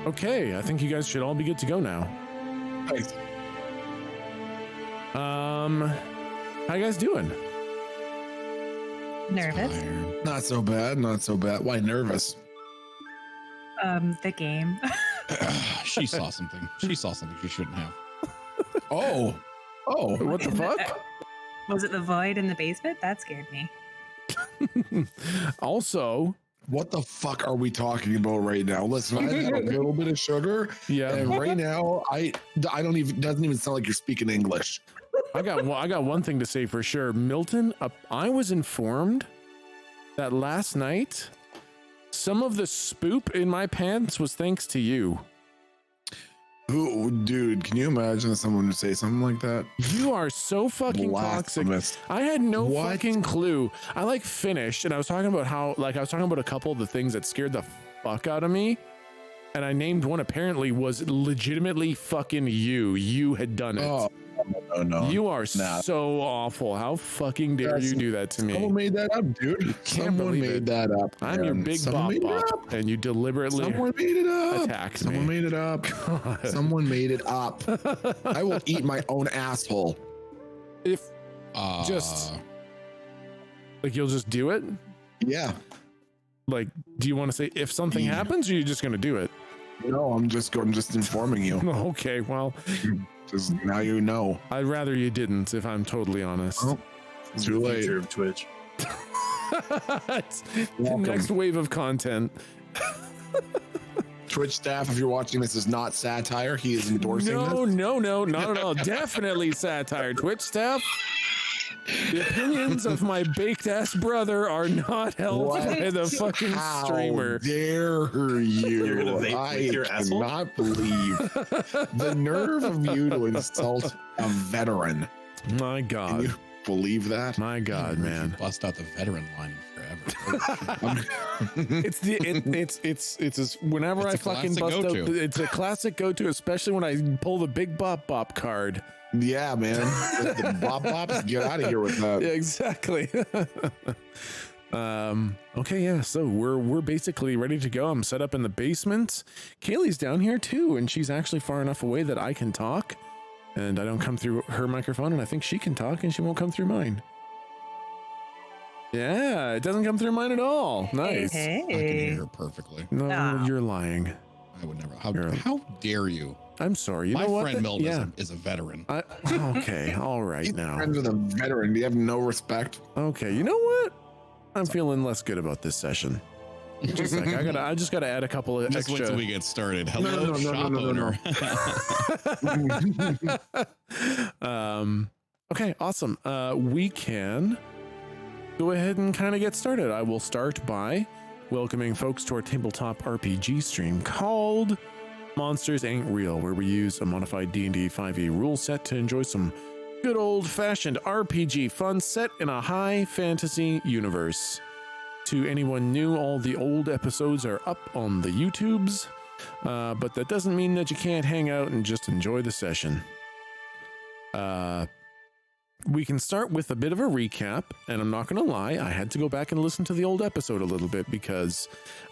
Okay, I think you guys should all be good to go now. Thanks. How you guys doing? Nervous. Not so bad. Not so bad. Why nervous? The game. She saw something. She saw something she shouldn't have. Oh, What the fuck? Was it the void in the basement? That scared me. Also, what the fuck are we talking about right now? Listen, I had a little bit of sugar, yeah, and right now I don't even doesn't even sound like you're speaking English. I got one thing to say for sure. Milton, I was informed that last night some of the spoop in my pants was thanks to you. Who, dude? Can you imagine someone would say something like that? You are so fucking toxic. I had no fucking clue. I finished and I was talking about how I was talking about a couple of the things that scared the fuck out of me. And I named one apparently was legitimately fucking you. You had done it. Oh, no. You are so awful. How fucking dare you do that to me? Someone made that up, dude. Someone made that up. I'm your big bop, and you deliberately attacked me. Someone made it up. God. Someone made it up. I will eat my own asshole. If you'll just do it? Yeah. Do you want to say if something happens, or you're just going to do it? No, I'm just informing you. Okay, well, just now you know. I'd rather you didn't, if I'm totally honest. Oh, it's too late. Future of Twitch. It's the next wave of content. Twitch staff, if you're watching this, is not satire. He is endorsing this. No, not at all. Definitely satire. Twitch staff, the opinions of my baked ass brother are not held by the fucking streamer. How dare you? You're gonna vape I with your asshole? cannot believe the nerve of you to insult a veteran. My God. Can you believe that? My God, man. Bust out the veteran line forever. It's whenever I fucking bust out, it's a classic go-to, especially when I pull the big bop card. Yeah, man. The bops, get out of here with that. Yeah, exactly. Okay, yeah. So we're basically ready to go. I'm set up in the basement. Kaylee's down here too, and she's actually far enough away that I can talk, and I don't come through her microphone, and I think she can talk, and she won't come through mine. Yeah, it doesn't come through mine at all. Nice. Hey. I can hear her perfectly. No, you're lying. I would never. How dare you? I'm sorry. You My know what? friend Milton is a veteran. Okay, all right now. Friends with a veteran. Do you have no respect? Okay, you know what? I'm feeling less good about this session. Just like I just gotta add a couple of Just extra. wait till we get started. Hello, shop owner. Okay, awesome. We can go ahead and kind of get started. I will start by welcoming folks to our tabletop RPG stream called Monsters Ain't Real, where we use a modified D&D 5e rule set to enjoy some good old-fashioned RPG fun set in a high fantasy universe. To anyone new, all the old episodes are up on the YouTubes, but that doesn't mean that you can't hang out and just enjoy the session. We can start with a bit of a recap, and I'm not going to lie, I had to go back and listen to the old episode a little bit because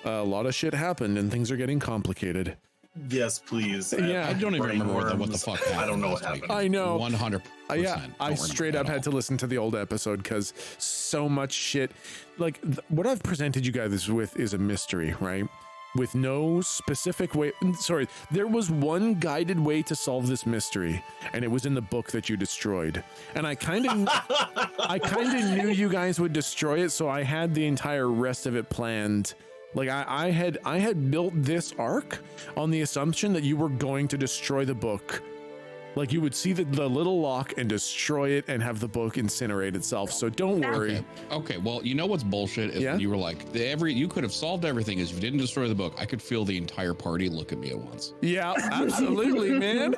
a lot of shit happened and things are getting complicated. Yes, please. Yeah. I don't even remember what the fuck happened. I don't know what happened. I know. 100%. Yeah, I straight up had to listen to the old episode because so much shit. What I've presented you guys with is a mystery, right? With no specific way. Sorry, there was one guided way to solve this mystery, and it was in the book that you destroyed. And I kind of knew you guys would destroy it, so I had the entire rest of it planned. I had built this arc on the assumption that you were going to destroy the book. You would see the little lock and destroy it and have the book incinerate itself. So don't worry. Okay. Well, you know what's bullshit is when you were like, you could have solved everything if you didn't destroy the book. I could feel the entire party look at me at once. Yeah, absolutely, man.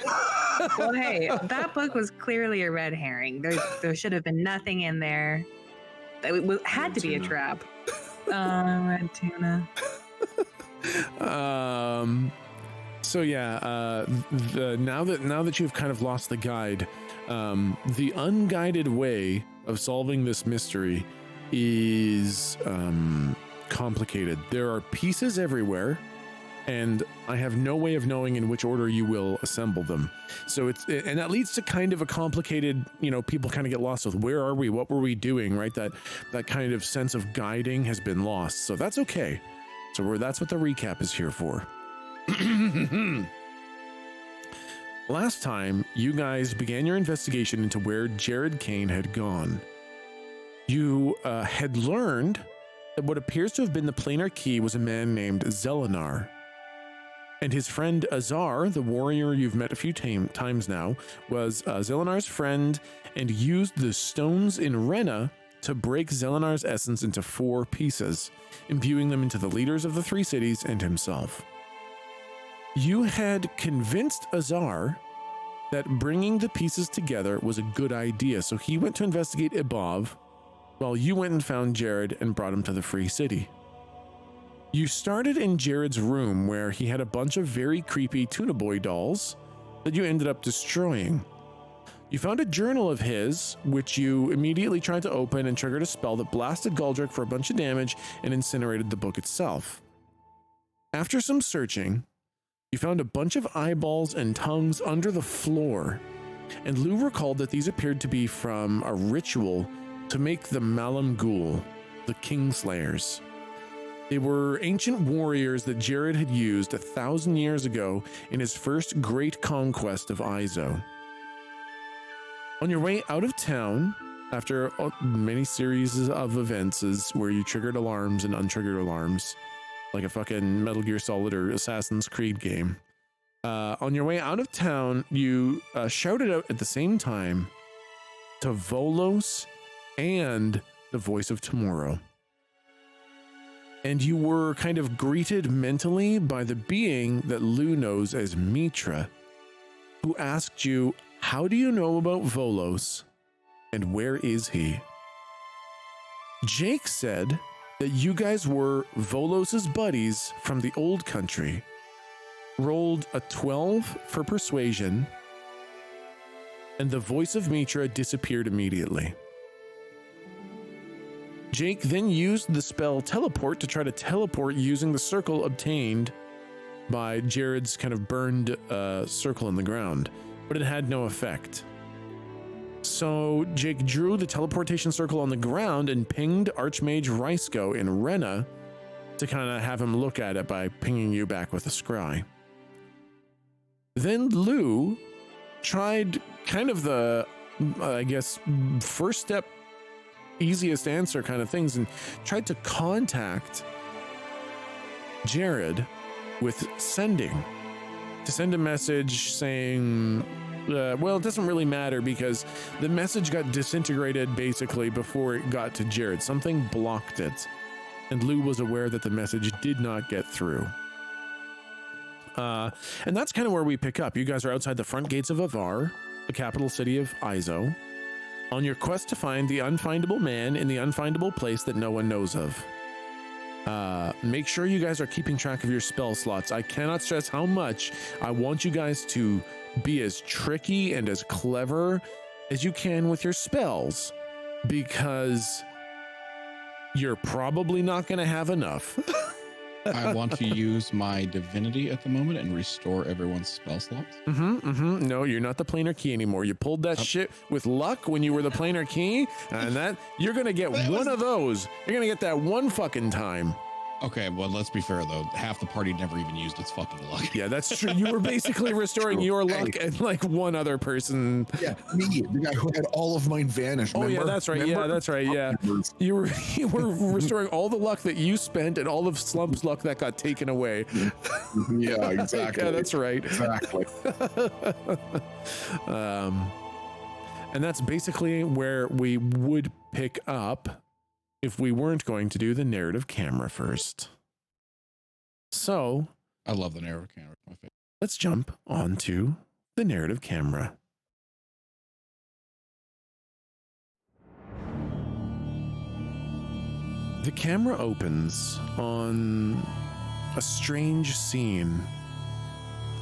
Well, hey, that book was clearly a red herring. There should have been nothing in there. It had to be a trap. Red tuna. So yeah, now that you've kind of lost the guide, the unguided way of solving this mystery is complicated. There are pieces everywhere, and I have no way of knowing in which order you will assemble them. So and that leads to kind of a complicated, people kind of get lost with where are we, what were we doing, right? That kind of sense of guiding has been lost. So that's okay. So that's what the recap is here for. Last time, you guys began your investigation into where Jared Kane had gone. You had learned that what appears to have been the planar key was a man named Zelenar. And his friend Azar, the warrior you've met a few times now, was Zelenar's friend and used the stones in Rena to break Zelenar's essence into 4 pieces, imbuing them into the leaders of the 3 cities and himself. You had convinced Azar that bringing the pieces together was a good idea, so he went to investigate Ibov, while you went and found Jared and brought him to the Free City. You started in Jared's room, where he had a bunch of very creepy Tuna Boy dolls that you ended up destroying. You found a journal of his, which you immediately tried to open and triggered a spell that blasted Galdrick for a bunch of damage and incinerated the book itself. After some searching, you found a bunch of eyeballs and tongues under the floor, and Lou recalled that these appeared to be from a ritual to make the Malam Ghul, the Kingslayers. They were ancient warriors that Jared had used 1,000 years ago in his first great conquest of Izo. On your way out of town, after many series of events where you triggered alarms and untriggered alarms, like a fucking Metal Gear Solid or Assassin's Creed game, on your way out of town, you shouted out at the same time to Volos and the Voice of Tomorrow. And you were kind of greeted mentally by the being that Lou knows as Mitra, who asked you, how do you know about Volos and where is he? Jake said that you guys were Volos's buddies from the old country, rolled a 12 for persuasion, and the voice of Mitra disappeared immediately. Jake then used the spell Teleport to try to teleport using the circle obtained by Jared's kind of burned circle in the ground, but it had no effect. So Jake drew the teleportation circle on the ground and pinged Archmage Raisko in Rena to kind of have him look at it by pinging you back with a scry. Then Lou tried kind of the, first step, easiest answer kind of things, and tried to contact Jared with to send a message saying, well, it doesn't really matter because the message got disintegrated basically before it got to Jared. Something blocked it, and Lou was aware that the message did not get through. And that's kind of where we pick up. You guys are outside the front gates of Avar, the capital city of Izo, on your quest to find the unfindable man in the unfindable place that no one knows of. Make sure you guys are keeping track of your spell slots. I cannot stress how much I want you guys to be as tricky and as clever as you can with your spells, because you're probably not going to have enough. I want to use my divinity at the moment and restore everyone's spell slots. No, you're not the planar key anymore. You pulled that shit with luck when you were the planar key, and that you're gonna get one of those. You're gonna get that one fucking time. Okay, well, let's be fair though. Half the party never even used its fucking luck. Yeah, that's true. You were basically restoring your luck and like one other person. Yeah, me, the guy who had all of mine vanished. Oh, yeah, that's right. Remember? Yeah, that's right. Yeah, you were restoring all the luck that you spent and all of Slump's luck that got taken away. Yeah, exactly. Yeah, that's right. Exactly. And that's basically where we would pick up if we weren't going to do the narrative camera first. So I love the narrative camera. My favorite. Let's jump onto the narrative camera. The camera opens on a strange scene.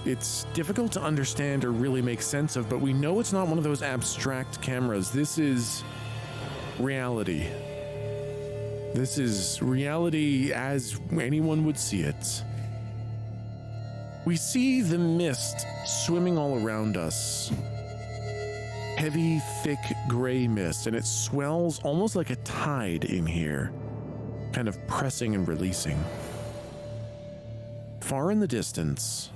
It's difficult to understand or really make sense of, but we know it's not one of those abstract cameras. This is reality. This is reality as anyone would see it. We see the mist swimming all around us. Heavy, thick, gray mist, and it swells almost like a tide in here, kind of pressing and releasing. Far in the distance,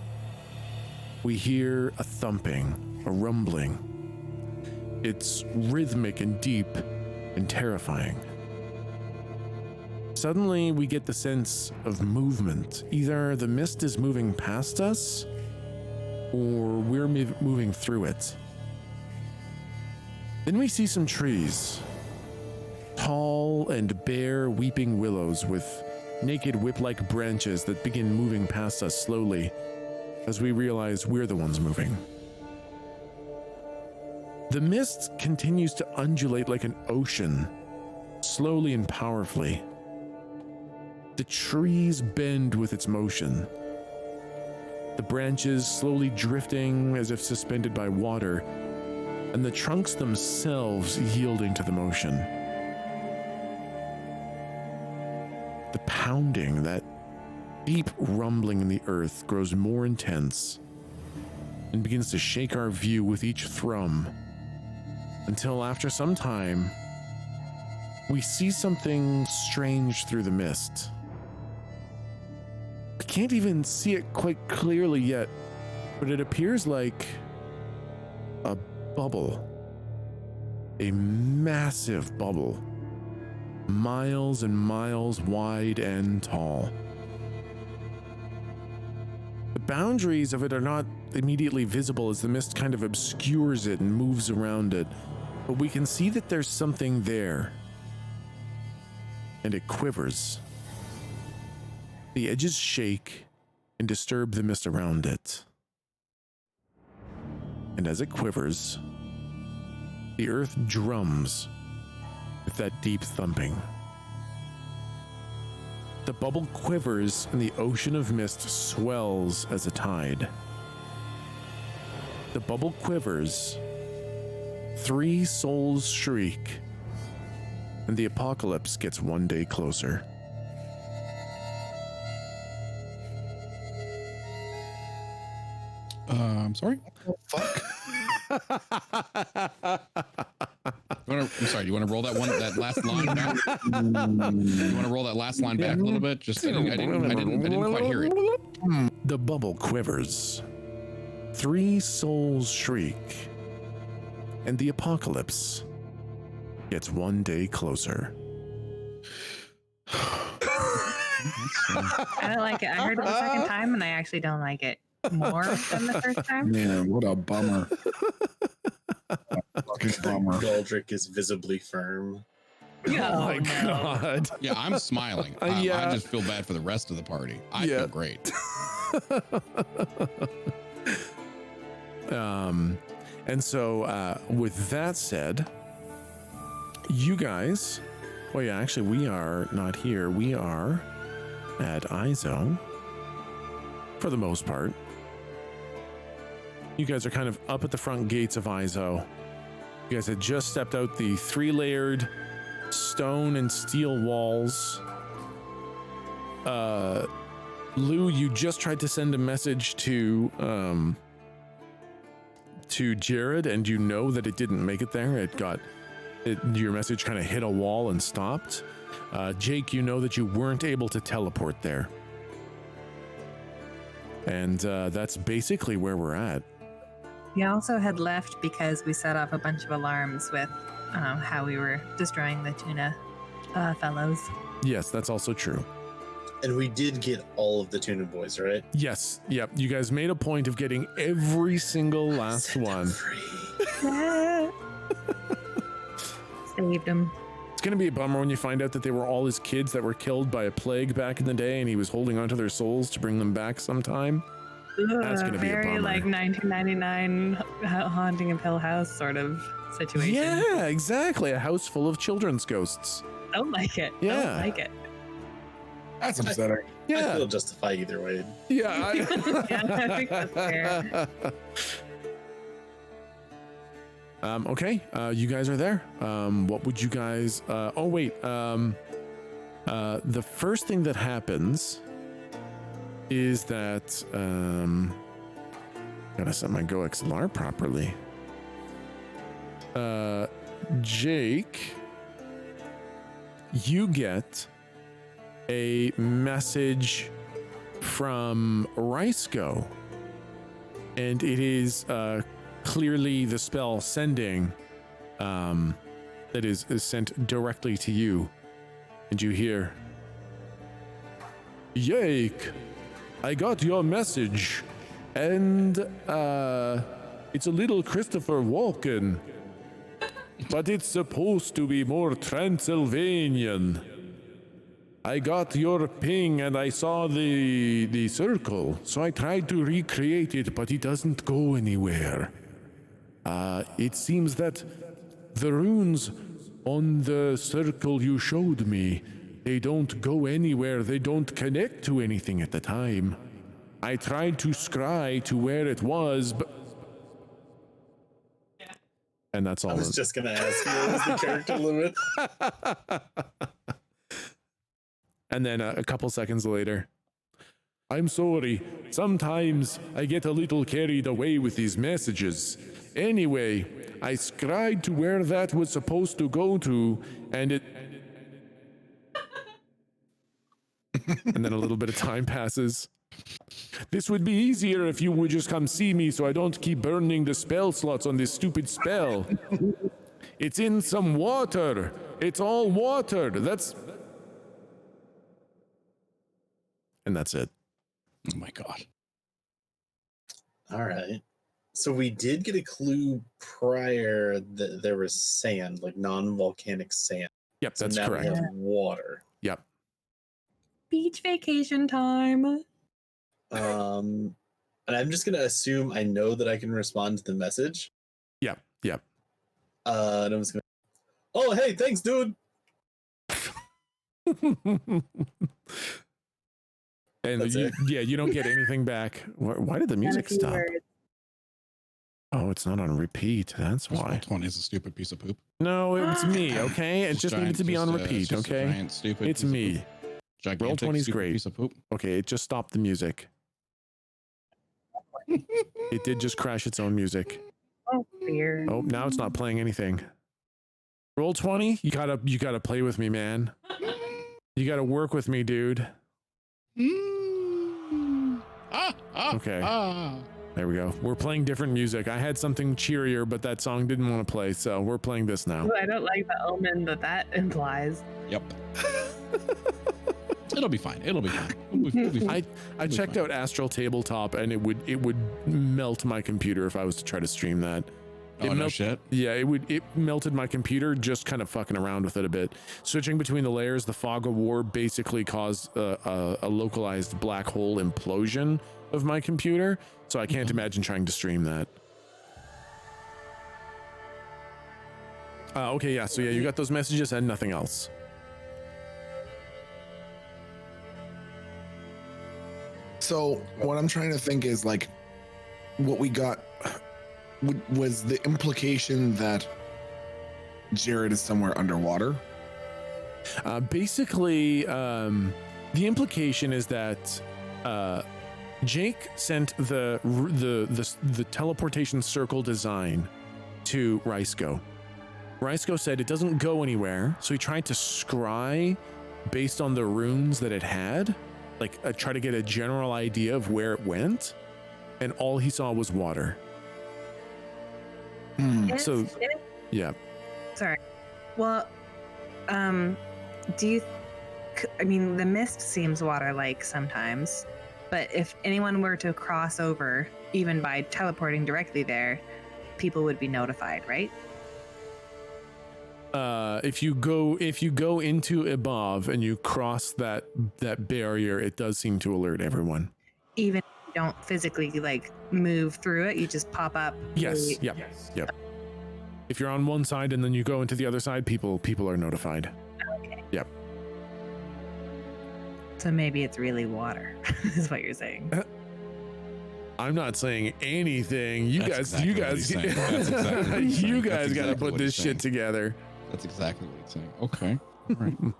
we hear a thumping, a rumbling. It's rhythmic and deep and terrifying. Suddenly, we get the sense of movement. Either the mist is moving past us, or we're moving through it. Then we see some trees. Tall and bare weeping willows with naked whip-like branches that begin moving past us slowly as we realize we're the ones moving. The mist continues to undulate like an ocean, slowly and powerfully. The trees bend with its motion. The branches slowly drifting as if suspended by water, and the trunks themselves yielding to the motion. The pounding, that deep rumbling in the earth, grows more intense and begins to shake our view with each thrum, until after some time, we see something strange through the mist. I can't even see it quite clearly yet, but it appears like a bubble. A massive bubble. Miles and miles wide and tall. The boundaries of it are not immediately visible as the mist kind of obscures it and moves around it, but we can see that there's something there. And it quivers. The edges shake and disturb the mist around it. And as it quivers, the earth drums with that deep thumping. The bubble quivers and the ocean of mist swells as a tide. The bubble quivers, 3 souls shriek, and the apocalypse gets one day closer. I'm sorry. Fuck. I'm sorry. You want to roll that last line back? You want to roll that last line back a little bit? Just I didn't quite hear it. The bubble quivers. 3 souls shriek, and the apocalypse gets one day closer. I don't like it. I heard it the second time, and I actually don't like it more than the first time. Man, what a bummer. Fucking bummer. Goldrick is visibly firm. Oh my god. Yeah, I'm smiling. Yeah. I just feel bad for the rest of the party. I feel great. And so with that said, you guys, oh yeah, actually we are not here. We are at ISO for the most part. You guys are kind of up at the front gates of ISO. You guys had just stepped out the 3-layered stone and steel walls. Lou, you just tried to send a message to Jared, and you know that it didn't make it there. Your message kind of hit a wall and stopped. Jake, you know that you weren't able to teleport there. And that's basically where we're at. We also had left because we set off a bunch of alarms with how we were destroying the tuna fellows. Yes, that's also true. And we did get all of the tuna boys, right? Yes, yep. You guys made a point of getting every single last Set them one. free. Saved him. It's going to be a bummer when you find out that they were all his kids that were killed by a plague back in the day, and he was holding onto their souls to bring them back sometime. That's going to be a very bummer. like 1999 Haunting of Hill House sort of situation. Yeah, exactly. A house full of children's ghosts. Don't like it. Yeah. Don't like it. That's upsetting. I Yeah. feel justified either way. Yeah. Yeah, I think that's fair. Okay. You guys are there. What would you guys? The first thing that happens is that gotta set my Go XLR properly. Jake, you get a message from Rysco, and it is clearly the spell sending that is sent directly to you, and you hear, Jake, I got your message, and it's a little Christopher Walken, but it's supposed to be more Transylvanian. I got your ping and I saw the circle, so I tried to recreate it, but it doesn't go anywhere. It seems that the runes on the circle you showed me, they don't go anywhere, they don't connect to anything at the time. I tried to scry to where it was, but... And that's all. I was just going to ask you, what was the character limit? And then a couple seconds later, I'm sorry, sometimes I get a little carried away with these messages. Anyway, I scried to where that was supposed to go to, and it... And then a little bit of time passes. This would be easier if you would just come see me so I don't keep burning the spell slots on this stupid spell. It's in some water. It's all water. And that's it. Oh my God. All right. So we did get a clue prior that there was sand, like non-volcanic sand. Yep, So that's now correct. we have water. Yep. Beach vacation time. And I'm just gonna assume I know that I can respond to the message. Yep. Yep. And I'm just gonna, oh hey, thanks, dude. And That's it. you don't get anything back. Why did the music And a few stop? words. Oh, it's not on repeat. That's why. 20 is a stupid piece of poop. No, it's me. Okay, it just needed to be on repeat. Just a Okay, giant, stupid it's piece of me. poop. Gigantic, Roll 20 is stupid great. Piece of poop. Okay, it just stopped the music. It did just crash its own music. Oh dear. Oh, now it's not playing anything. Roll 20. You gotta play with me, man. You gotta work with me, dude. Okay. There we go. We're playing different music. I had something cheerier, but that song didn't want to play, so we're playing this now. I don't like the omen that implies. Yep. It'll be fine. It'll be fine. We'll be fine. I checked out Astral Tabletop, and it would melt my computer if I was to try to stream that. Oh, no shit. Yeah, it melted my computer just kind of fucking around with it a bit. Switching between the layers, the fog of war basically caused a localized black hole implosion of my computer, so I can't imagine trying to stream that. Okay, yeah, so yeah, you got those messages and nothing else. So what I'm trying to think is like, what we got was the implication that Jared is somewhere underwater. Basically, the implication is that Jake sent the teleportation circle design to Rysco. Rysco said it doesn't go anywhere, so he tried to scry based on the runes that it had, like try to get a general idea of where it went, and all he saw was water. So, yeah. Sorry. Well, do you? I mean, the mist seems water-like sometimes, but if anyone were to cross over, even by teleporting directly there, people would be notified, right? If you go into Above and you cross that barrier, it does seem to alert everyone. Even if you don't physically like move through it, you just pop up. Yes. Yep. Yep. If you're on one side and then you go into the other side, people are notified. Okay. Yep. So maybe it's really water, is what you're saying. I'm not saying anything. You That's guys, exactly what he's saying. That's exactly what he's you saying. guys That's got to exactly put what this he's shit saying. together. That's exactly what he's saying. Okay. All right.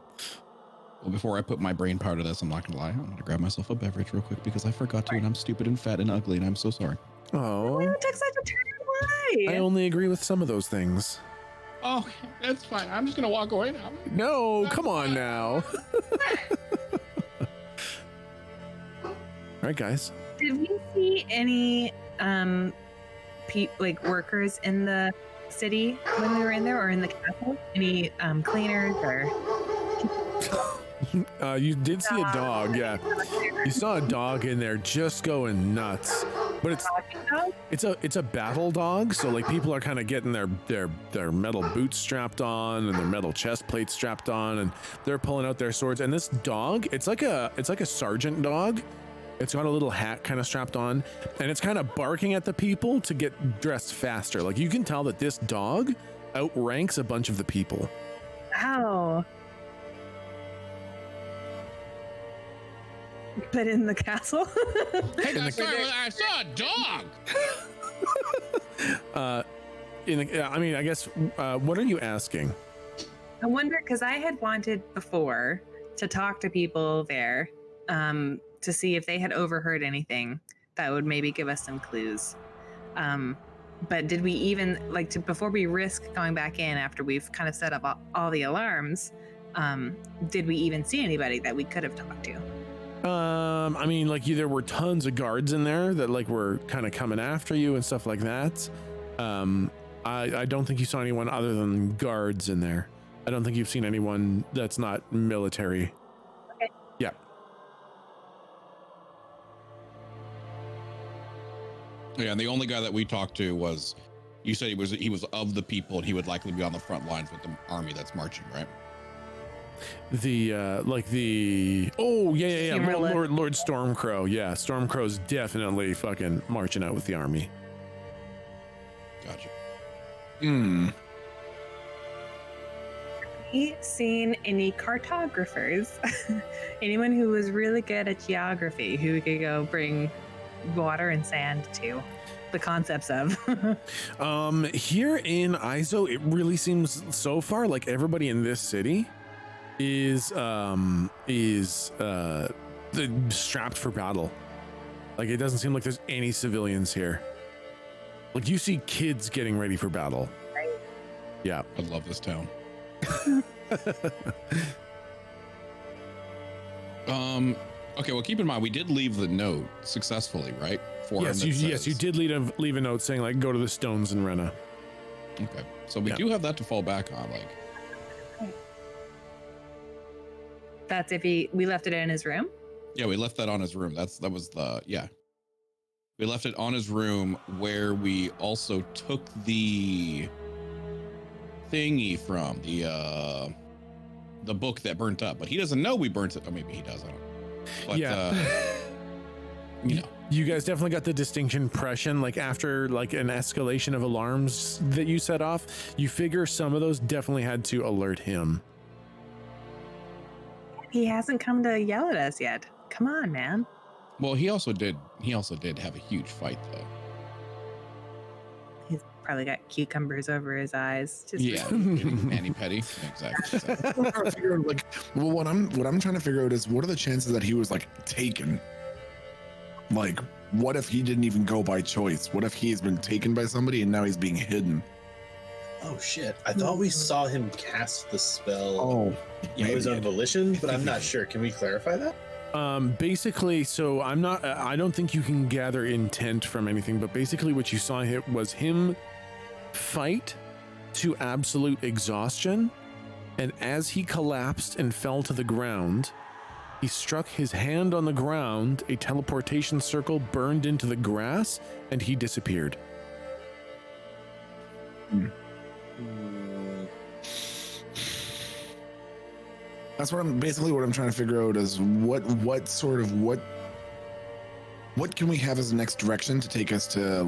Well, before I put my brain power to this, I'm not gonna lie. I'm gonna grab myself a beverage real quick because I forgot to, and I'm stupid and fat and ugly, and I'm so sorry. Oh, It took such a turn. I Why? only agree with some of those things. Oh, that's fine. I'm just gonna walk away now. No, come on now. All right, guys. Did we see any like workers in the city when we were in there, or in the castle? Any cleaners or? You did see a dog, yeah. You saw a dog in there just going nuts. But it's a battle dog, so like people are kind of getting their metal boots strapped on and their metal chest plates strapped on, and they're pulling out their swords. And this dog, it's like a sergeant dog. It's got a little hat kind of strapped on, and it's kind of barking at the people to get dressed faster. Like you can tell that this dog outranks a bunch of the people. Wow. But in the castle? Hey, I saw a dog. I guess, what are you asking? I wonder, because I had wanted before to talk to people there to see if they had overheard anything that would maybe give us some clues. But did we even, before we risk going back in after we've kind of set up all the alarms, did we even see anybody that we could have talked to? There were tons of guards in there that were kind of coming after you and stuff like that. I don't think you saw anyone other than guards in there. I don't think you've seen anyone that's not military. Okay. Yeah. Yeah, and the only guy that we talked to was, you said he was of the people, and he would likely be on the front lines with the army that's marching, right? Yeah. Lord Stormcrow. Yeah, Stormcrow's definitely fucking marching out with the army. Gotcha. Have you seen any cartographers? Anyone who was really good at geography, who we could go bring water and sand to? The concepts of. Here in Izo, it really seems so far like everybody in this city is strapped for battle. Like it doesn't seem like there's any civilians here. Like you see kids getting ready for battle. Right. Yeah. I love this town. Okay, well keep in mind we did leave the note successfully, right? Yes, you did leave a note saying go to the stones in Rena. Okay. So we do have that to fall back on, That's if we left it in his room? Yeah, we left that on his room. We left it on his room where we also took the thingy from the book that burnt up, but he doesn't know we burnt it. Or maybe he does. I don't know. But, yeah. You guys definitely got the distinct impression, after an escalation of alarms that you set off, you figure some of those definitely had to alert him. He hasn't come to yell at us yet. Come on, man. Well, he also did have a huge fight though. He's probably got cucumbers over his eyes. Manny Petty. Exactly. What I'm trying to figure out is what are the chances that he was taken? What if he didn't even go by choice? What if he has been taken by somebody and now he's being hidden? Oh shit! I thought we saw him cast the spell. Oh, It was on volition, but I'm not sure. Can we clarify that? Basically, so I don't think you can gather intent from anything, but basically what you saw was him fight to absolute exhaustion, and as he collapsed and fell to the ground, he struck his hand on the ground, a teleportation circle burned into the grass, and he disappeared. That's what I'm trying to figure out is what can we have as the next direction to take us to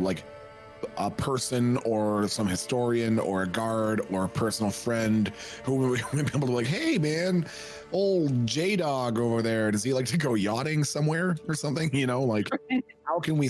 a person or some historian or a guard or a personal friend who would be able to hey man, old J-Dog over there, does he like to go yachting somewhere or something? How can we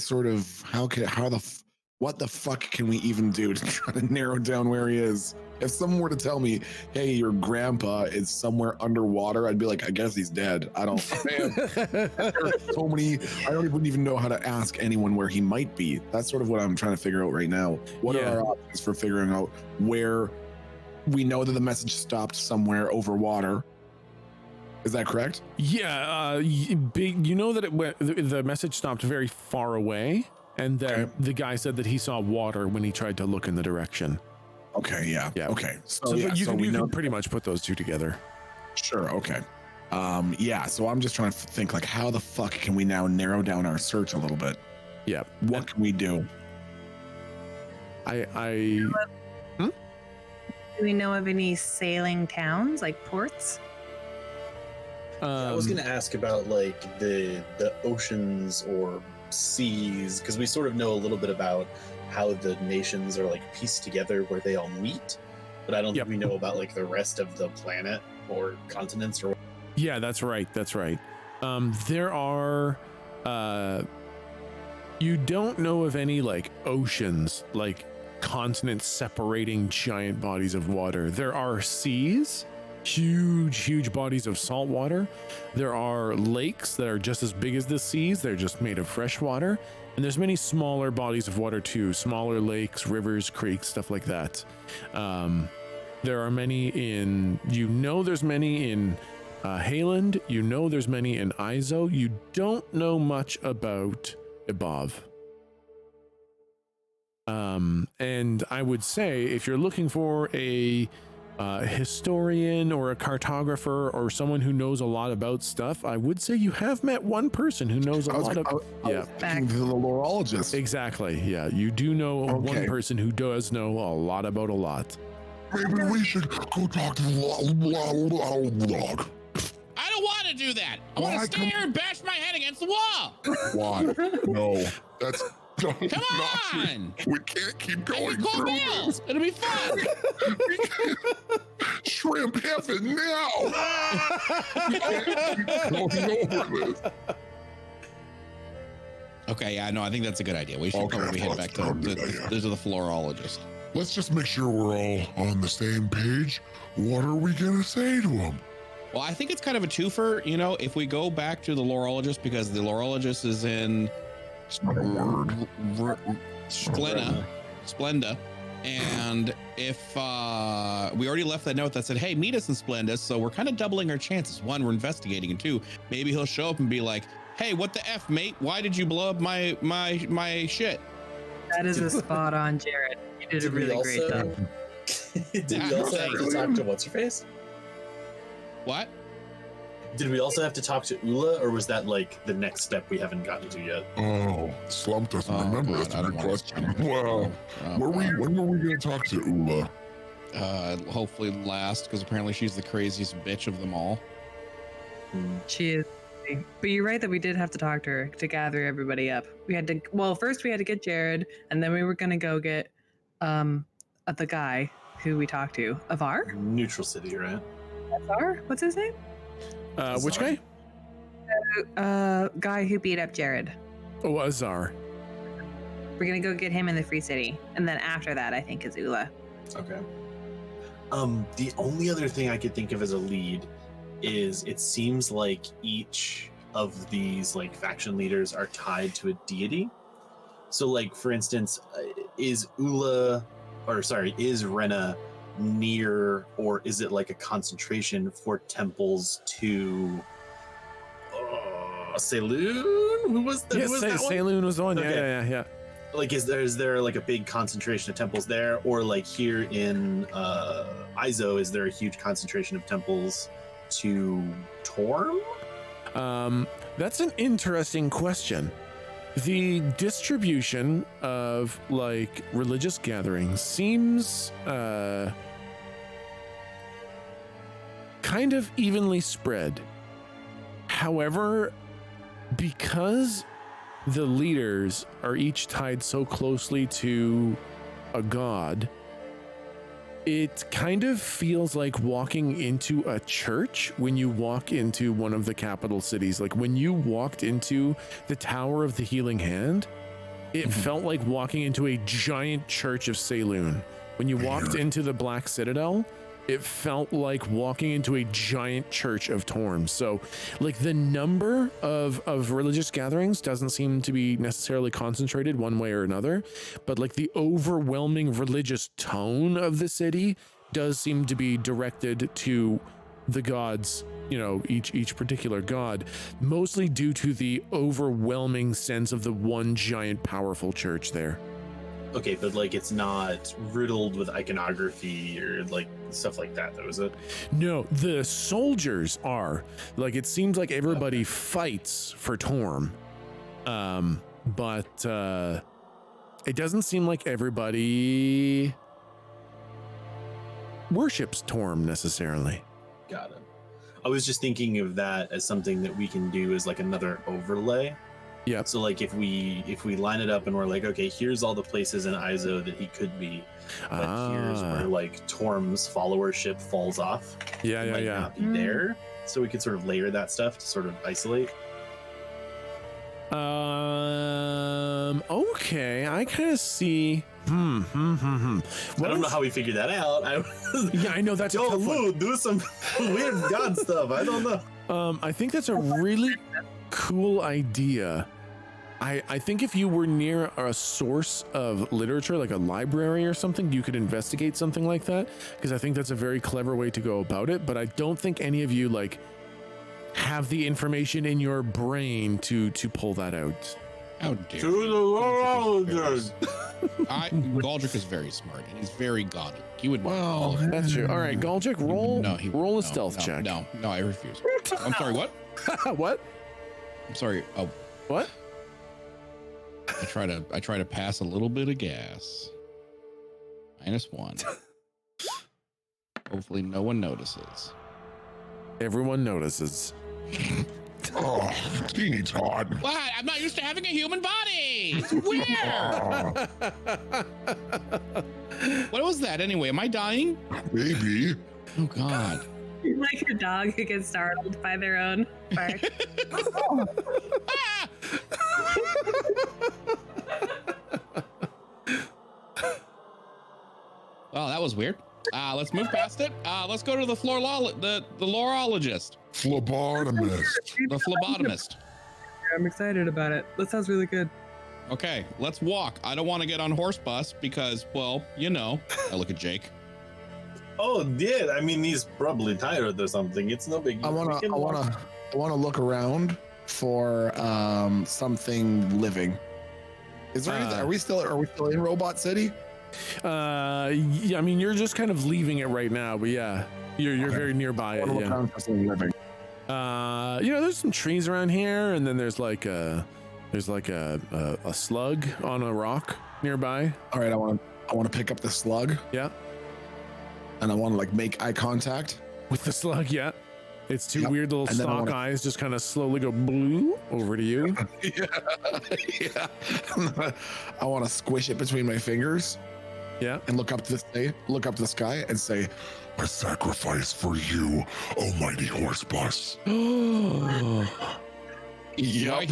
what the fuck can we even do to try to narrow down where he is? If someone were to tell me, hey, your grandpa is somewhere underwater, I'd be like, I guess he's dead. I don't, man, there are so many, I don't even know how to ask anyone where he might be. That's sort of what I'm trying to figure out right now. What are our options for figuring out where we know that the message stopped somewhere over water? Is that correct? Yeah, you know that the message stopped very far away, and that the guy said that he saw water when he tried to look in the direction. Okay, yeah. Okay. So you can pretty much put those two together. Sure, okay. So I'm just trying to think, like, how the fuck can we now narrow down our search a little bit? Yeah. What can we do? Do we know of any sailing towns, like ports? I was going to ask about like the oceans or seas, because we sort of know a little bit about how the nations are like pieced together where they all meet, but I don't think we know about like the rest of the planet or continents or. Yeah, that's right. There are you don't know of any like oceans, like continents separating giant bodies of water. There are seas, huge bodies of salt water. There are lakes that are just as big as the seas. They're just made of fresh water. And there's many smaller bodies of water too, smaller lakes, rivers, creeks, stuff like that. There are many there's many in Hayland. There's many in Izo. You don't know much about Ibov. And I would say if you're looking for a historian or a cartographer or someone who knows a lot about stuff, I would say you have met one person who knows a lot about. The lorologist. Exactly. Yeah, you do know one person who does know a lot about a lot. Maybe we should go talk to the log. I don't want to do that. I want to stay here and bash my head against the wall. Why? No, that's. Come on! We can't keep going Call through Bales. It'll be fun. Shrimp heaven now! We can't keep going over this. Okay, yeah, no, I think that's a good idea. We should probably head back to the florologist. Let's just make sure we're all on the same page. What are we gonna say to him? Well, I think it's kind of a twofer, if we go back to the lorologist, because the lorologist is in Splenda, and if we already left that note that said, hey, meet us in Splenda, so we're kind of doubling our chances. One, we're investigating, and two, maybe he'll show up and be like, hey, what the F, mate? Why did you blow up my shit? That is a spot on, Jared. You did a really great job. Did we also have to talk to what's her face? What? Did we also have to talk to Ula, or was that like the next step we haven't gotten to yet? Oh, Slump doesn't remember. God, That's a good question. Well, when were we going to talk to Ula? Hopefully last, because apparently she's the craziest bitch of them all. She is. But you're right that we did have to talk to her to gather everybody up. First we had to get Jared, and then we were going to go get the guy who we talked to. Avar? Neutral City, right? Avar? What's his name? Which guy? Guy who beat up Jared. Oh, Azar. We're gonna go get him in the Free City, and then after that, I think is Ula. Okay. The only other thing I could think of as a lead is it seems like each of these like faction leaders are tied to a deity. So, like for instance, is Rena near, or is it like a concentration for temples to Saloon? Who was that? Yes, Saloon was the one. Okay. Yeah. Like, is there like a big concentration of temples there, or like here in Izo, is there a huge concentration of temples to Torm? That's an interesting question. The distribution of like religious gatherings seems kind of evenly spread. However, because the leaders are each tied so closely to a god, it kind of feels like walking into a church when you walk into one of the capital cities. Like when you walked into the Tower of the Healing Hand, it felt like walking into a giant church of Saloon. When you walked into the Black Citadel, it felt like walking into a giant church of Torm. So like the number of religious gatherings doesn't seem to be necessarily concentrated one way or another, but like the overwhelming religious tone of the city does seem to be directed to the gods, you know, each particular god, mostly due to the overwhelming sense of the one giant powerful church there. Okay, but like it's not riddled with iconography or like stuff like that, though, is it? No, the soldiers are. Like it seems like everybody fights for Torm. But it doesn't seem like everybody worships Torm necessarily. Got it. I was just thinking of that as something that we can do as like another overlay. Yeah. So like if we line it up and we're like, okay, here's all the places in Izo that he could be, but here's where like Torm's followership falls off. Yeah, He might not be there. So we could sort of layer that stuff to sort of isolate. Okay, I kind of see. I don't know how we figured that out. Yeah, I know that's a tough one. Do some weird god stuff. I don't know. I think that's a really cool idea. I think if you were near a source of literature, like a library or something, you could investigate something like that, because I think that's a very clever way to go about it. But I don't think any of you like have the information in your brain to pull that out. How dare To you. the Lorologers. Galdrick is very smart and he's very godly. He would know all of it. That's true. All right, Galdrick, roll a stealth check. No, I refuse. I'm sorry, what? What? I'm sorry. Oh, What? I try to pass a little bit of gas. -1. Hopefully no one notices. Everyone notices. Oh, teeny Todd. What? I'm not used to having a human body. It's weird. What was that anyway? Am I dying? Maybe. Oh God. Like a dog who gets startled by their own bark. Ah! Well, that was weird. Let's move past it. Let's go to the lorologist. Phlebotomist. The phlebotomist. I'm excited about it. That sounds really good. Okay, let's walk. I don't want to get on horse bus because, well, you know. I look at Jake. Oh, yeah. I mean, he's probably tired or something. It's no big. I wanna look around for something living. Is there anything? Are we still in Robot City? Yeah, I mean, you're just kind of leaving it right now, but yeah, you're very nearby it. Yeah. Living. You know, there's some trees around here, and then there's like a slug on a rock nearby. All right, I want to pick up the slug. Yeah. And I want to like make eye contact With the slug, yeah. Its two Yep. weird little And then I stalk wanna- eyes just kind of slowly go blue over to you. yeah. I want to squish it between my fingers Yeah. and look up to the sky and say, A sacrifice for you, almighty horse bus. Do I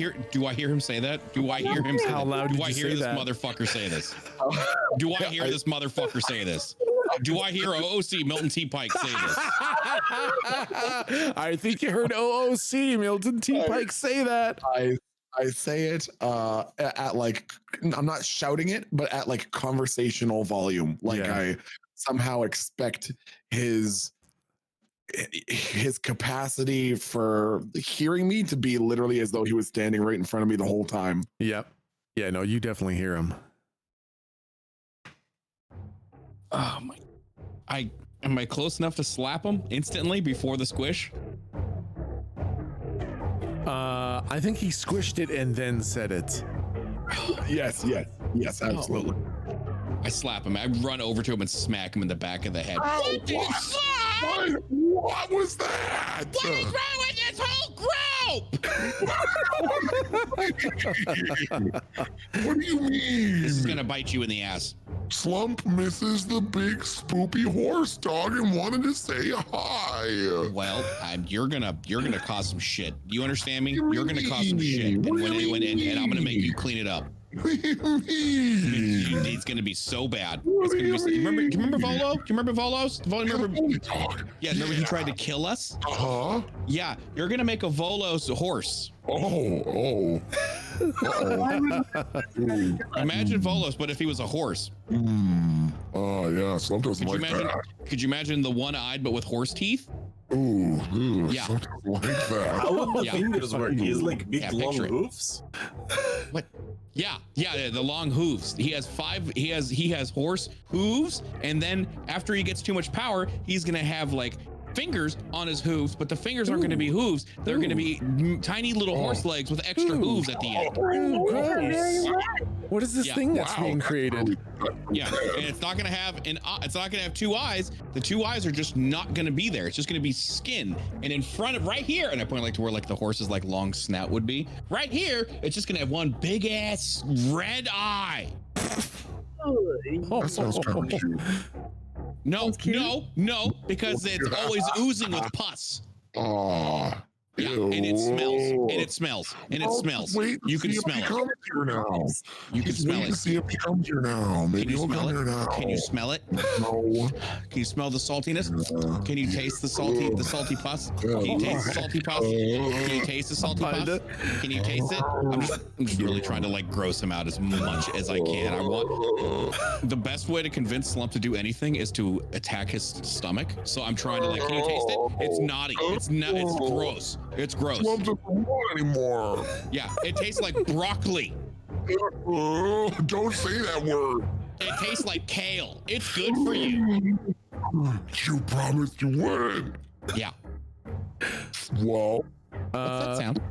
hear him say that? Do I hear him say How that? loud Do did I you hear say this that? motherfucker say this? Do I hear this motherfucker say this? Do I hear OOC Milton T. Pike say this? I think you heard OOC Milton T. Pike say that. I say it at like, I'm not shouting it, but at like conversational volume. Like Yeah. I somehow expect his capacity for hearing me to be literally as though he was standing right in front of me the whole time. Yep. Yeah, no, you definitely hear him. Oh my! Am I close enough to slap him instantly before the squish? I think he squished it and then said it. Yes, absolutely. I slap him. I run over to him and smack him in the back of the head. What was that? What is wrong with this whole group? What do you mean? This is gonna bite you in the ass. Slump misses the big spoopy horse dog and wanted to say hi. Well, you're gonna cause some shit. Do you understand me? What do you You're gonna cause some mean? shit, What do you and I'm gonna make you clean it up. What do you mean? It's gonna be so bad. It's gonna be. Do you remember Volo? Do you remember Volos? Yeah, remember he tried to kill us? Huh? Yeah, you're gonna make a Volos horse. Oh. Imagine Volos, but if he was a horse. Oh, yeah, something like that. Could you imagine the one-eyed but with horse teeth? Ooh, Yeah. something like that. How would the Yeah. fingers work? He has like big long picture it. hoofs. What? Yeah, the long hooves. He has he has horse hooves, and then after he gets too much power, he's gonna have like fingers on his hooves, but the fingers aren't gonna be hooves. They're gonna be tiny little horse legs with extra hooves at the end. Ooh, gross. What is this thing that's being created? Yeah, and it's not gonna have it's not gonna have two eyes. The two eyes are just not gonna be there. It's just gonna be skin. And in front of right here, and I point like to where like the horse's like long snout would be. Right here, it's just gonna have one big ass red eye. That sounds kind of cute. No, because it's always oozing with pus. Ah. Yeah, and it smells. Wait, You can smell it. Here now. You can smell Wait to it. see if he comes here now. Maybe Can you he'll smell come here now. it? Can you smell it? No. Can you smell the saltiness? Can you taste the salty pus? Can you taste the salty pus? Can you taste the salty pus? Can you taste it? I'm just really trying to like gross him out as much as I can. I want the best way to convince Slump to do anything is to attack his stomach. So I'm trying to like, can you taste it? It's naughty. It's gross. It's gross. Slump doesn't want anymore. Yeah, it tastes like broccoli. Don't say that word. It tastes like kale. It's good for you. You promised you wouldn't. Yeah. Well, What's that sound?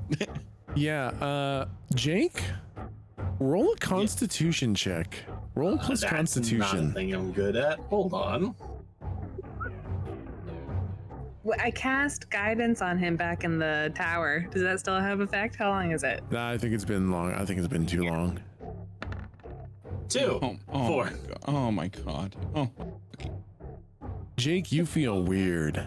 Jake, roll a Constitution check. Roll plus That's Constitution. not a thing I'm good at. Hold on. Well, I cast guidance on him back in the tower. Does that still have effect? How long is it? Nah, I think it's been long. I think it's been too long. 2. 4. Oh my god. Oh. Okay. Jake, you feel weird.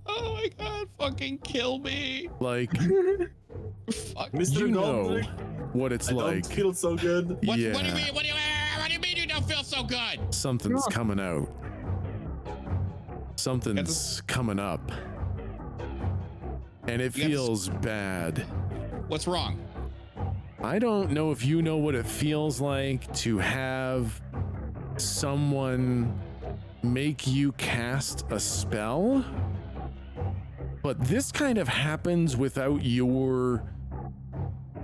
Oh my god. Fucking kill me. Like, Fuck. Mr. you know Goldberg, what it's I like. don't feel so good. What do Yeah, you mean? What do you mean you don't feel so good? something's coming out. Something's coming up. And it You got feels bad. What's wrong? I don't know if you know what it feels like to have someone make you cast a spell, but this kind of happens without your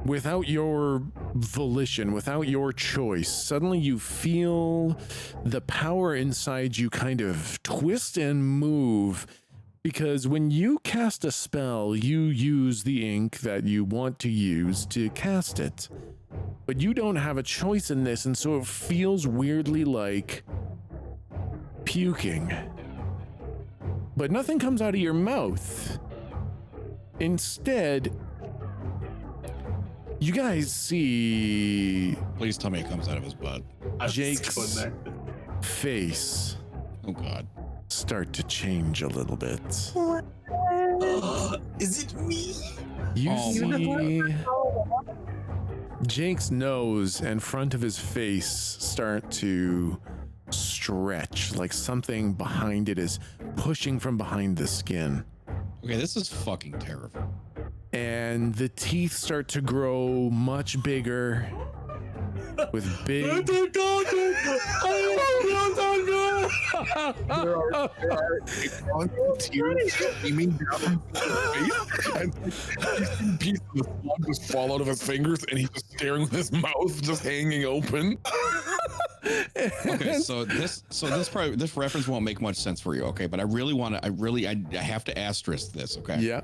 volition, without your choice. Suddenly you feel the power inside you kind of twist and move, because when you cast a spell, you use the ink that you want to use to cast it. But you don't have a choice in this, and so it feels weirdly like puking. But nothing comes out of your mouth. Instead, you guys see Please tell me it comes out of his butt. I was Jake's going there. face Oh god. start to change a little bit. Is it me? You Oh see Jake's nose and front of his face start to stretch, like something behind it is pushing from behind the skin. Okay, this is fucking terrible. And the teeth start to grow much bigger with big tears streaming down his face, and a piece of the slug just fall out of his fingers, and he's just staring with his mouth just hanging open. Okay, so this reference won't make much sense for you, okay? But I have to asterisk this, okay? Yeah.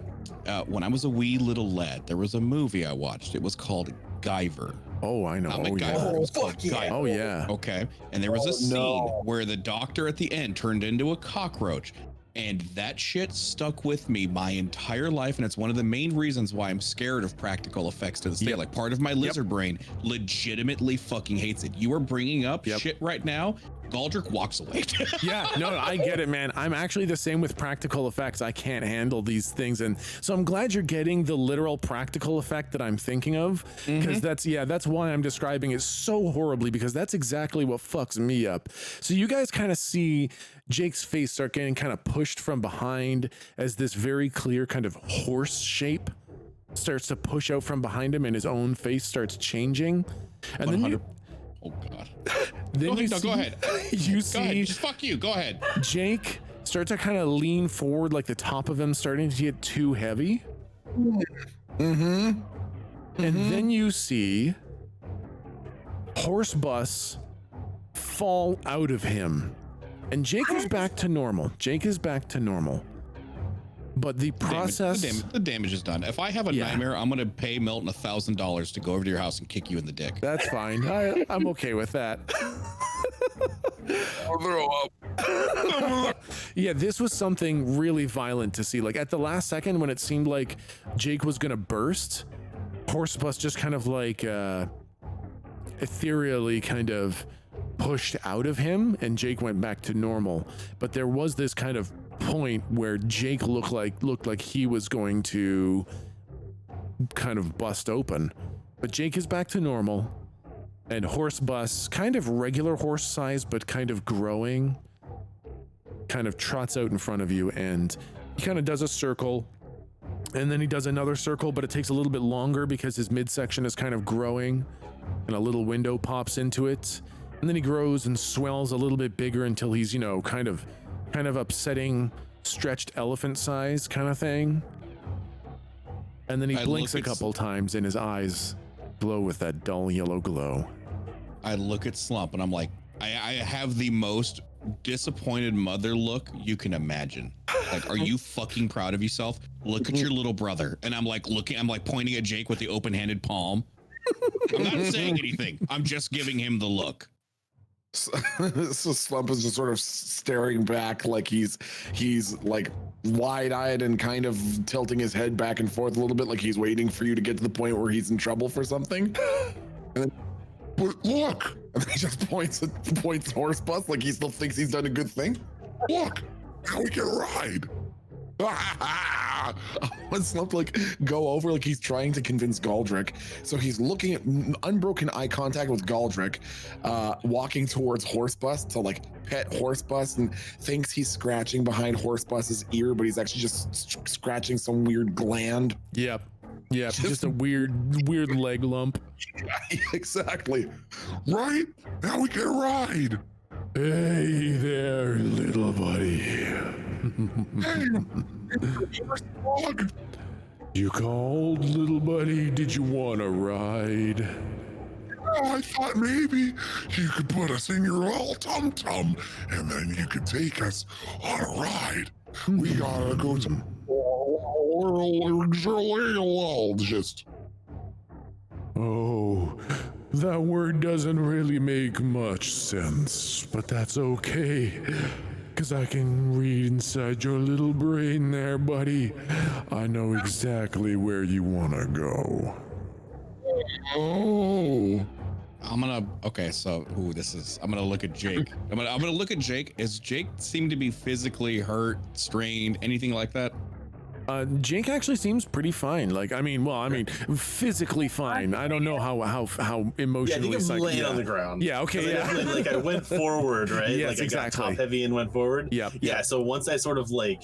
When I was a wee little lad, there was a movie I watched. It was called Guyver. Oh, I know. Not Oh, MacGyver. yeah. It was called Guyver. Oh, yeah. Okay. And there was a scene where the doctor at the end turned into a cockroach. And that shit stuck with me my entire life. And it's one of the main reasons why I'm scared of practical effects to this day. Yep. Like part of my lizard brain legitimately fucking hates it. You are bringing up shit right now Galdrick walks away. Yeah, no, I get it, man. I'm actually the same with practical effects. I can't handle these things. And so I'm glad you're getting the literal practical effect that I'm thinking of. Because that's why I'm describing it so horribly, because that's exactly what fucks me up. So you guys kind of see Jake's face start getting kind of pushed from behind as this very clear kind of horse shape starts to push out from behind him, and his own face starts changing. And then you, oh God. then Go ahead. You Go ahead. see Just fuck you. Go ahead. Jake start to kind of lean forward, like the top of him starting to get too heavy. And then you see Horse Bus fall out of him. And Jake is back to normal. But the process... The damage is done. If I have a nightmare, I'm going to pay Milton $1,000 to go over to your house and kick you in the dick. That's fine. I'm okay with that. I'll throw up. Yeah, this was something really violent to see. Like at the last second when it seemed like Jake was going to burst, Horsebus just kind of like ethereally kind of pushed out of him, and Jake went back to normal. But there was this kind of point where Jake looked like he was going to kind of bust open. But Jake is back to normal, and Horsebus, kind of regular horse size but kind of growing, kind of trots out in front of you, and he kind of does a circle, and then he does another circle, but it takes a little bit longer because his midsection is kind of growing, and a little window pops into it, and then he grows and swells a little bit bigger until he's, you know, kind of upsetting stretched elephant size kind of thing. And then he blinks a couple times and his eyes glow with that dull yellow glow. I look at Slump and I'm like, I have the most disappointed mother look you can imagine. Like, are you fucking proud of yourself? Look at your little brother. And I'm like pointing at Jake with the open-handed palm. I'm not saying anything. I'm just giving him the look. So Slump is just sort of staring back, like he's like wide-eyed and kind of tilting his head back and forth a little bit, like he's waiting for you to get to the point where he's in trouble for something. And then, but look, and then he just points Horsebus like he still thinks he's done a good thing. Look, now we can ride. When Slump like go over, like he's trying to convince Galdrick, so he's looking at unbroken eye contact with Galdrick, walking towards Horsebus to like pet Horsebus, and thinks he's scratching behind Horsebus's ear, but he's actually just scratching some weird gland. Yep, just a weird leg lump. Yeah, exactly. Right, now we can ride. Hey there, little buddy. Hey, dog. You called, little buddy? Did you want to ride? Oh, I thought maybe you could put us in your little tum-tum and then you could take us on a ride. We gotta go to just. Oh, that word doesn't really make much sense, but that's okay, because I can read inside your little brain there, buddy. I know exactly where you want to go. Oh. I'm gonna look at Jake. I'm gonna look at Jake. Is Jake seem to be physically hurt, strained, anything like that? Jake actually seems pretty fine. Like, I mean, physically fine. I don't know how emotionally. Yeah, I think I'm laying on the ground. Yeah, okay, yeah. Like I went forward, right? Yes, like I exactly. got top heavy and went forward. Yep. Yeah. So once I sort of like,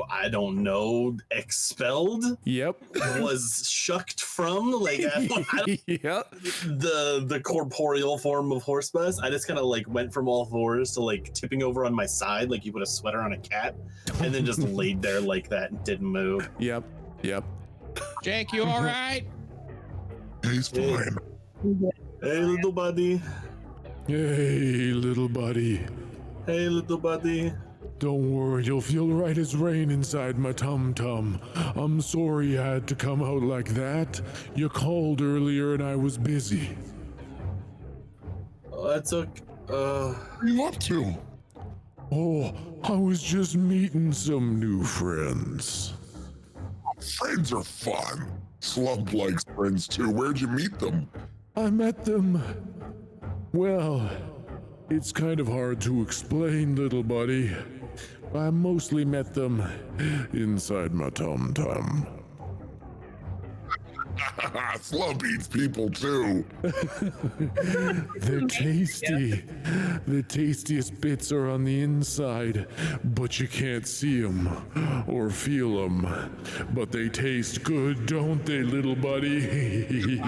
I don't know, expelled. Yep. Was shucked from like Yep. the corporeal form of Horsebus. I just kind of like went from all fours to like tipping over on my side, like you put a sweater on a cat, and then just laid there like that and didn't move. Yep. Jake, you all right? He's fine. Hey, little buddy. Hey, little buddy. Hey, little buddy. Don't worry, you'll feel right as rain inside my tum-tum. I'm sorry I had to come out like that. You called earlier and I was busy. Oh, that's okay. What are you up to? Oh, I was just meeting some new friends. Friends are fun. Slump likes friends too. Where'd you meet them? I met them Well, it's kind of hard to explain, little buddy. I mostly met them inside my tum-tum. Slump eats people too. They're tasty. The tastiest bits are on the inside, but you can't see them or feel them. But they taste good, don't they, little buddy?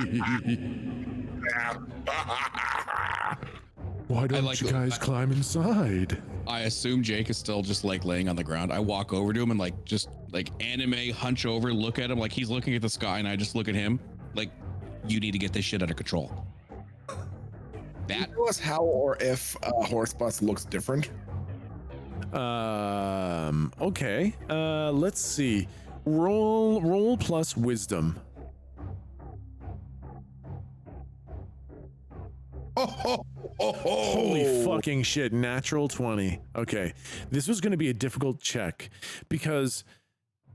Why don't you guys climb inside? I assume Jake is still just like laying on the ground. I walk over to him and like just like anime hunch over, look at him like he's looking at the sky, and I just look at him like, you need to get this shit under control. That Tell us how or if horse bus looks different. Okay. Let's see. Roll plus wisdom. Holy fucking shit, natural 20. Okay, this was going to be a difficult check because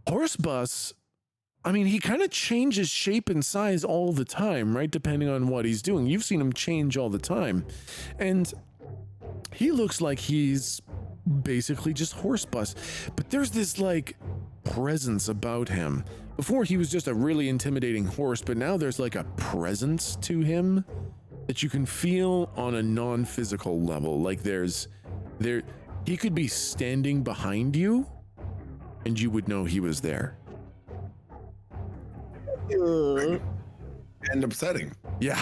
horse bus, I mean, he kind of changes shape and size all the time, right? Depending on what he's doing. You've seen him change all the time. And he looks like he's basically just horse bus. But there's this like presence about him. Before he was just a really intimidating horse, but now there's like a presence to him that you can feel on a non-physical level. Like he could be standing behind you and you would know he was there. And upsetting. Yeah.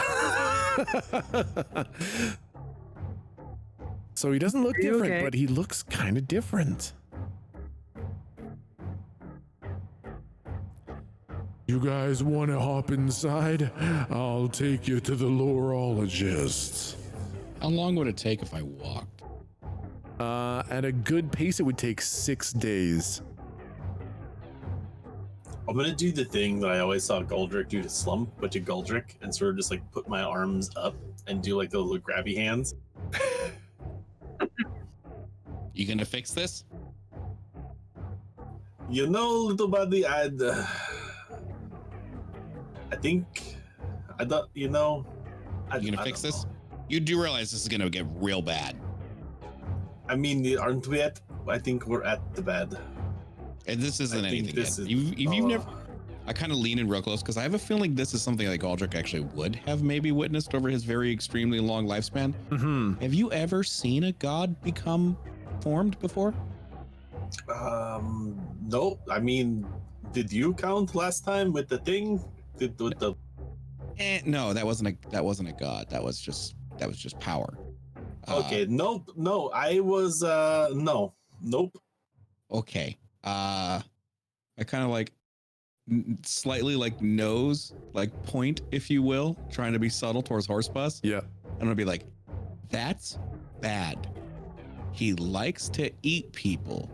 So he doesn't look different, okay? but he looks kind of different. You guys want to hop inside? I'll take you to the lorologist. how long would it take if I walked? At a good pace, it would take 6 days. I'm gonna do the thing that I always saw Goldrick do to Slump, but to Goldrick, and sort of just like put my arms up and do like those little grabby hands. You gonna fix this? You know, little buddy, I think I thought, you know, You gonna fix this? You do realize this is gonna get real bad. I mean, aren't we at? I think we're at the bed. And this isn't I think anything this yet. is- If you've never, I kind of lean in real close because I have a feeling this is something like Aldrich actually would have maybe witnessed over his very extremely long lifespan. Mm-hmm. Have you ever seen a god become formed before? No. I mean, did you count last time with the thing? With the No, that wasn't a god. That was just power. Okay, nope. No, I was nope. Okay. I kind of like slightly like nose, like point, if you will, trying to be subtle towards horse bus. Yeah. I'm gonna be like, that's bad. He likes to eat people.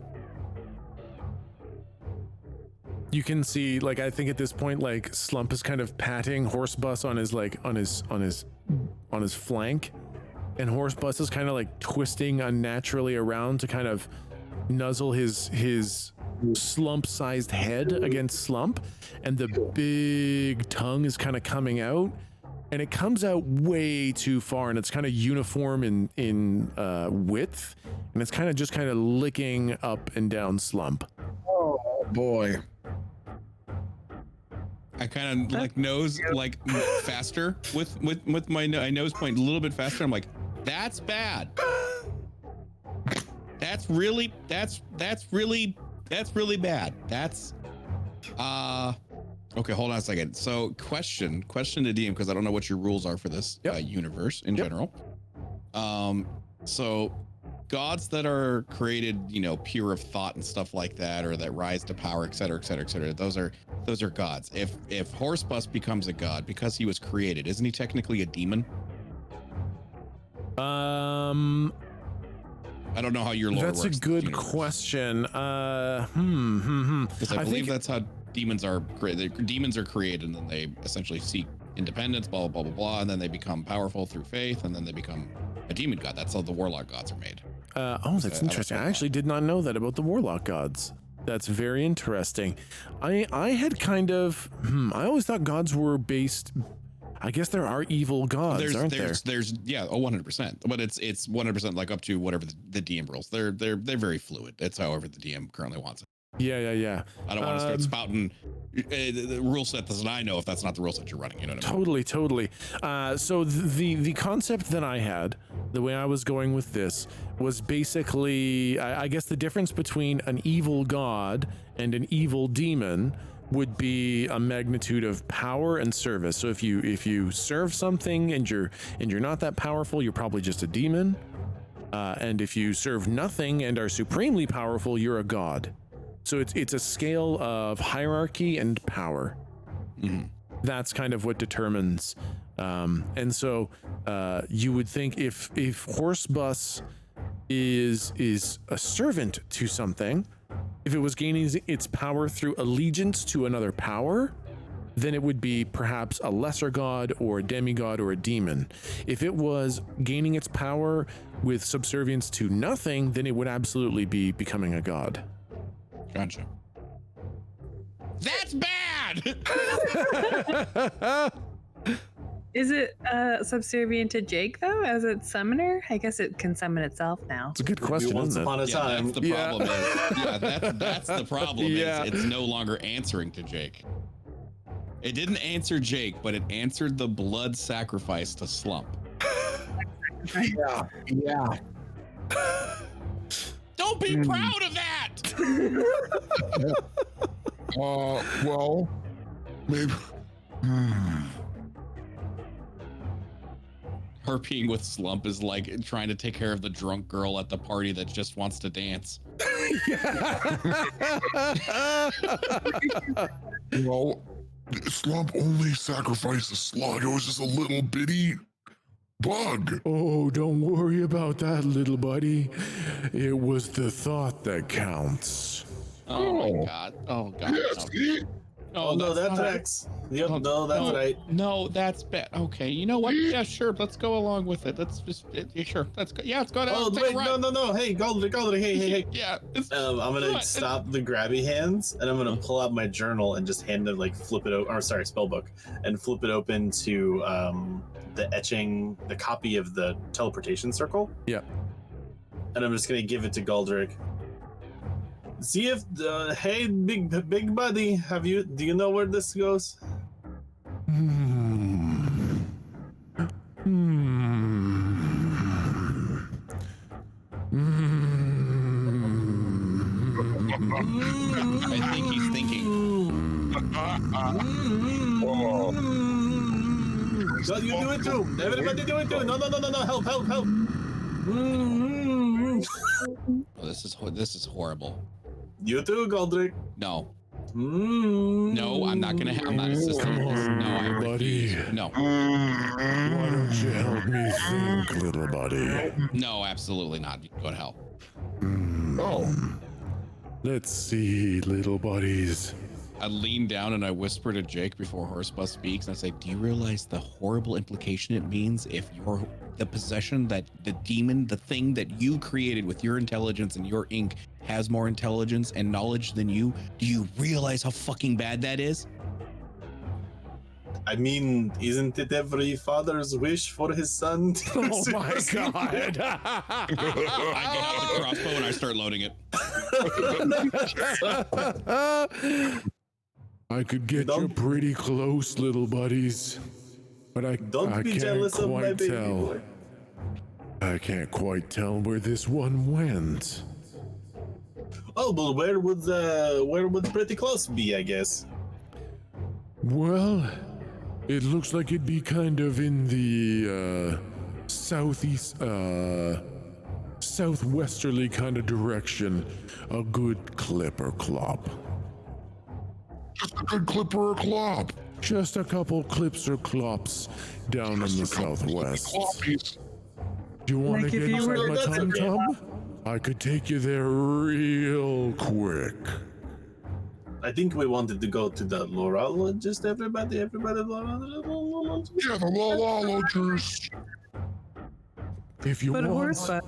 You can see, like, I think at this point, like, Slump is kind of patting Horse Bus on his flank, and Horse Bus is kind of like twisting unnaturally around to kind of nuzzle his Slump-sized head against Slump, and the big tongue is kind of coming out, and it comes out way too far, and it's kind of uniform in width, and it's kind of licking up and down Slump. Oh boy. I kind of like nose like faster with my nose point a little bit faster. I'm like, that's bad. That's really bad. That's okay. Hold on a second. So question to DM, because I don't know what your rules are for this universe in general. So gods that are created, pure of thought and stuff like that, or that rise to power, et cetera, et cetera, et cetera. Those are gods. If Horse Bus becomes a god because he was created, isn't he technically a demon? I don't know how your lore That's works. a good question. Because I believe that's how demons are created. Demons are created, and then they essentially seek independence, blah, blah, blah, blah, blah, and then they become powerful through faith, and then they become a demon god. That's how the warlock gods are made. That's interesting. I actually did not know that about the warlock gods. That's very interesting. I had kind of, I always thought gods were based, I guess there are evil gods, aren't there? There's 100%, but it's 100% like up to whatever the DM rules. They're very fluid. It's however the DM currently wants it. Yeah. I don't want to start spouting the rule set that I know if that's not the rule set you're running. You know what I mean? Totally. So the concept that I had, the way I was going with this, was basically, I guess the difference between an evil god and an evil demon would be a magnitude of power and service. So if you serve something and you're not that powerful, you're probably just a demon. And if you serve nothing and are supremely powerful, you're a god. So it's a scale of hierarchy and power. Mm-hmm. That's kind of what determines. And so you would think if Horsebus is a servant to something, if it was gaining its power through allegiance to another power, then it would be perhaps a lesser god or a demigod or a demon. If it was gaining its power with subservience to nothing, then it would absolutely be becoming a god. Gotcha. That's bad. Is it subservient to Jake though, as its summoner? I guess it can summon itself now. It's a good question. Once upon a time. That's the problem. That's the problem. Yeah. Is it's no longer answering to Jake. It didn't answer Jake, but it answered the blood sacrifice to Slump. Yeah. Don't be proud of that. Well, maybe. Her being with Slump is like trying to take care of the drunk girl at the party that just wants to dance. Well, Slump only sacrificed a slug. It was just a little bitty bug. Oh, don't worry about that, little buddy. It was the thought that counts. Oh my god. Oh god. Yes, see? Oh no, that's not- X. Yep, no, that's right. No, that's bad. Okay, you know what? Yeah, sure. Let's go along with it. Let's just sure. Let's go. Yeah, let's go. Oh take a wait, ride. no. Hey, Goldrick, hey. Yeah. I'm gonna stop the grabby hands and I'm gonna pull out my journal and just hand it, like flip it over, or sorry, spell book, and flip it open to the copy of the teleportation circle. Yeah. And I'm just gonna give it to Goldrick. See if hey big buddy, do you know where this goes? I think he's thinking. So you do it too. Everybody do it too. No. Help. Oh, this is horrible. You too, Goldrick. No. No, I'm not gonna. I'm not assisting this. No, I refuse. No. Why don't you help me think, little buddy? No, absolutely not. Go to hell. Oh. Let's see, little buddies. I lean down and I whisper to Jake before Horsebus speaks, and I say, "Do you realize the horrible implication it means if you're the possession that the demon, the thing that you created with your intelligence and your ink, has more intelligence and knowledge than you? Do you realize how fucking bad that is?" I mean, isn't it every father's wish for his son? Oh my god. I get out the crossbow and I start loading it. I could get you pretty close, little buddies, but I Don't be can't jealous of my quite baby tell. boy. I can't quite tell where this one went. Oh, but where would pretty close be, I guess? Well, it looks like it'd be kind of in the southeast, southwesterly kind of direction. A good clip or clop. Just a good clip or a clop. Just a couple clips or clops down in the Just a couple southwest. cloppies. Do you want Like to if get you were- inside my That's tum-tum? I could take you there real quick. I think we wanted to go to the lorologist, everybody. Yeah, the lolologist. If you But want, Horsebus,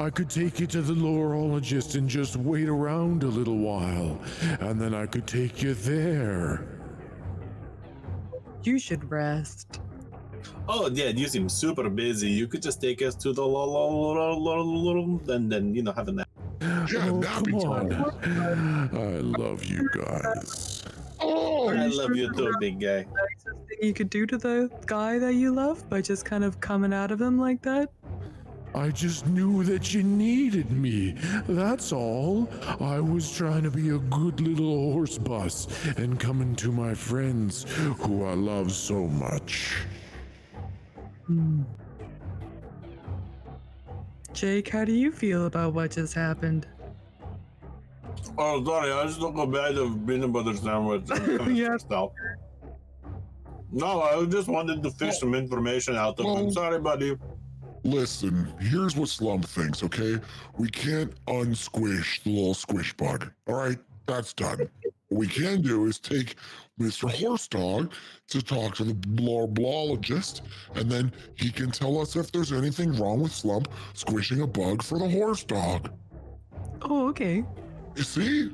I could take you to the lorologist and just wait around a little while, and then I could take you there. you should rest. Oh yeah, you seem super busy. You could just take us to the and then have a nap. Yeah, Oh, nappy come time. on. I love you guys. Oh, I love you too, big guy. Nicest thing you could do to the guy that you love by just kind of coming out of him like that? I just knew that you needed me. That's all. I was trying to be a good little horse bus and coming to my friends who I love so much. Jake, how do you feel about what just happened? Oh, sorry, I just took a bite of peanut butter sandwich. Yeah. No, I just wanted to fish some information out of him. Sorry, buddy. listen, here's what Slump thinks, okay? We can't unsquish the little squish bug. All right, that's done. What we can do is take Mr. Horse Dog to talk to the blologist, and then he can tell us if there's anything wrong with Slump squishing a bug for the horse dog. Oh, okay. You see?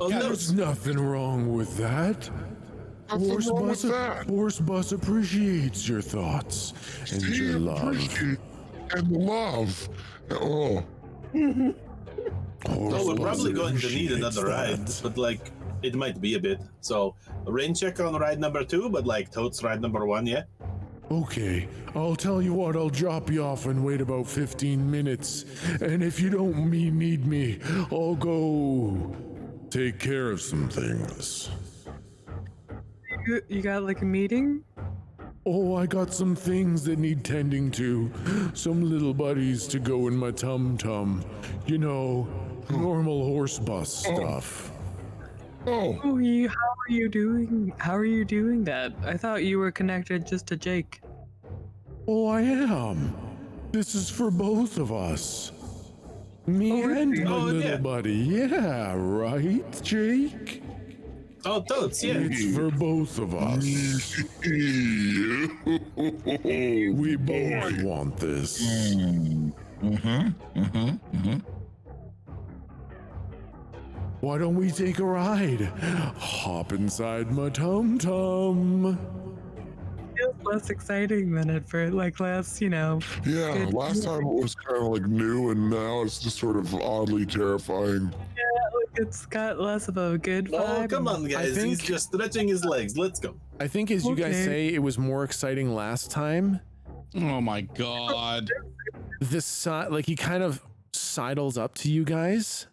Oh, Yeah, no. there's nothing wrong with that. Nothing wrong with that. Horse Bus appreciates your thoughts and See, your love. appreciate and love. Oh, Horse So we're Bus probably going to need appreciates another ride, that. but like it might be a bit. So rain check on ride number 2, but like totes ride number 1, yeah. Okay, I'll tell you what, I'll drop you off and wait about 15 minutes. And if you don't need me, I'll go take care of some things. You got like a meeting? Oh, I got some things that need tending to. Some little buddies to go in my tum-tum. You know, normal horse bus stuff. oh, How are you doing? How are you doing that? I thought you were connected just to Jake. Oh, I am. This is for both of us. Me and my Oh, little yeah. buddy. Yeah, right, Jake? Oh, totes, yeah. It's for both of us. We both want this. Why don't we take a ride? Hop inside my tum-tum. Feels less exciting than it for like last, Yeah, Good. last time it was kind of like new, and now it's just sort of oddly terrifying. it's got less of a good vibe. Oh, come on, guys. He's think- just stretching his legs. Let's go. I think as you guys Okay. say, it was more exciting last time. Oh my god. This side, like he kind of sidles up to you guys,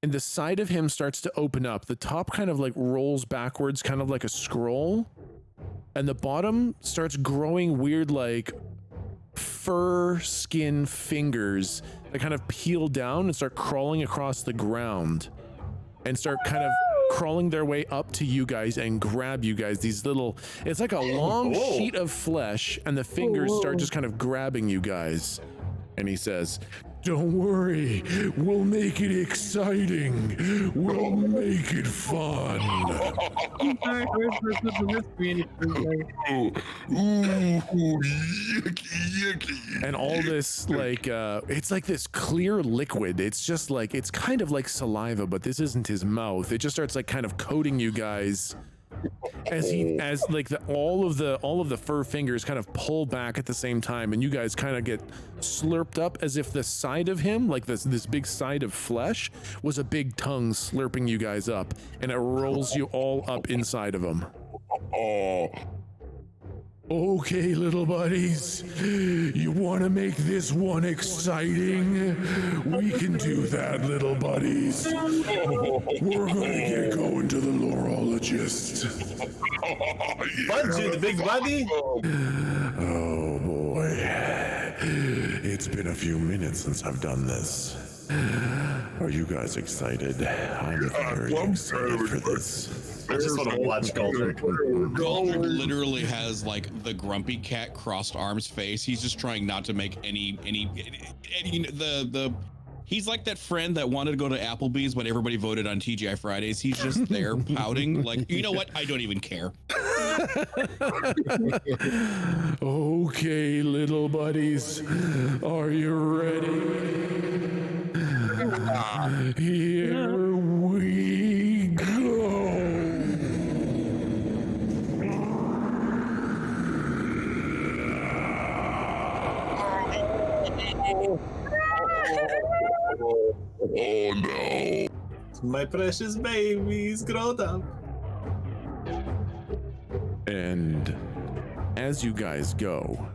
and the side of him starts to open up. The top kind of like rolls backwards, kind of like a scroll, and the bottom starts growing weird, like fur skin fingers that kind of peel down and start crawling across the ground and start kind of crawling their way up to you guys and grab you guys. These little, it's like a long Whoa. sheet of flesh, and the fingers start just kind of grabbing you guys. And he says, "Don't worry, we'll make it exciting. We'll make it fun." Oh, ooh, yicky. And all this, like, it's like this clear liquid. It's just like, it's kind of like saliva, but this isn't his mouth. It just starts like kind of coating you guys as like all of the fur fingers kind of pull back at the same time, and you guys kind of get slurped up as if the side of him, like this big side of flesh, was a big tongue slurping you guys up, and it rolls you all up inside of him. Oh, Okay, little buddies, you want to make this one exciting? We can do that, little buddies. We're gonna get going to the laurologist. Punch you, the big buddy. Oh boy, it's been a few minutes since I've done this. Are you guys excited? I'm very I'm excited very for this. I just want to watch Goldrick. Goldrick literally has like the grumpy cat crossed arms face. He's just trying not to make any he's like that friend that wanted to go to Applebee's when everybody voted on TGI Fridays. He's just there pouting like, you know what? I don't even care. Okay, little buddies, are you ready? Here we go. Oh no. My precious babies grown up. And as you guys go,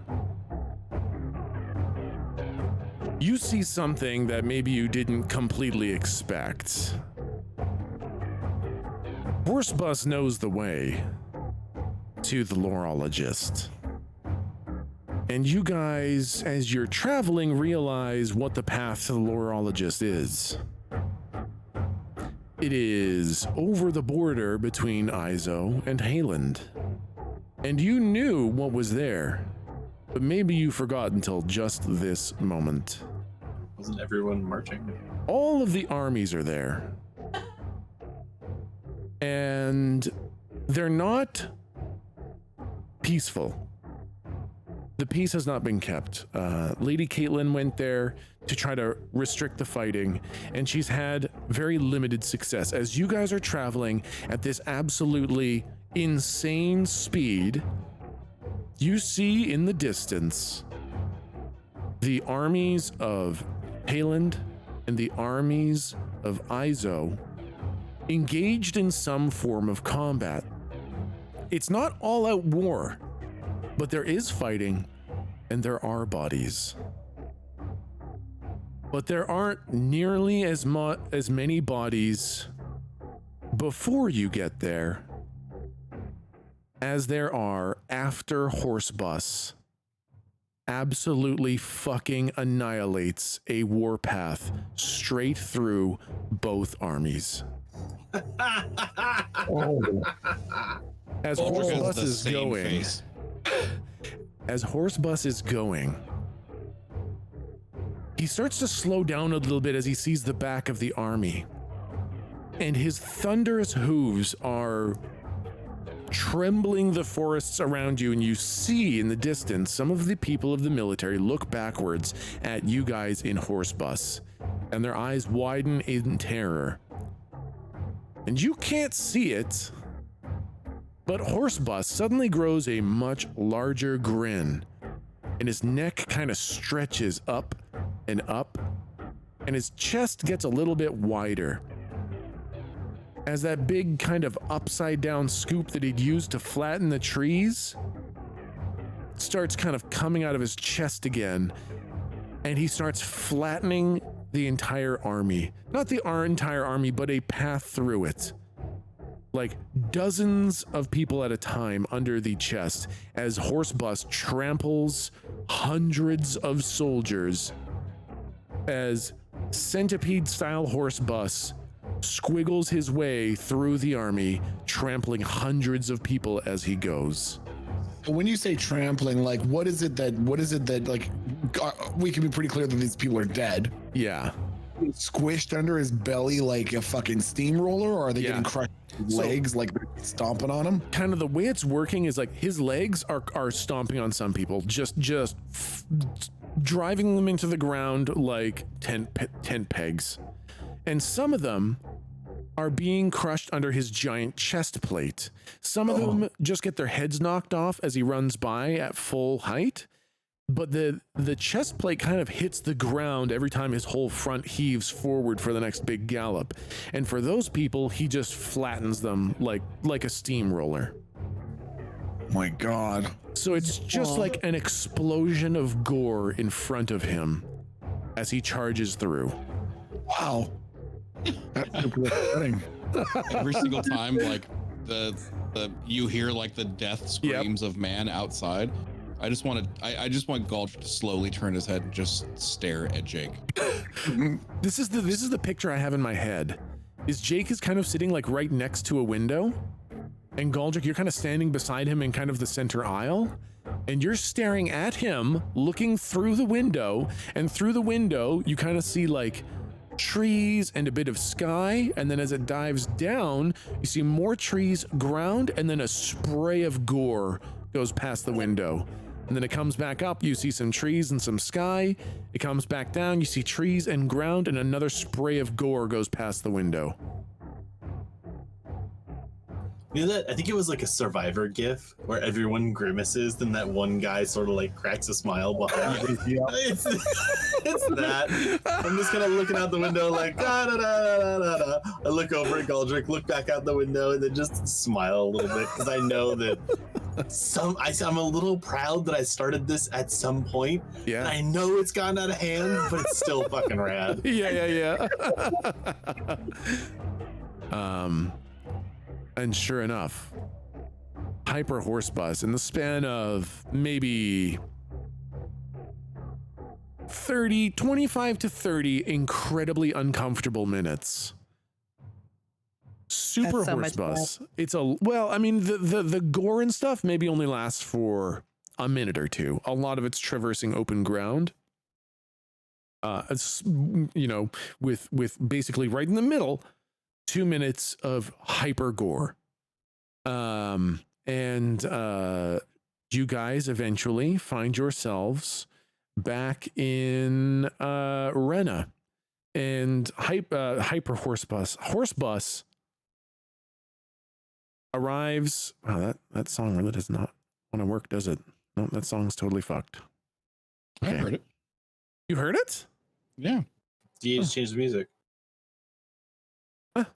you see something that maybe you didn't completely expect. Horsebus knows the way to the lorologist. And you guys, as you're traveling, realize what the path to the lorologist is. It is over the border between Izo and Hayland. And you knew what was there, but maybe you forgot until just this moment. Wasn't everyone marching? All of the armies are there. And they're not peaceful. The peace has not been kept. Lady Caitlin went there to try to restrict the fighting, and she's had very limited success. As you guys are traveling at this absolutely insane speed, you see in the distance the armies of Hayland and the armies of Izo engaged in some form of combat. It's not all-out war, but there is fighting and there are bodies. But there aren't nearly as many bodies before you get there as there are after Horsebus absolutely fucking annihilates a warpath straight through both armies. As Horsebus is going, as Horsebus is going, he starts to slow down a little bit as he sees the back of the army, and his thunderous hooves are trembling the forests around you, and you see in the distance some of the people of the military look backwards at you guys in Horsebus, and their eyes widen in terror. And you can't see it, but Horsebus suddenly grows a much larger grin, and his neck kind of stretches up, and his chest gets a little bit wider. As that big kind of upside down scoop that he'd used to flatten the trees starts kind of coming out of his chest again, and he starts flattening the entire army. Not the entire army, but a path through it. Like dozens of people at a time under the chest as Horsebus tramples hundreds of soldiers, as centipede-style Horsebus squiggles his way through the army, trampling hundreds of people as he goes. When you say trampling, like what is it that like we can be pretty clear that these people are dead? Yeah. Squished under his belly like a fucking steamroller, or are they getting crushed with legs, like they're stomping on him? Kind of the way it's working is like his legs are stomping on some people, just driving them into the ground like tent pegs. And some of them are being crushed under his giant chest plate. Some of them just get their heads knocked off as he runs by at full height. But the chest plate kind of hits the ground every time his whole front heaves forward for the next big gallop. And for those people, he just flattens them like a steamroller. My God. So it's just like an explosion of gore in front of him as he charges through. Wow. That's super upsetting. Every single time, like the you hear like the death screams of man outside. I just want Gulch to slowly turn his head and just stare at Jake. This is the picture I have in my head. Is Jake is kind of sitting like right next to a window, and Galdrick, you're kind of standing beside him in kind of the center aisle, and you're staring at him, looking through the window, and through the window you kind of see like trees and a bit of sky, and then as it dives down, you see more trees, ground, and then a spray of gore goes past the window. And then it comes back up, you see some trees and some sky. It comes back down, you see trees and ground, and another spray of gore goes past the window. You know that? I think it was like a Survivor gif where everyone grimaces, then that one guy sort of like cracks a smile behind him. It's that. I'm just kind of looking out the window like da da da da da da. I look over at Galdrick, look back out the window, and then just smile a little bit because I know that I'm a little proud that I started this at some point. Yeah. And I know it's gotten out of hand, but it's still fucking rad. Yeah. And sure enough, Hyper Horse Bus, in the span of maybe 25 to 30 incredibly uncomfortable minutes. Super That's so Horse much Bus. It's the gore and stuff maybe only lasts for a minute or two. A lot of it's traversing open ground. It's, with basically right in the middle, 2 minutes of hyper gore. And you guys eventually find yourselves back in Rena, and Hyper Horse Bus arrives. Wow, that song really does not want to work, does it? No, that song's totally fucked. I heard it. You heard it? Yeah. You just changed the music.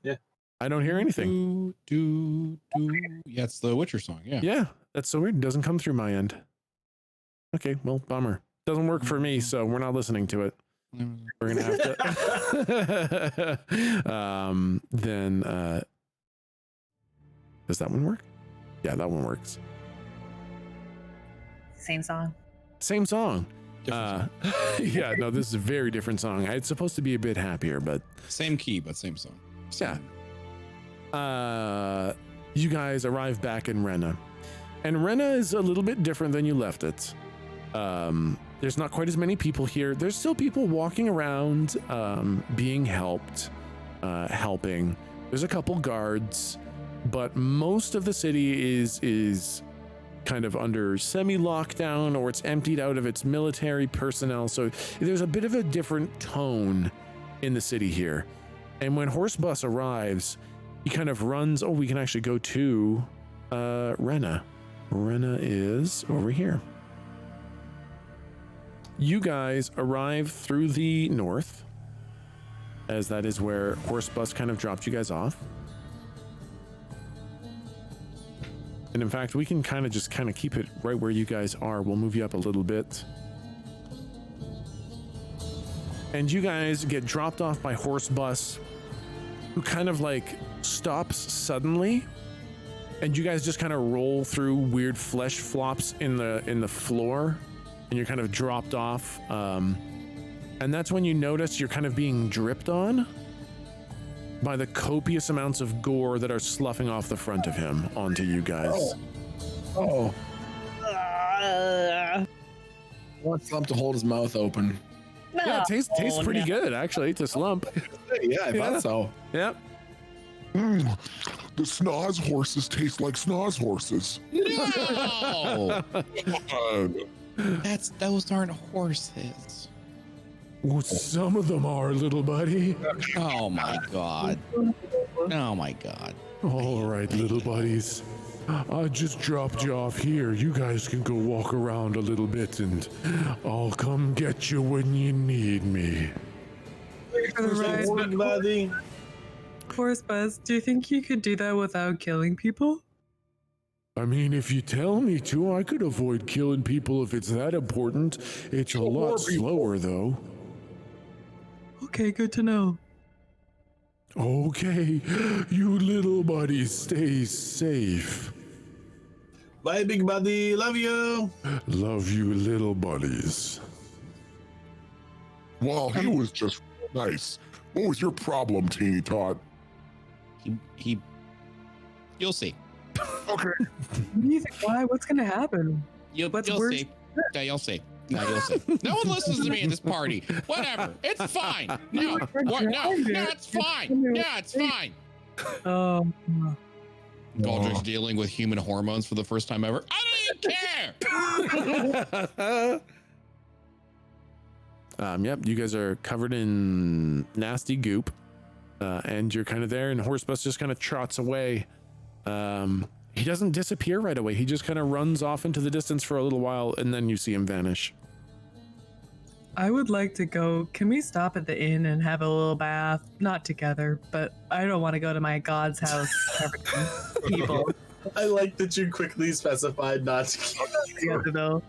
Yeah. I don't hear anything. Yeah, it's the Witcher song. Yeah. Yeah, that's so weird. It doesn't come through my end. Okay, well, bummer. Doesn't work for me, so we're not listening to it. We're gonna have to. Then does that one work? Yeah, that one works. Same song. Same song. Different song. Yeah, no, this is a very different song. It's supposed to be a bit happier, but Same key, but same song. yeah. You guys arrive back in Rena, and Rena is a little bit different than you left it. There's not quite as many people here. There's still people walking around, being helped, helping. There's a couple guards, but most of the city is kind of under semi-lockdown, or it's emptied out of its military personnel. So there's a bit of a different tone in the city here. And when Horse Bus arrives, he kind of runs. Oh, we can actually go to Rena. Rena is over here. You guys arrive through the north, as that is where Horse Bus kind of dropped you guys off. And in fact, we can kind of keep it right where you guys are. We'll move you up a little bit. And you guys get dropped off by Horse Bus, who kind of like stops suddenly. And you guys just kind of roll through weird flesh flops in the floor, and you're kind of dropped off. And that's when you notice you're kind of being dripped on by the copious amounts of gore that are sloughing off the front of him onto you guys. Oh. I want Slump to hold his mouth open. Yeah, it tastes pretty good, actually, to Slump. Yeah, I thought so. Yep. The snoz horses taste like snoz horses. No! Those aren't horses. Well, some of them are, little buddy. Oh my god. Oh my god. All right, little buddies. I just dropped you off here. You guys can go walk around a little bit, and I'll come get you when you need me. Horse Bus, do you think you could do that without killing people? I mean, if you tell me to, I could avoid killing people if it's that important. It's a lot slower, though. Okay, good to know. Okay, you little buddies, stay safe. Bye, big buddy. Love you. Love you, little buddies. Well, he was just nice. What was your problem, Teeny Tot? You'll see. Okay. What do you think? Why? What's gonna happen? You'll worse? see. Yeah, you'll see. No, you'll see. No one listens to me at this party. Whatever. It's fine. No. What? No. No, it's fine. Yeah, it's fine. Galdrick's dealing with human hormones for the first time ever. I don't even care. Yep, you guys are covered in nasty goop, and you're kind of there, and Horse Bus just kind of trots away He doesn't disappear right away. He just kind of runs off into the distance for a little while, and then you see him vanish. I would like to go. Can we stop at the inn and have a little bath? Not together, but I don't want to go to my god's house covered in people. I like that you quickly specified not to. Together, though.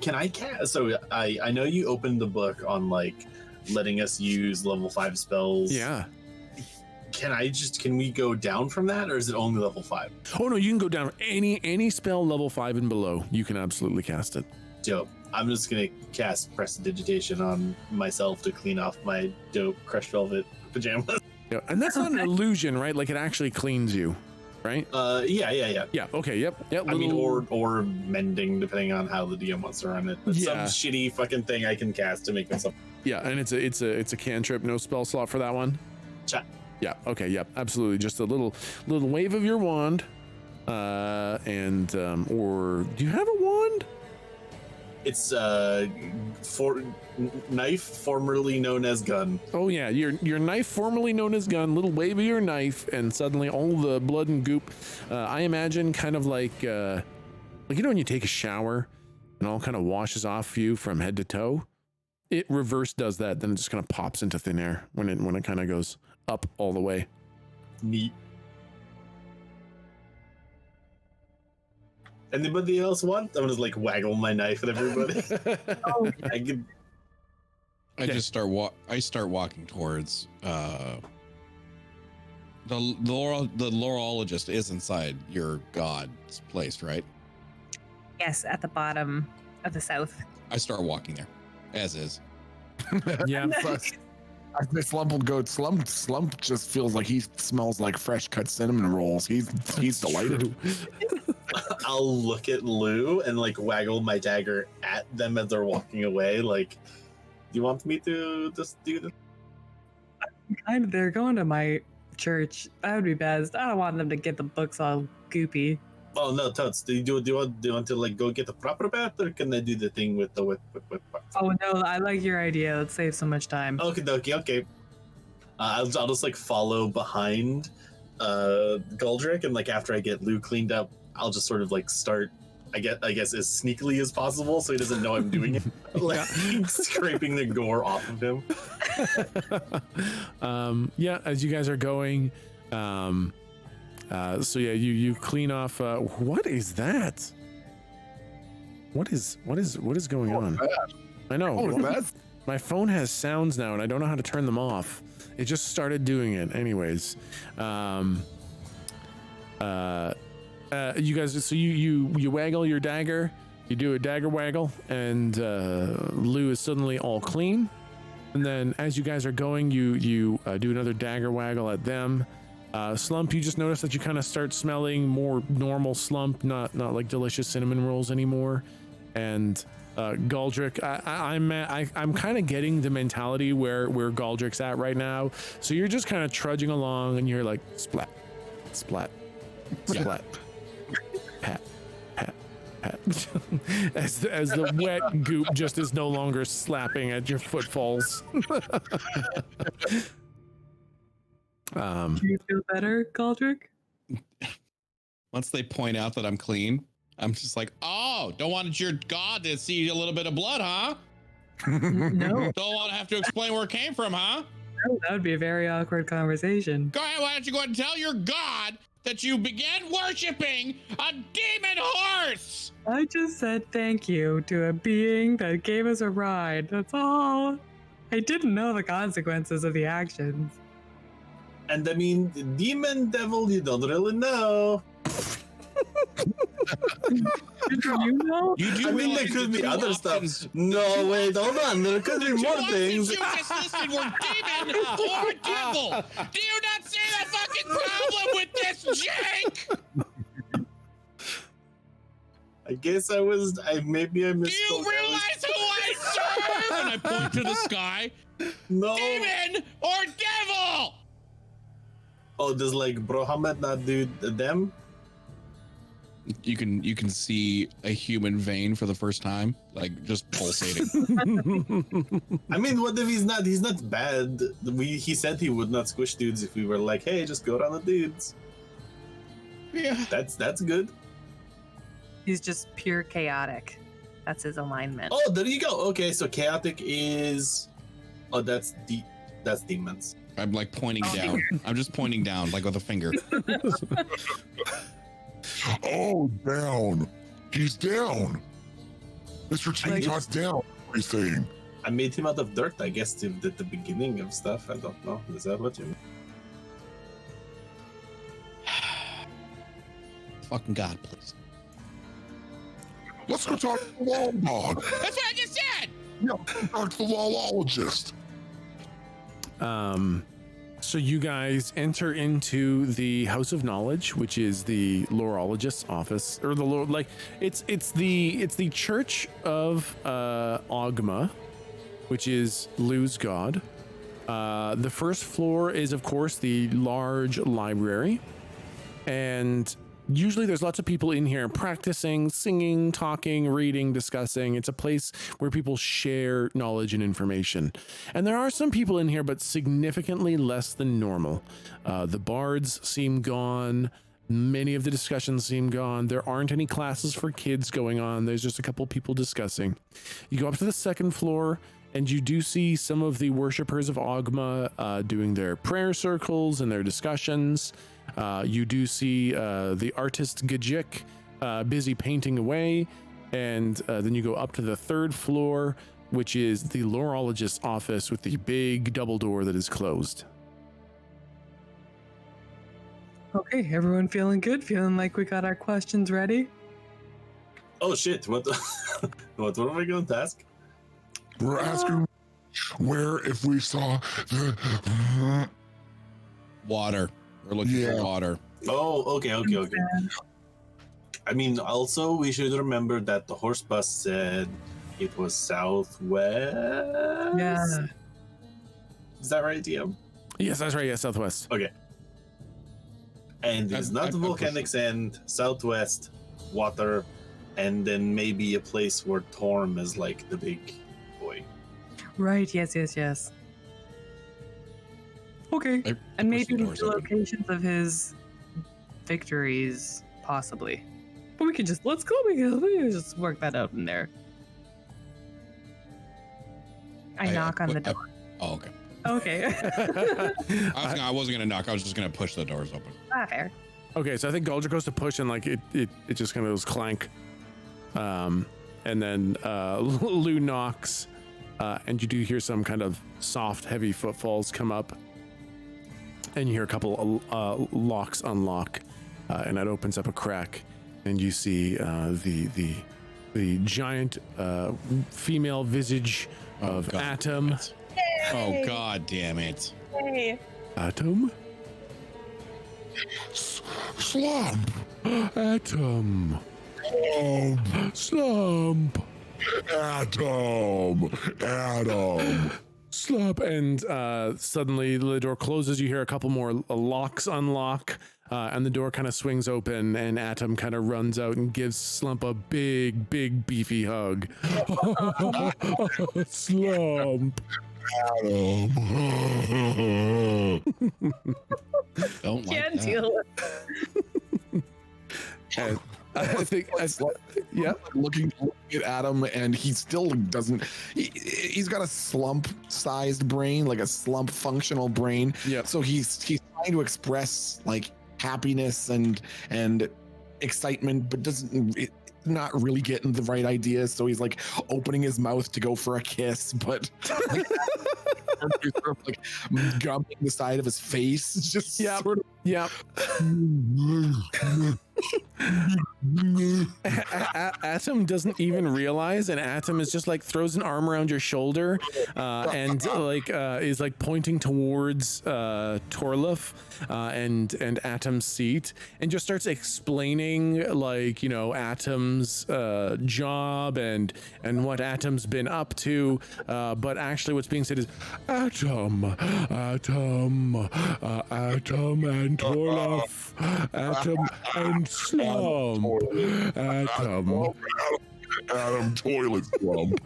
Can I cast? So I know you opened the book on like letting us use level 5 spells. Yeah. Can we go down from that, or is it only level 5? Oh no, you can go down any spell level 5 and below. You can absolutely cast it. Dope. I'm just gonna cast Prestidigitation on myself to clean off my dope crushed velvet pajamas. Yeah, and that's not an illusion, right? Like it actually cleans you, right? Yeah. Yeah. Okay. Yep. I mean, or mending, depending on how the DM wants to run it. But some shitty fucking thing I can cast to make myself. Yeah, and it's a cantrip, no spell slot for that one. Chat. Yeah. Okay. Yep. Absolutely. Just a little wave of your wand, or do you have a wand? It's knife, formerly known as gun. Oh yeah, your knife, formerly known as gun. Little wave of your knife, and suddenly all the blood and goop. I imagine kind of like when you take a shower, and all kind of washes off you from head to toe. It reverse does that, then it just kind of pops into thin air when it kind of goes up all the way. Neat. Anybody else want? I'm gonna like waggle my knife at everybody. I start walking towards the laurologist is inside your god's place, right? Yes, at the bottom of the south. I start walking there, as is. Yeah. I Slump will go. Slump just feels like he smells like fresh cut cinnamon rolls. He's delighted. I'll look at Lou and like waggle my dagger at them as they're walking away. Like, do you want me to just do this? They're going to my church. That would be best. I don't want them to get the books all goopy. Oh no, Totes. Do you want to like go get the proper bath, or can I do the thing with the whip? Oh no, I like your idea. Let's save so much time. Okay. I'll just like follow behind Guldrick, and like after I get Lou cleaned up, I'll just sort of like start, I guess as sneakily as possible, so he doesn't know I'm doing it. Like scraping the gore off of him. As you guys are going, you clean off. What is that? What is going on? I know. My phone has sounds now, and I don't know how to turn them off. It just started doing it. Anyways, you guys. So you waggle your dagger. You do a dagger waggle, and Lou is suddenly all clean. And then, as you guys are going, you do another dagger waggle at them. Slump, you just notice that you kind of start smelling more normal Slump, not like delicious cinnamon rolls anymore. And Guldrick, I'm kind of getting the mentality where Guldrick's at right now. So you're just kind of trudging along, and you're like splat, splat, splat, pat, pat, pat, as the wet goop just is no longer slapping at your footfalls. Do you feel better, Guldrick? Once they point out that I'm clean, I'm just like, oh, don't want your god to see a little bit of blood, huh? No. Don't want to have to explain where it came from, huh? No, that would be a very awkward conversation. Go ahead, why don't you go ahead and tell your god that you began worshiping a demon horse? I just said thank you to a being that gave us a ride. That's all. I didn't know the consequences of the actions. And I mean, the demon devil, you don't really know. Did you know? You do I mean, there could be other stuff. No, wait, hold on. There could be more things. You just listed were demon or devil. Do you not see the fucking problem with this, Jake? I guess I maybe I missed. Do you realize who I serve? And I point to the sky. No. Demon or devil? Oh, does like Brohamed not do them? You can see a human vein for the first time, like just pulsating. I mean, what if he's not? He's not bad. He said he would not squish dudes if we were like, hey, just go around the dudes. Yeah. That's good. He's just pure chaotic. That's his alignment. Oh, there you go. Okay, so chaotic is. Oh, that's demons. I'm like pointing down. I'm just pointing down, like with a finger. Oh, down. He's down. Mr. Chaintot's down. What are you saying? I made him out of dirt, I guess, at the beginning of stuff. I don't know. Is that what you mean? Fucking God, please. Let's go talk to the law dog. That's what I just said. Yeah, talk to the lawologist. So you guys enter into the House of Knowledge, which is the lorologist's office, or the lore, like it's the Church of Ogma, which is Lou's god. The first floor is, of course, the large library, and usually there's lots of people in here practicing, singing, talking, reading, discussing. It's a place where people share knowledge and information. And there are some people in here, but significantly less than normal. The bards seem gone. Many of the discussions seem gone. There aren't any classes for kids going on. There's just a couple people discussing. You go up to the second floor, and you do see some of the worshippers of Ogma doing their prayer circles and their discussions. You do see the artist Gajik busy painting away, and then you go up to the third floor, which is the lorologist's office with the big double door that is closed. Okay, everyone feeling good? Feeling like we got our questions ready? Oh shit! What are we going to ask? We're asking where if we saw the Water. We're looking for water. Oh, okay. I mean, also we should remember that the horse bus said it was southwest. Yeah. Is that right, DM? Yes, that's right. Yeah, southwest. Okay. And it's not I'm volcanic sand, southwest, water, and then maybe a place where Torm is like the big boy. Right, yes. Okay. And maybe the locations of his victories, possibly. But we could just, let's go, we can just work that out in there. I knock on the door. Oh, okay. Okay. I wasn't gonna knock. I was just gonna push the doors open. Fair. Okay, so I think Galdrick goes to push, and like it just kind of goes clank. And then Lou knocks, and you do hear some kind of soft, heavy footfalls come up. And you hear a couple locks unlock, and that opens up a crack, and you see the giant female visage of Atom. Oh, God damn it. Hey. Atom? slump? Atom. Slump. Adam. Slump. And suddenly the door closes. You hear a couple more locks unlock, and the door kind of swings open, and Atom kind of runs out and gives Slump a big, beefy hug. Slump. Adam. Don't like Can't that. deal with And I think, yeah. Looking at Adam, and he still doesn't. He's got a slump-sized brain, like a slump-functional brain. Yep. So he's trying to express like happiness and excitement, but not really getting the right ideas. So he's like opening his mouth to go for a kiss, but like, sort of like gumming the side of his face. It's just sort of. Yep. Atom doesn't even realize, and Atom is just like throws an arm around your shoulder, and like is like pointing towards Torluf and Atom's seat, and just starts explaining like, you know, Atom's job and what Atom's been up to, but actually what's being said is Atom and Torluf, Atom and Slump, Atom. Adam toilet slump.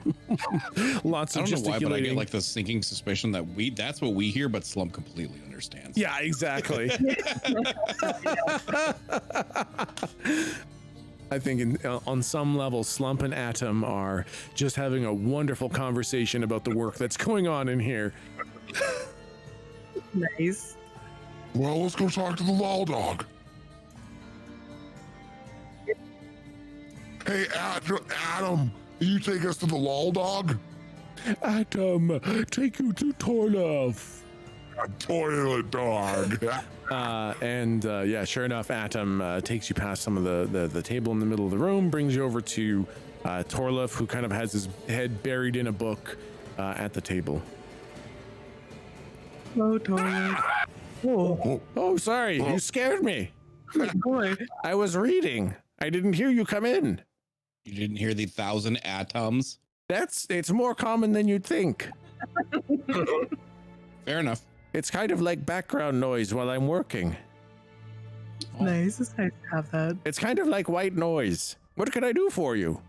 Lots I of don't know why, but I gesticulating. get like the sinking suspicion that that's what we hear, but Slump completely understands. Yeah, exactly. I think on some level, Slump and Atom are just having a wonderful conversation about the work that's going on in here. Nice. Well, let's go talk to the lol dog. Hey, Adam, can you take us to the lol dog? Atom, take you to Torlov. A toilet dog. Yeah, sure enough, Atom takes you past some of the table in the middle of the room, brings you over to Torlov, who kind of has his head buried in a book at the table. Oh, toilet. Oh, Oh, sorry, you scared me. boy. I was reading. I didn't hear you come in. You didn't hear the 1,000 atoms? It's more common than you'd think. Fair enough. It's kind of like background noise while I'm working. Nice. It's nice to have that. It's kind of like white noise. What can I do for you?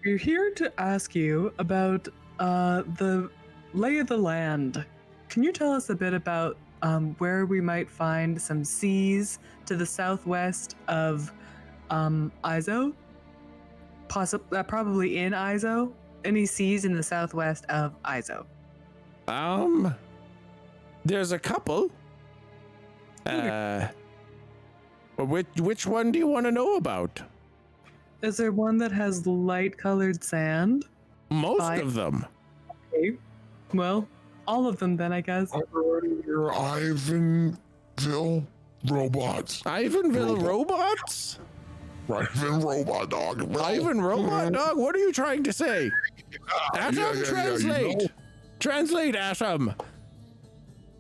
We're here to ask you about the lay of the land. Can you tell us a bit about where we might find some seas to the southwest of Izo? Probably in Izo. Any seas in the southwest of Izo? There's a couple. Which one do you want to know about? Is there one that has light-colored sand? Most Bye. of them. Okay. Well, all of them then, I guess. Your Ivanville robots. Ivanville robots? Ivan robot dog. Well, Ivan robot dog? What are you trying to say? Atom, yeah, translate. you know. Translate, Atom.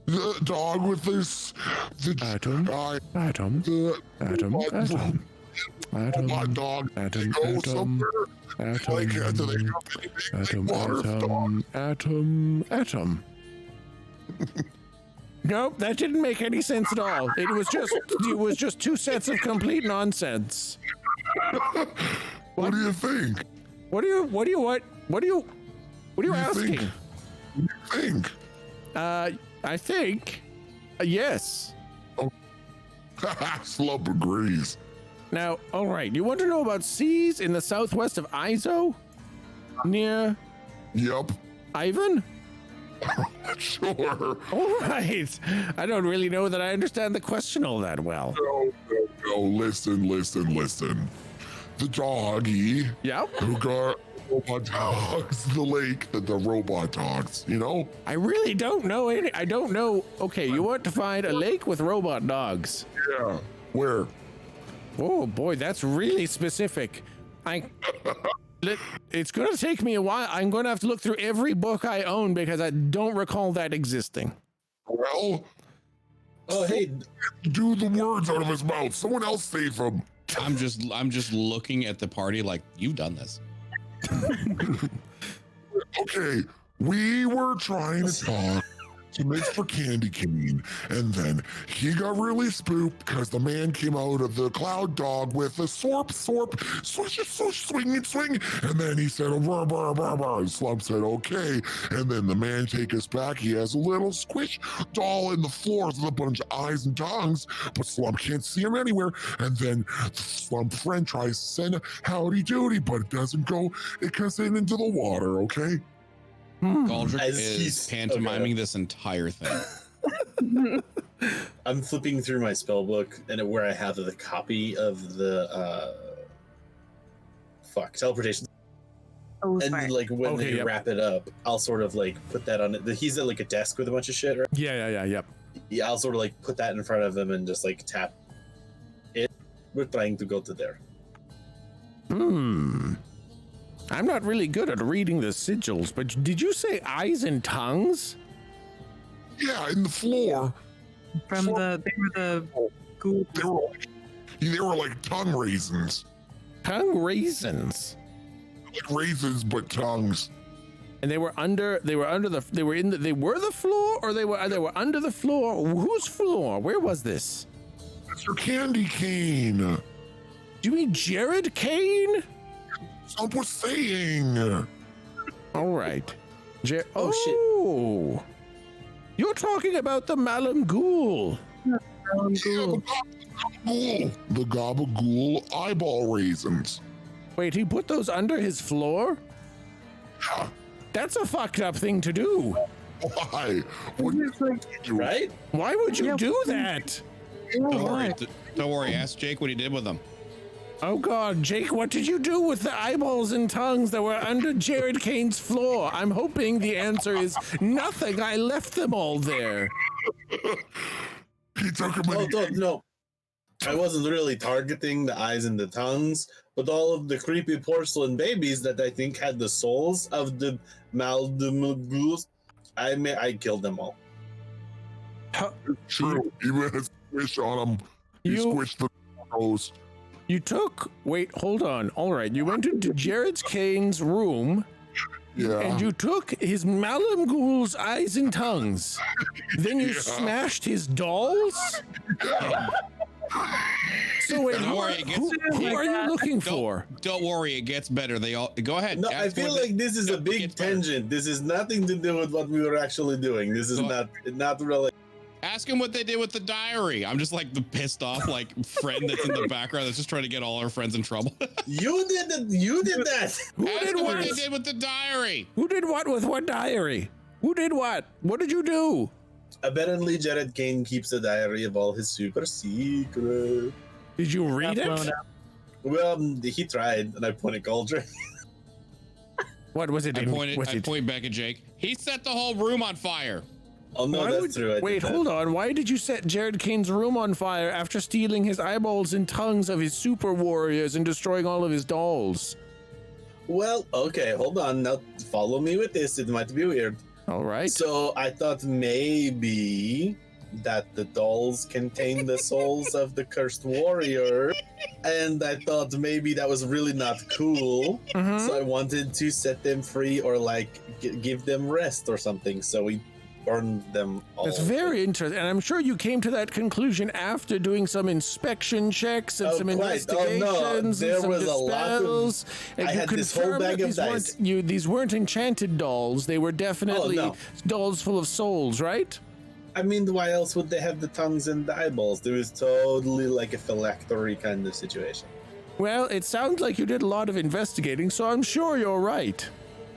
The dog with this. The Atom. Atom. The Atom. Atom. robot dog. Atom. Go Atom. somewhere. Atom. Like, do they have anything like water dog? Atom. Nope, that didn't make any sense at all. It was just two sets of complete nonsense. What do you think? What are you asking? Think? I think yes. Slump agrees. Now, all right, you want to know about seas in the southwest of Izo? Near Yep. Ivan? Sure. All right. I don't really know that I understand the question all that well. No. Listen. The doggy Yep. who got robot dogs, the lake, the robot dogs, you know? I really don't know I don't know. Okay, you want to find a lake with robot dogs. Yeah. Where? Oh boy, that's really specific. It's going to take me a while. I'm going to have to look through every book I own because I don't recall that existing. Well, Oh, hey, do the words out of his mouth. Someone else save him. I'm just looking at the party like, you've done this. Okay, we were trying to talk to Mr. Candy Cane, and then he got really spooked because the man came out of the cloud dog with a swish, swing, and then he said, brr, brr, brr, brr. And Slump said, okay, and then the man take us back. He has a little squish doll in the floor with a bunch of eyes and tongues, but Slump can't see him anywhere, and then Slump friend tries to send a howdy doody, but it doesn't go, it goes into the water, okay? Galdrick As is he's- pantomiming this entire thing. I'm flipping through my spell book and where I have the copy of the teleportation. Oh, And smart. like when Okay, they yep. wrap it up, I'll sort of like put that on it. He's at like a desk with a bunch of shit, right? Yep. Yeah, I'll sort of like put that in front of him and just like tap it. We're trying to go to there. I'm not really good at reading the sigils, but did you say eyes and tongues? Yeah, in the floor. They were the ghoul. They were like tongue raisins. Tongue raisins. Like raisins, but tongues. And they were under the floor, or they were under the floor. Whose floor? Where was this? Mr. Candy Cane. Do you mean Jared Kane? Slump was saying. All right. Oh, shit. Oh, you're talking about the Malam Ghoul. The Gabagool eyeball raisins. Wait, he put those under his floor? Yeah. That's a fucked up thing to do. Why? What It's like, you Right? Why would you Yeah, do that? Don't worry. Ask Jake what he did with them. Oh God, Jake, what did you do with the eyeballs and tongues that were under Jared Kane's floor? I'm hoping the answer is nothing. I left them all there. He took him Oh, and no. I wasn't really targeting the eyes and the tongues, but all of the creepy porcelain babies that I think had the souls of the Maldemugus, I killed them all. true. Even a squish on him. He You- squished the nose. You took, wait, hold on. All right, you went into Jared Kane's room Yeah. and you took his Malam Ghoul's eyes and tongues. Then you Yeah. smashed his dolls? So wait, Don't worry, it gets- who are you looking for? Don't worry, it gets better. They all go ahead. No, I ask feel what like this is a it big gets better. tangent. This is nothing to do with what we were actually doing. This is Go- not really. Ask him what they did with the diary. I'm just like the pissed off like friend that's in the background that's just trying to get all our friends in trouble. You did it. You did that. Who Ask did him what what? they did with the diary. Who did what with what diary? Who did what? What did you do? Apparently, Jared Kane keeps a diary of all his super secrets. Did you read blown it? up. Well, he tried, and I pointed Cauldron. What was it? I was it? point back at Jake. He set the whole room on fire. Oh no, Why that's would- true. I did Wait, that. hold on. Why did you set Jared Kane's room on fire after stealing his eyeballs and tongues of his super warriors and destroying all of his dolls? Well, okay, hold on. Now follow me with this. It might be weird. All right. So I thought maybe that the dolls contain the souls of the cursed warrior, and I thought maybe that was really not cool. Mhm. So I wanted to set them free or like give them rest or something. So we burned them all. That's very interesting, and I'm sure you came to that conclusion after doing some inspection checks and Oh, some quite. Oh, no, investigations there and some was a lot of- dispels. And I you had this whole confirmed bag that of these dice. these weren't enchanted dolls. They were definitely no. dolls full of souls, right? I mean, why else would they have the tongues and the eyeballs? There was totally like a phylactery kind of situation. Well, it sounds like you did a lot of investigating, so I'm sure you're right.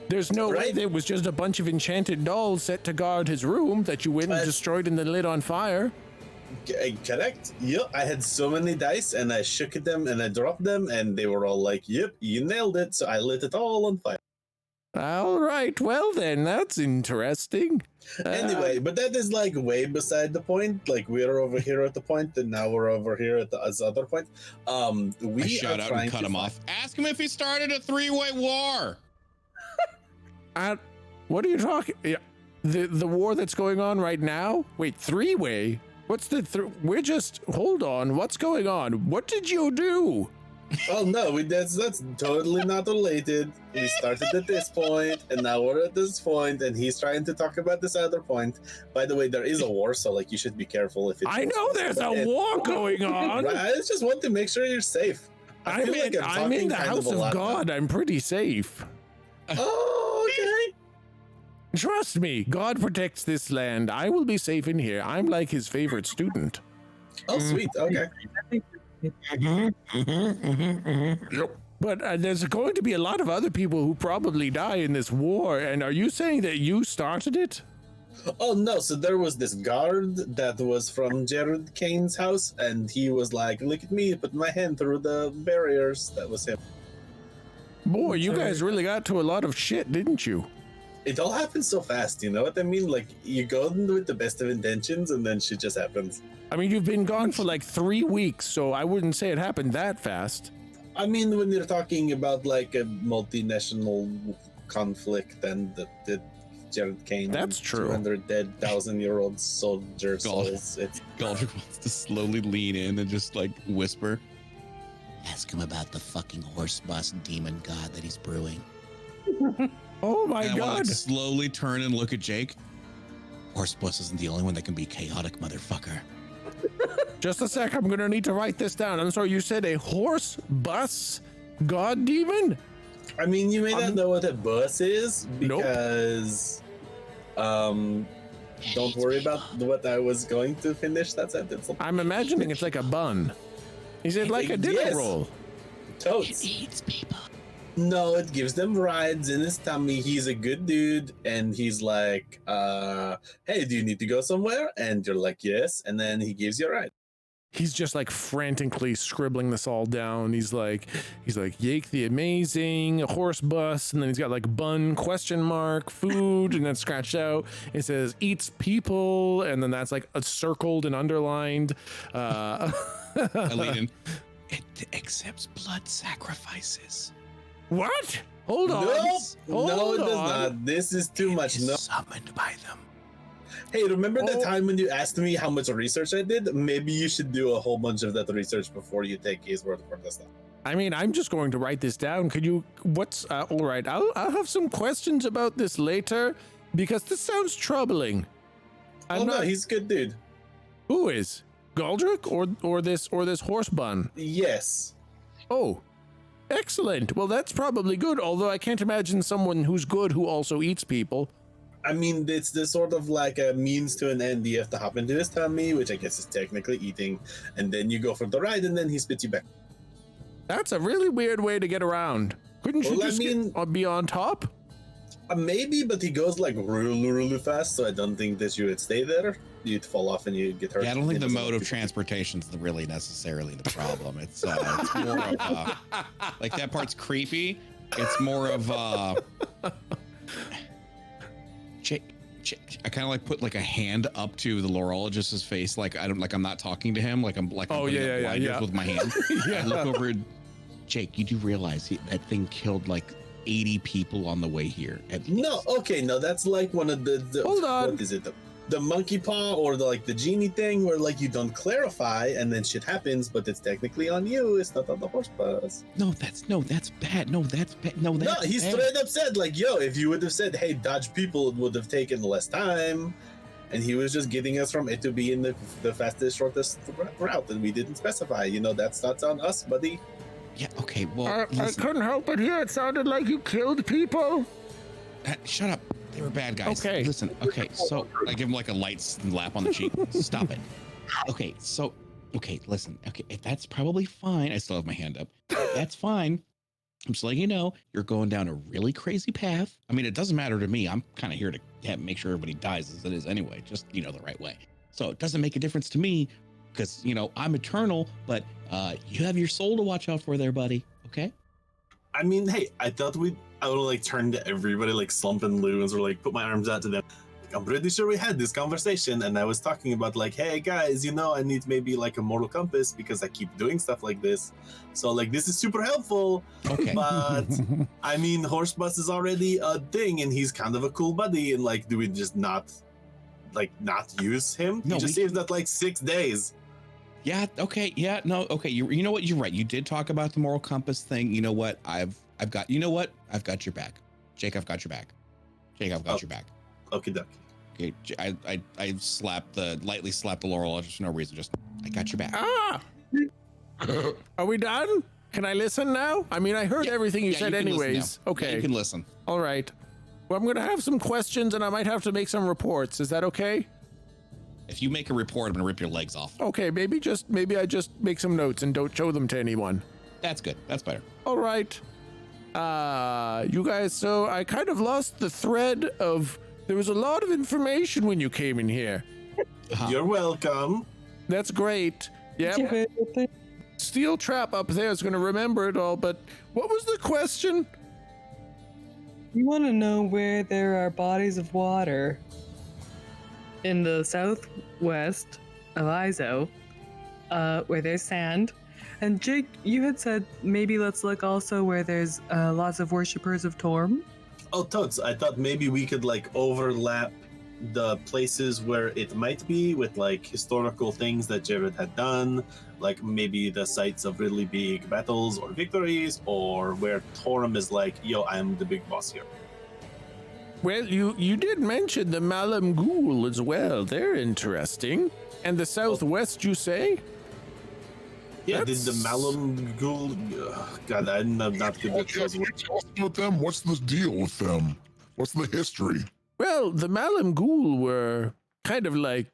There's no way Right. there was just a bunch of enchanted dolls set to guard his room that you went and But- destroyed and then lit on fire. Correct. Yep. I had so many dice and I shook them and I dropped them and they were all like, yep, you nailed it. So I lit it all on fire. All right, well then, that's interesting. Anyway, but that is like way beside the point. Like we're over here at the point and now we're over here at the other point. We I shout are out trying and cut to him find- off. Ask him if he started a three-way war. What are you talking? The war that's going on right now? Wait, three-way? What's the? We're just hold on. What's going on? What did you do? Oh no, that's totally not related. We started at this point, and now we're at this point, and he's trying to talk about this other point. By the way, there is a war, so like you should be careful if it's. I know there's a war going on. Right, I just want to make sure you're safe. I feel like I'm in talking the kind house a of lot God. I'm pretty safe. now. Oh, okay. Trust me, God protects this land. I will be safe in here. I'm like his favorite student. Oh, sweet. Okay. Yep. But there's going to be a lot of other people who probably die in this war. And are you saying that you started it? Oh no, so there was this guard that was from Jared Kane's house, and he was like, "Look at me, put my hand through the barriers." That was him. Boy, you guys really got to a lot of shit, didn't you? It all happened so fast, you know what I mean? Like you go in with the best of intentions, and then shit just happens. I mean, you've been gone for like 3 weeks, so I wouldn't say it happened that fast. I mean, when you're talking about like a multinational conflict and the Jared Kane, That's true. 200 dead 1,000-year-old soldier God. souls. It's Galdrick wants to slowly lean in and just like whisper. Ask him about the fucking horse bus demon god that he's brewing. Oh my And I want God. to like slowly turn and look at Jake. Horse bus isn't the only one that can be chaotic, motherfucker. Just a sec, I'm gonna need to write this down. I'm sorry, you said a horse bus god demon? I mean, you may not know what a bus is Nope. because, don't worry about what I was going to finish that sentence. I'm imagining it's like a bun. Is it like a dinner Yes. roll? Totes. eats people. No, it gives them rides in his tummy. He's a good dude, and he's like, hey, do you need to go somewhere? And you're like, yes, and then he gives you a ride. He's just like frantically scribbling this all down. He's like, Yake the Amazing, a horse bus, and then he's got like bun ? Food, and then scratched out. It says eats people, and then that's like circled and underlined. It accepts blood sacrifices. What? Hold on. No, Hold it does on. not. This is too much. No. Summoned by them. Hey, remember the Oh. time when you asked me how much research I did? Maybe you should do a whole bunch of that research before you take his word for this stuff. I mean, I'm just going to write this down. Could you? What's all right? I'll have some questions about this later because this sounds troubling. No, he's a good dude. Who is Galdrick or this horse bun? Yes. Oh, excellent. Well, that's probably good. Although I can't imagine someone who's good who also eats people. I mean, it's the sort of like a means to an end. You have to hop into his tummy, which I guess is technically eating, and then you go for the ride, and then he spits you back. That's a really weird way to get around. Couldn't you Well, I just mean- be on top? Maybe, but he goes like really, really fast, so I don't think that you would stay there. You'd fall off and you'd get hurt. Yeah, I don't think the It mode of doesn't- transportation is really necessarily the problem. It's more of like that part's creepy. It's more of I kind of like put like a hand up to the lorologist's face, like I'm not talking to him, like I'm Oh, putting yeah, up yeah, blinders yeah. with my hand. Yeah. I look over. Jake, you do realize that thing killed like 80 people on the way here. No, okay, no, that's like one of the Hold on. What is it? The monkey paw or the genie thing where like you don't clarify and then shit happens, but it's technically on you. It's not on the horse bus. No, that's bad. No, that's bad. No, that's No, he bad. straight up said like, yo, if you would have said, hey, dodge people, it would have taken less time. And he was just getting us from A to B in the fastest, shortest route, and we didn't specify. You know, that's not on us, buddy. Yeah, okay, well, I listen, couldn't help but hear it sounded like you killed people. shut up. They were bad guys. Okay. Listen, okay, so I give him like a light slap on the cheek. Stop it. Okay, listen. Okay, if that's probably fine. I still have my hand up. That's fine. I'm just letting you know you're going down a really crazy path. I mean, it doesn't matter to me. I'm kind of here to make sure everybody dies as it is anyway, just, the right way. So it doesn't make a difference to me because, I'm eternal, but you have your soul to watch out for there, buddy. Okay? I mean, hey, I thought I would turn to everybody, Slump and Lou, and sort of put my arms out to them. I'm pretty sure we had this conversation, and I was talking about hey guys, I need maybe a moral compass because I keep doing stuff like this. So this is super helpful. Okay. But I mean, horse bus is already a thing, and he's kind of a cool buddy. And do we just not use him? No, he just saved that 6 days. Yeah. Okay. Yeah. No. Okay. You know what? You're right. You did talk about the moral compass thing. You know what? I've got. You know what? I've got your back, Jake. I've got your back, Jake. I've got your back. Okie dokie. Okay. I lightly slapped the laurel for no reason. Just I got your back. Ah! Are we done? Can I listen now? I mean, I heard everything you said can listen anyways. now. Okay. Yeah, you can listen. All right. Well, I'm going to have some questions and I might have to make some reports. Is that okay? If you make a report, I'm gonna rip your legs off. Okay, maybe I just make some notes and don't show them to anyone. That's good. That's better. All right. You guys, so I kind of lost the thread of, there was a lot of information when you came in here. You're welcome. That's great. Yeah. Steel Trap up there is going to remember it all, but what was the question? You want to know where there are bodies of water in the southwest of Izo, where there's sand. And Jake, you had said maybe let's look also where there's lots of worshippers of Torm. Oh, totes. I thought maybe we could overlap the places where it might be with historical things that Jared had done, maybe the sites of really big battles or victories, or where Torm is yo, I'm the big boss here. Well, you did mention the Malam Ghul as well. They're interesting. And the southwest, you say? Yeah, did the Malum Ghoul? God, I'm not good at those words. Tell us about them. What's the deal with them? What's the history? Well, the Malam Ghul were kind of like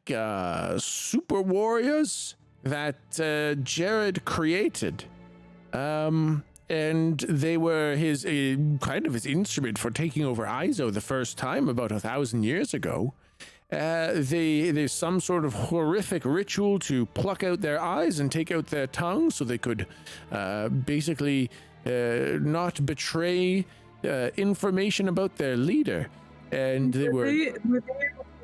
super warriors that Jared created. And they were his kind of his instrument for taking over Izo the first time about 1,000 years ago. There's some sort of horrific ritual to pluck out their eyes and take out their tongue so they could basically not betray information about their leader. And they were they okay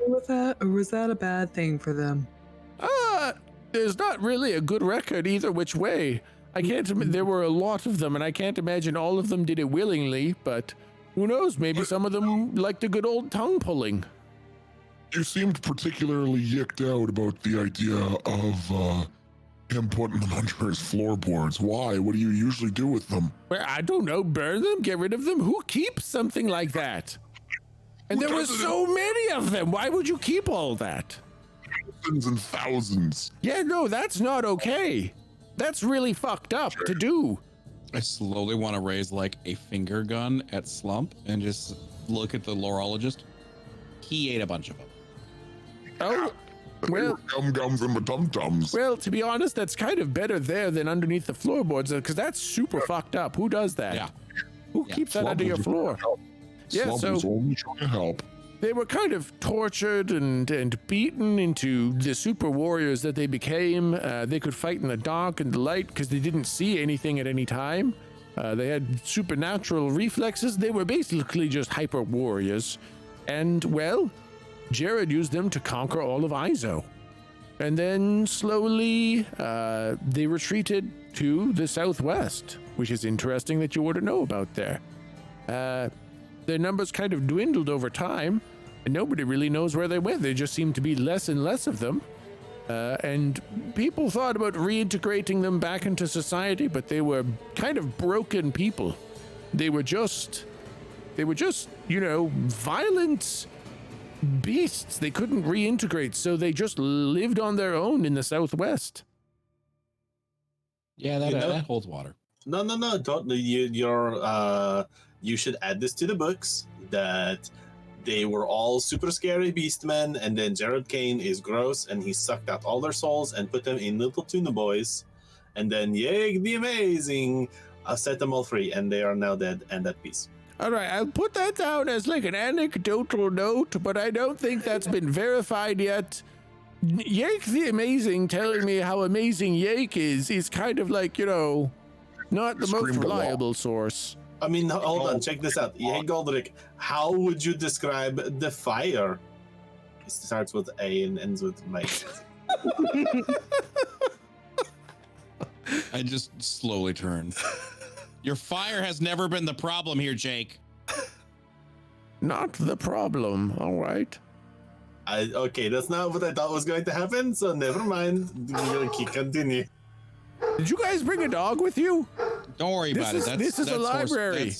with that, or was that a bad thing for them? there's not really a good record either which way. I can't. There were a lot of them, and I can't imagine all of them did it willingly. But who knows? Maybe some of them liked a good old tongue pulling. You seemed particularly yicked out about the idea of him putting them under his floorboards. Why? What do you usually do with them? Well, I don't know. Burn them? Get rid of them? Who keeps something like that? And there were so many of them. Why would you keep all that? Thousands and thousands. Yeah, no, that's not okay. That's really fucked up to do. I slowly want to raise like a finger gun at Slump and just look at the lorologist. He ate a bunch of them. Oh, well, Gums and tum-tums. well, to be honest, that's kind of better there than underneath the floorboards, because that's super fucked up. Who does that? Yeah. Who Yeah. keeps that under your floor? Yeah, Slump so was only trying to help. they were kind of tortured and beaten into the super warriors that they became. They could fight in the dark and the light because they didn't see anything at any time. They had supernatural reflexes. They were basically just hyper warriors. And, well, Jared used them to conquer all of Izo. And then slowly they retreated to the southwest, which is interesting that you wouldn't know about there. Their numbers kind of dwindled over time, and nobody really knows where they went. There just seemed to be less and less of them. And people thought about reintegrating them back into society, but they were kind of broken people. They were just, you know, violent beasts. They couldn't reintegrate, so they just lived on their own in the southwest. Yeah, that holds water. No, don't. You should add this to the books that they were all super scary beastmen, and then Jared Kane is gross, and he sucked out all their souls and put them in little tuna boys, and then yay, the amazing, set them all free, and they are now dead and at peace. All right, I'll put that down as like an anecdotal note, but I don't think that's been verified yet. Yake the Amazing telling me how amazing Yake is kind of like, you know, not the most reliable source. I mean, hold on, check this out. Hey, Goldrick, how would you describe the fire? It starts with A and ends with Mike. I just slowly turn. Your fire has never been the problem here, Jake. Not the problem, all right. Okay, that's not what I thought was going to happen, so never mind. We're going to continue. Did you guys bring a dog with you? Don't worry about it. This is a library.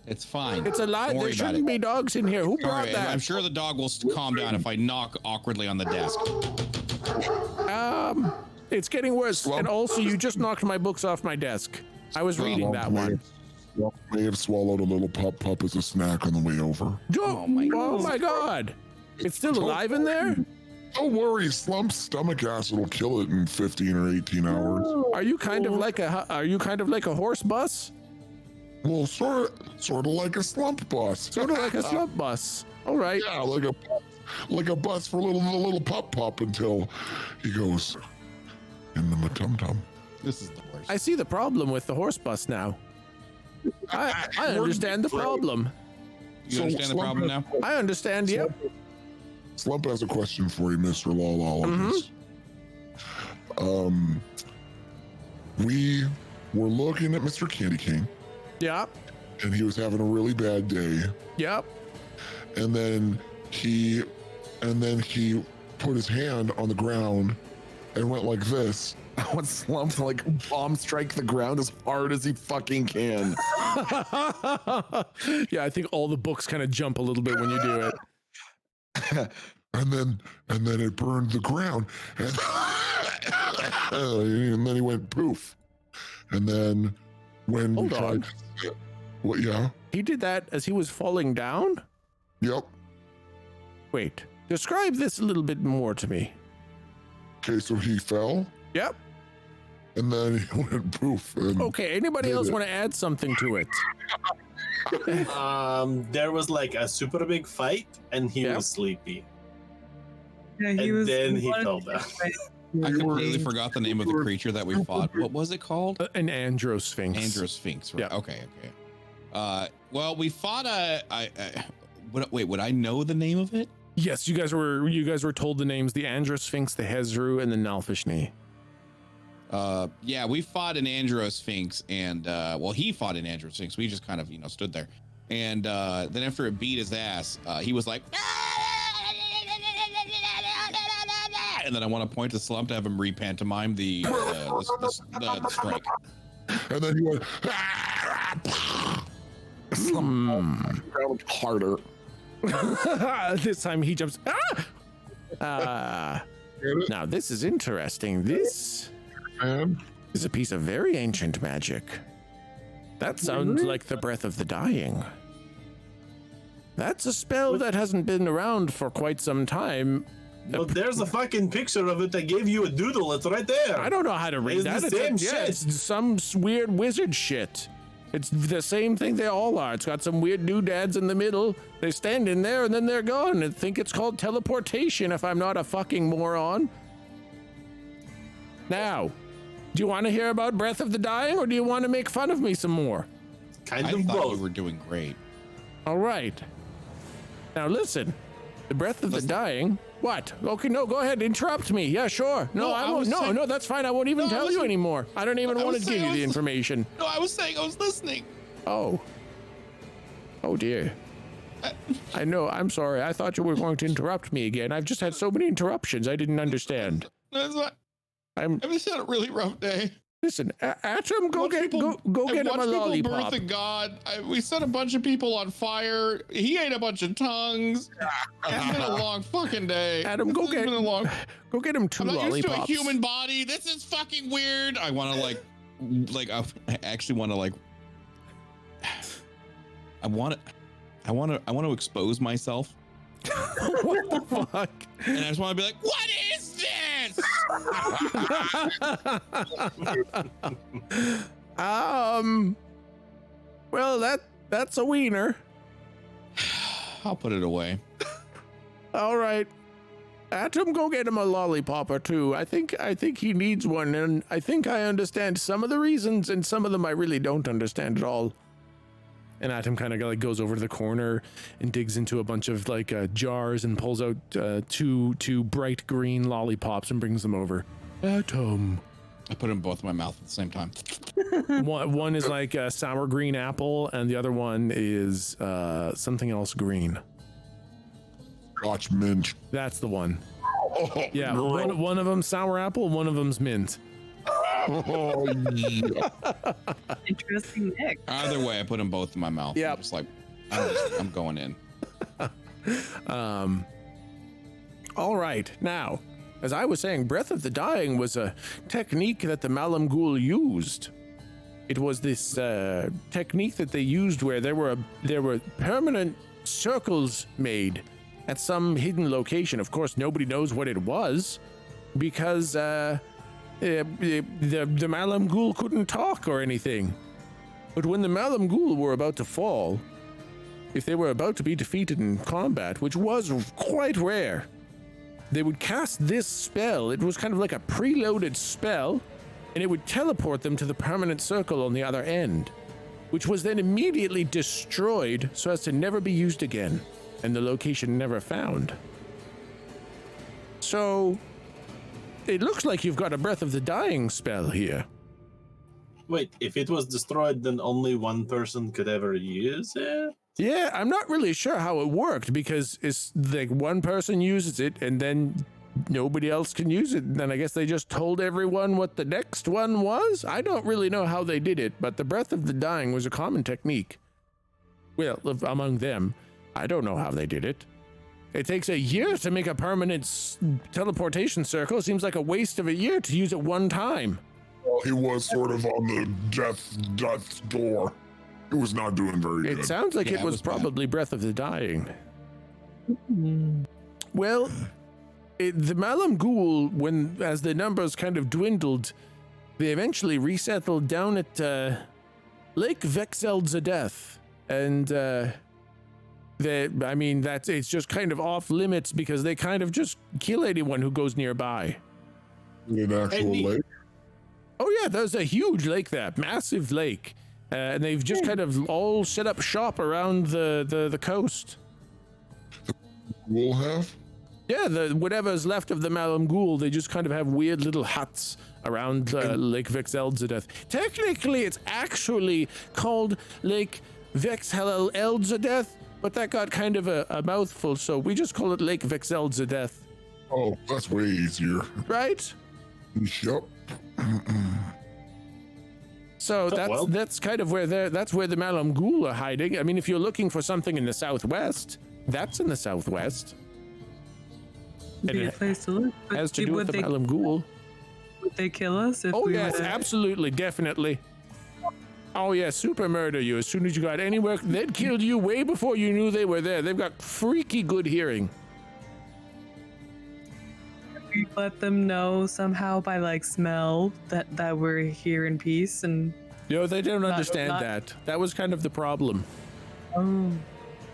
It's fine. It's a library. There shouldn't be dogs in here. Who brought that? I'm sure the dog will calm down if I knock awkwardly on the desk. It's getting worse. And also, you just knocked my books off my desk. I was reading that one. May have swallowed a little pup as a snack on the way over. Oh my God. It's still alive in there? Don't worry, Slump's stomach acid will kill it in 15 or 18 hours. Are you kind of like a horse bus? Well, sort of like a slump bus. Sort of like a slump bus. All right. Yeah, like a bus for little pup until he goes in the tum-tum. This is the worst. I see the problem with the horse bus now. I understand the problem. You understand the problem now? I understand, yep. Slump has a question for you, Mr. Lawlologist. We were looking at Mr. Candy King. Yep. And he was having a really bad day. Yep. And then he put his hand on the ground and went like this. I want Slump to like bomb strike the ground as hard as he fucking can. Yeah, I think all the books kind of jump a little bit when you do it. and then it burned the ground, and and then he went poof. And then when Hold we tried on. to, what? Yeah. He did that as he was falling down? Yep. Wait, describe this a little bit more to me. Okay, so he fell, Yep. and then he went poof. And Okay, anybody Did else it. want to add something to it? There was like a super big fight, and he Yeah. was sleepy, Yeah, and then he wanted fell to down. I You were- completely forgot the name of the creature that we fought. What was it called? An androsphinx. Androsphinx. Right? Yeah. Okay. Well, we fought would I know the name of it? Yes, you guys were told the names: the androsphinx, the Hezru, and the Nalfishni. Yeah, we fought an Androsphinx, and he fought an Androsphinx. We just kind of stood there, and then after it beat his ass, he was like, and then I want to point to Slump to have him repantomime the strike. and then he went harder. This time he jumps. Now this is interesting. This And is a piece of very ancient magic. That sounds like the breath of the dying. That's a spell that hasn't been around for quite some time. But there's a fucking picture of it. I gave you a doodle. It's right there. I don't know how to read It's that. the same yeah, shit. it's some weird wizard shit. It's the same thing they all are. It's got some weird doodads in the middle. They stand in there and then they're gone. I think it's called teleportation if I'm not a fucking moron. Now, do you want to hear about Breath of the Dying or do you want to make fun of me some more? Kind I of thought both. you were doing great. All right. Now listen, the Breath of the Dying. What? Okay, no, go ahead. Interrupt me. Yeah, sure. No, No, I I won't. was No, saying- no, that's fine. I won't even No, I tell you was- anymore. I don't even I want was to give saying you I the was- information. No, I was saying I was listening. Oh. Oh dear. I know. I'm sorry. I thought you were going to interrupt me again. I've just had so many interruptions. I didn't understand. That's what, I'm. I've just had a really rough day. Listen, Atom, go Watch get people- go I get him a watched people lollipop. birth a god. We set a bunch of people on fire. He ate a bunch of tongues. It's been a long fucking day. Adam, go It's get been a long. go get him 2 I'm not used to a lollipops. human body. This is fucking weird. I want to I actually want to I want to expose myself, What the fuck? and I just want to be like, what is this? Well, that's a wiener. I'll put it away. All right. Atom, go get him a lollipop or 2. I think he needs one, and I think I understand some of the reasons, and some of them I really don't understand at all. And Atom kind of goes over to the corner and digs into a bunch of jars and pulls out two bright green lollipops and brings them over. Atom. I put them both in my mouth at the same time. One is like a sour green apple, and the other one is something else green. Scotch mint. That's the one. Oh, Yeah, girl. one of them's sour apple, one of them's mint. Oh, yeah. Interesting mix. Either way, I put them both in my mouth. Yep. I'm just like, I'm going in. All right, now, as I was saying, Breath of the Dying was a technique that the Malam Ghul used. It was this technique that they used where there were permanent circles made at some hidden location. Of course, nobody knows what it was because the Malam Ghul couldn't talk or anything. But when the Malam Ghul were about to fall, if they were about to be defeated in combat, which was quite rare, they would cast this spell. It was kind of like a preloaded spell, and it would teleport them to the permanent circle on the other end, which was then immediately destroyed so as to never be used again, and the location never found. So, it looks like you've got a Breath of the Dying spell here. Wait, if it was destroyed, then only one person could ever use it? Yeah, I'm not really sure how it worked because it's like one person uses it and then nobody else can use it. And then I guess they just told everyone what the next one was. I don't really know how they did it, but the Breath of the Dying was a common technique. Well, among them, I don't know how they did it. It takes a year to make a permanent teleportation circle. It seems like a waste of a year to use it one time. Well, he was sort of on the death's door. It was not doing very good. It sounds like Yeah, it was bad. probably Breath of the Dying. Well, the Malam Ghul, as the numbers kind of dwindled, they eventually resettled down at Lake Vexeldzadeth, and it's just kind of off limits because they kind of just kill anyone who goes nearby. An actual lake. Oh yeah, there's a huge lake there, massive lake, and they've just kind of all set up shop around the coast. We'll have. Yeah, whatever's left of the Malam Ghul, they just kind of have weird little huts around Lake Vexeldzadeth. Technically, it's actually called Lake Vexeldzadeth, but that got kind of a mouthful, so we just call it Lake Vexeldzadeth. Oh, that's way easier. Right? Yep. So that's kind of where that's where the Malam Ghul are hiding. I mean, if you're looking for something in the southwest, that's in the southwest. Be a place to look. But Has to do with the Malam Ghul. Would they kill us if Oh we yes, were to... absolutely, definitely. Oh yeah, super murder you as soon as you got anywhere. They'd killed you way before you knew they were there. They've got freaky good hearing. We let them know somehow by like smell that we're here in peace and... No, they don't understand not- that. That was kind of the problem. Oh.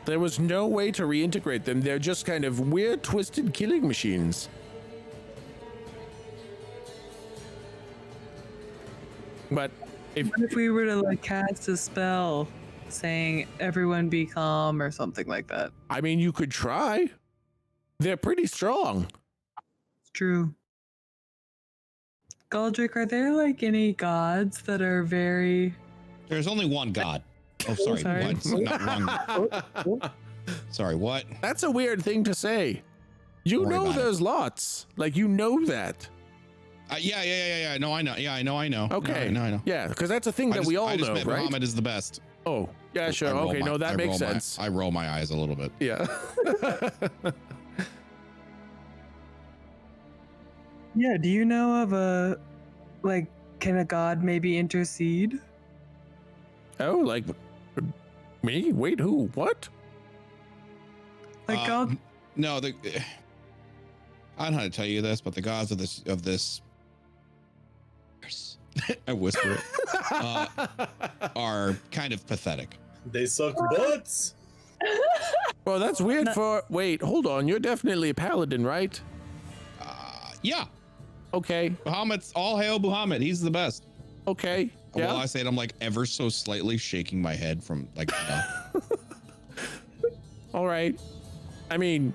There was no way to reintegrate them. They're just kind of weird, twisted killing machines. But What if we were to like cast a spell saying everyone be calm or something like that? I mean, you could try. They're pretty strong. It's true. Galdrick, are there like any gods that are very... There's only one god. Oh, sorry. sorry. What? Not one. Sorry, what? That's a weird thing to say. You Don't worry know about there's lots. Like, you know that. Yeah. No, I know. Yeah, I know. Okay. No, I know. Yeah, because that's a thing that we all I just know, meant right? Muhammad is the best. Oh, yeah, sure. I roll Okay, my- no, I that makes roll my- sense. I roll my eyes a little bit. Yeah. Yeah, do you know of a... Like, can a god maybe intercede? Oh, like me? Wait, who? What? Like god... No, I don't know how to tell you this, but the gods of this I whisper it, are kind of pathetic. They suck butts. Well, that's weird for... Wait, hold on. You're definitely a paladin, right? Yeah, Okay. Muhammad's all hail Muhammad. He's the best. Okay. While Yeah. I say it, I'm like ever so slightly shaking my head from like. All right. I mean,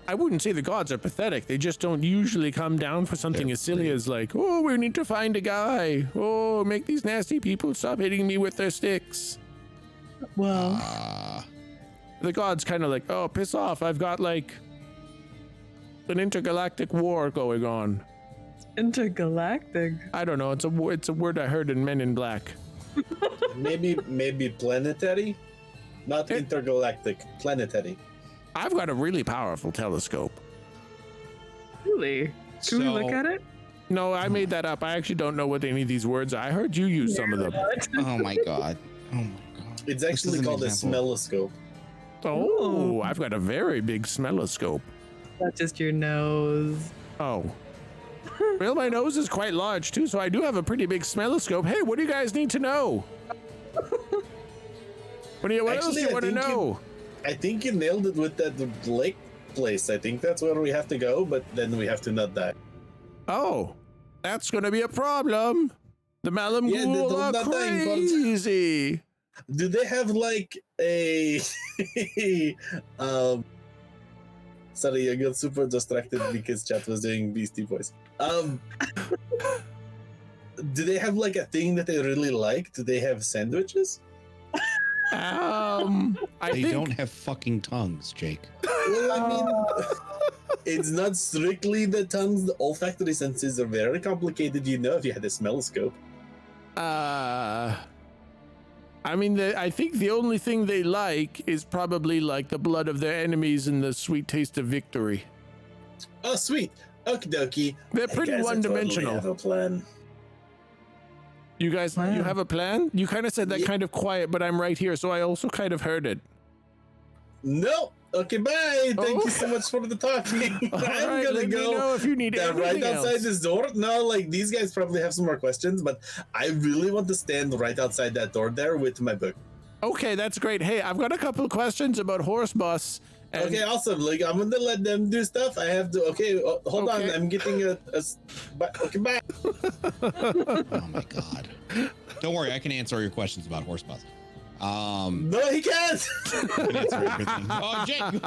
I wouldn't say the gods are pathetic. They just don't usually come down for something as silly as like, oh, we need to find a guy. Oh, make these nasty people stop hitting me with their sticks. Well, The gods kind of like, oh, piss off. I've got like an intergalactic war going on. intergalactic. I don't know. It's a word I heard in Men in Black. Maybe planetary, not intergalactic. Planetary. I've got a really powerful telescope. Really? Can we look at it? No, I made that up. I actually don't know what any of these words are. I heard you use some of them. Oh my god. Oh my god. It's This actually is an called a example. smelloscope. Oh, I've got a very big smelloscope. Not just your nose. Oh. Well, my nose is quite large too, so I do have a pretty big smelloscope. Hey, what do you guys need to know? What else do you I want to think know? I think you nailed it with that lake place. I think that's where we have to go, but then we have to not die. Oh, that's going to be a problem. The Malam Yeah, Ghul the are not dying part. crazy. Do they have like a sorry, I got super distracted because chat was doing Beastie Boys. Do they have like a thing that they really like? Do they have sandwiches? I They think don't have fucking tongues, Jake. Well, I mean, it's not strictly the tongues. The olfactory senses are very complicated. You know, if you had a smelloscope. I mean, I think the only thing they like is probably like the blood of their enemies and the sweet taste of victory. Oh, sweet. Okie dokie. They're pretty I guess I one-dimensional. Totally have a plan. You guys, Wow. you have a plan? You kind of said that Yeah. kind of quiet, but I'm right here, so I also kind of heard it. No. Okay, bye. Thank Oh. you so much for the talking. All I'm right, gonna let me go. know if you need Right anything outside else. this door. No, like these guys probably have some more questions, but I really want to stand right outside that door there with my book. Okay, that's great. Hey, I've got a couple of questions about Horse Bus. And Okay, awesome. Like I'm gonna let them do stuff. I have to. Okay, hold on. Okay. I'm getting okay, bye. Oh my god. Don't worry, I can answer all your questions about horse bus. No, he can't. I can answer everything. Oh, Jake,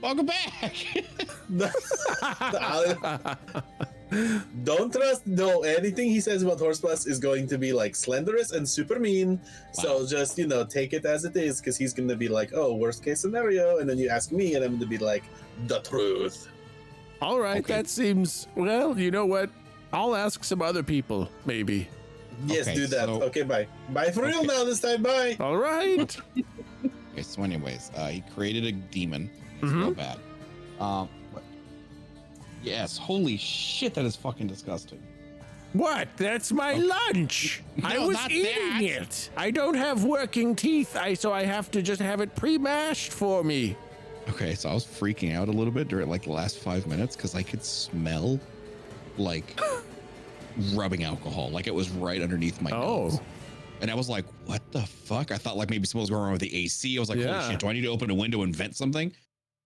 welcome back. Don't trust. No, anything he says about Horse Bus is going to be like slanderous and super mean. So just take it as it is, because he's gonna be like, oh, worst case scenario, and then you ask me, and I'm gonna be like, the truth. All right, Okay. that seems, well, you know what? I'll ask some other people, maybe. Yes, Okay, do that. so- Okay, bye. Bye for real Okay. now. This time, bye. All right. Okay, so anyways, he created a demon. It's Mhm. real bad. But- yes, holy shit, that is fucking disgusting. What? That's my lunch. I No, was not eating that. it. I don't have working teeth, so I have to just have it pre-mashed for me. Okay, so I was freaking out a little bit during like the last 5 minutes because I could smell like rubbing alcohol. Like it was right underneath my nose. Oh. And I was like, what the fuck? I thought like maybe something was going wrong with the AC. I was like, Yeah. holy shit, do I need to open a window and vent something?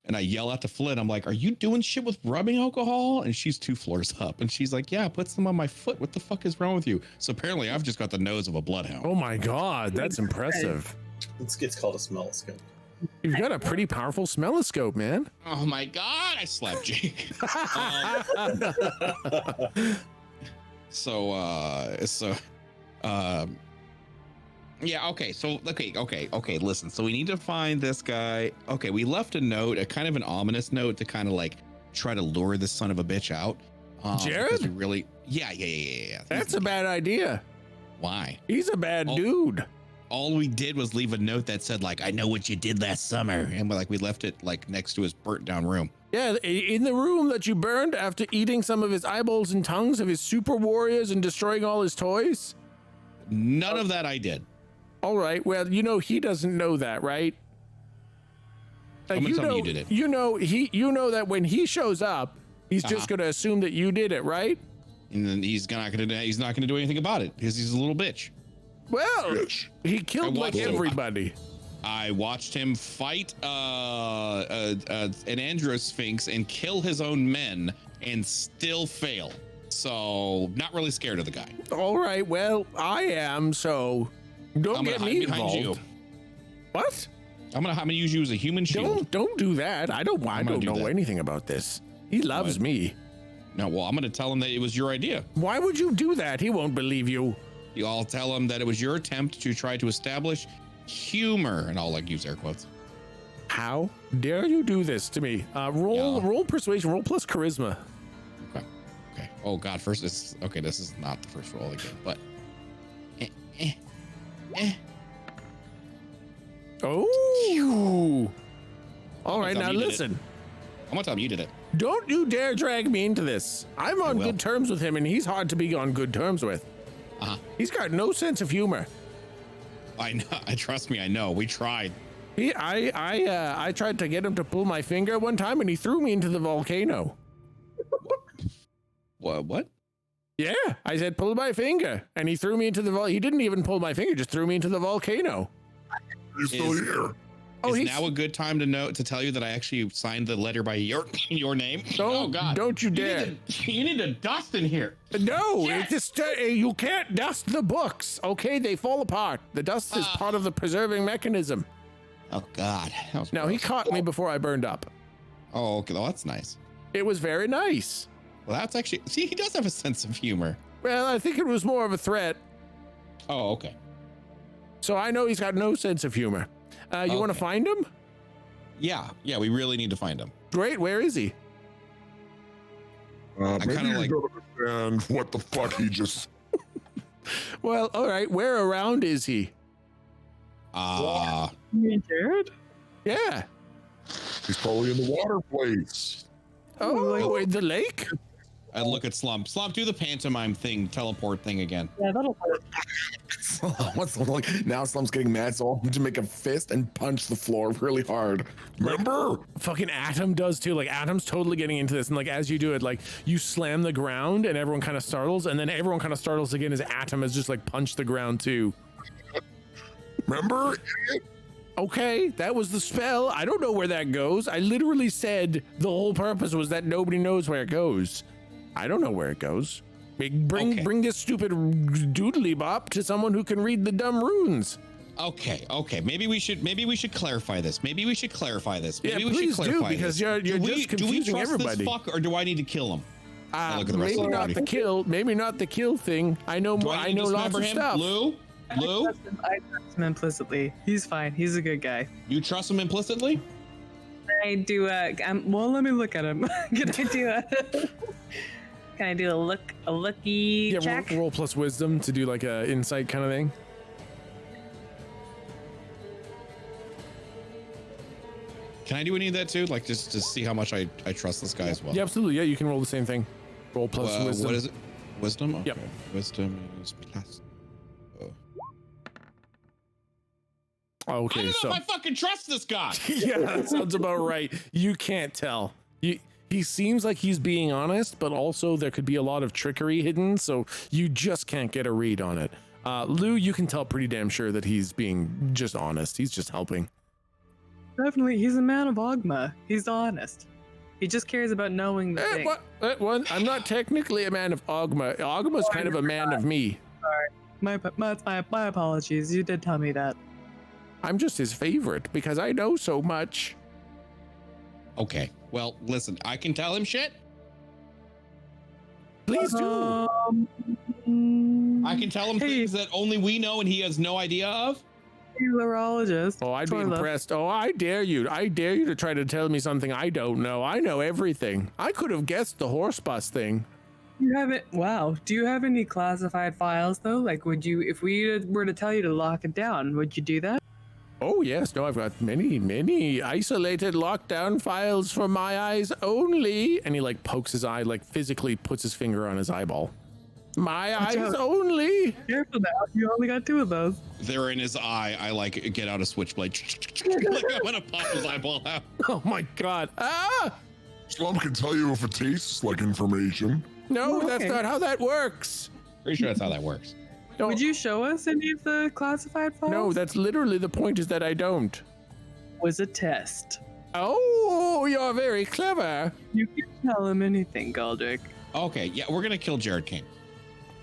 And I yell out to Flynn, I'm like, are you doing shit with rubbing alcohol? And she's 2 floors up. And she's like, yeah, put some on my foot. What the fuck is wrong with you? So apparently I've just got the nose of a bloodhound. Oh my God, that's impressive. It's called a smell scope. You've got a pretty powerful smelloscope, man. Oh my God, I slapped Jake. Yeah, okay, listen. So we need to find this guy. Okay, we left a note, a kind of an ominous note to kind of like try to lure this son of a bitch out. Jared? Because we really, yeah. That's a bad idea. Why? He's a bad Oh. dude. All we did was leave a note that said like, I know what you did last summer. And we left it like next to his burnt down room. Yeah, in the room that you burned after eating some of his eyeballs and tongues of his super warriors and destroying all his toys. None of that I did. All right. Well, he doesn't know that, right? I'm gonna tell him you did it. You know that when he shows up, he's just going to assume that you did it, right? And then he's not gonna do anything about it because he's a little bitch. Well, Bitch. he killed I like watched him. everybody. I watched him fight an androsphinx and kill his own men and still fail. So not really scared of the guy. All right. Well, I am, so don't I'm get gonna me hide behind involved. you. What? I'm gonna use you as a human shield. Don't do that. I don't gonna do know that. anything about this. He loves What? me. No, well, I'm gonna tell him that it was your idea. Why would you do that? He won't believe you. I'll tell him that it was your attempt to try to establish humor, and I'll like use air quotes. How dare you do this to me? Roll persuasion, roll plus charisma. Okay. Oh God, first this is not the first roll again, but Oh. All right, tell now me you did it. listen. I'm gonna tell him you did it. Don't you dare drag me into this. I'm on will. good terms with him, and he's hard to be on good terms with. Uh-huh. He's got no sense of humor. I know. Trust me. I know. We tried. I tried to get him to pull my finger one time, and he threw me into the volcano. What? Yeah, I said pull my finger, and he threw me into the He didn't even pull my finger; just threw me into the volcano. He's still Is- here. Oh, is he's now a good time to tell you that I actually signed the letter by your name? Oh God! Don't you dare! You need to dust in here. No, it's just you can't dust the books. Okay, they fall apart. The dust is part of the preserving mechanism. Oh God! That was Now he gross. caught me before I burned up. Oh, okay. Well, that's nice. It was very nice. Well, that's actually. See, he does have a sense of humor. Well, I think it was more of a threat. Oh, okay. So I know he's got no sense of humor. You want to Okay. find him? Yeah. We really need to find him. Great. Where is he? Maybe kinda you like- don't understand what the fuck he just. Well, all right. Where around is he? Me and Jared? Yeah. He's probably in the water place. Oh, wait, the lake? I look at Slump. Slump, do the pantomime thing, teleport thing again. Yeah, that'll work. What's like now? Slum's getting mad, so I'll to make a fist and punch the floor really hard. Remember? Fucking Atom does too. Like Atom's totally getting into this, and like as you do it, like you slam the ground, and everyone kind of startles, and then everyone kind of startles again as Atom has just like punched the ground too. Remember? Okay, that was the spell. I don't know where that goes. I literally said the whole purpose was that nobody knows where it goes. I don't know where it goes. Bring this stupid doodly bop to someone who can read the dumb runes. Okay. Maybe we should clarify this. Maybe we should clarify this. Maybe we please should clarify do, because this. you're just confusing everybody. This fuck, or do I need to kill him? Look at the rest Maybe of the not party. the kill. Maybe not the kill thing. I know more. I know lots of stuff. Lou? I trust him implicitly. He's fine. He's a good guy. You trust him implicitly? I do Well, let me look at him. Can I do a looky check? Roll plus wisdom to do like a insight kind of thing. Can I do any of that too? Like just to see how much I trust this guy as well. Yeah, absolutely. Yeah, you can roll the same thing. Roll plus wisdom. What is it? Wisdom? Okay. Yep. Wisdom is plus. Okay, I don't so know if I fucking trust this guy. yeah, that sounds about right. You can't tell. He seems like he's being honest, but also there could be a lot of trickery hidden, so you just can't get a read on it. Lou, you can tell pretty damn sure that he's being just honest. He's just helping. Definitely, he's a man of Ogma. He's honest. He just cares about knowing the thing. What? I'm not technically a man of Ogma. Ogma's kind of a man of me. Sorry. My apologies. You did tell me that. I'm just his favorite because I know so much. Okay. Well, listen, I can tell him shit. Please do. I can tell him things that only we know and he has no idea of. Urologist. Oh, I'd be impressed. Oh, I dare you. I dare you to try to tell me something I don't know. I know everything. I could have guessed the horse bus thing. You haven't. Wow. Do you have any classified files though? Like, would you, if we were to tell you to lock it down, would you do that? Oh, yes. No, I've got many isolated lockdown files for my eyes only. And he like pokes his eye, like physically puts his finger on his eyeball. My eyes only. Careful now. You only got 2 of those. They're in his eye. I like get out a switchblade. Like I'm gonna pop his eyeball out. Oh my God. Ah! Slum can tell you if it tastes like information. No, Okay. that's not how that works. Pretty sure that's how that works. No, Would you show us any of the classified files? no, that's literally the point is that I don't. Was a test. Oh, you're very clever. You can tell him anything, Galdrick. Okay, yeah, we're gonna kill Jared King.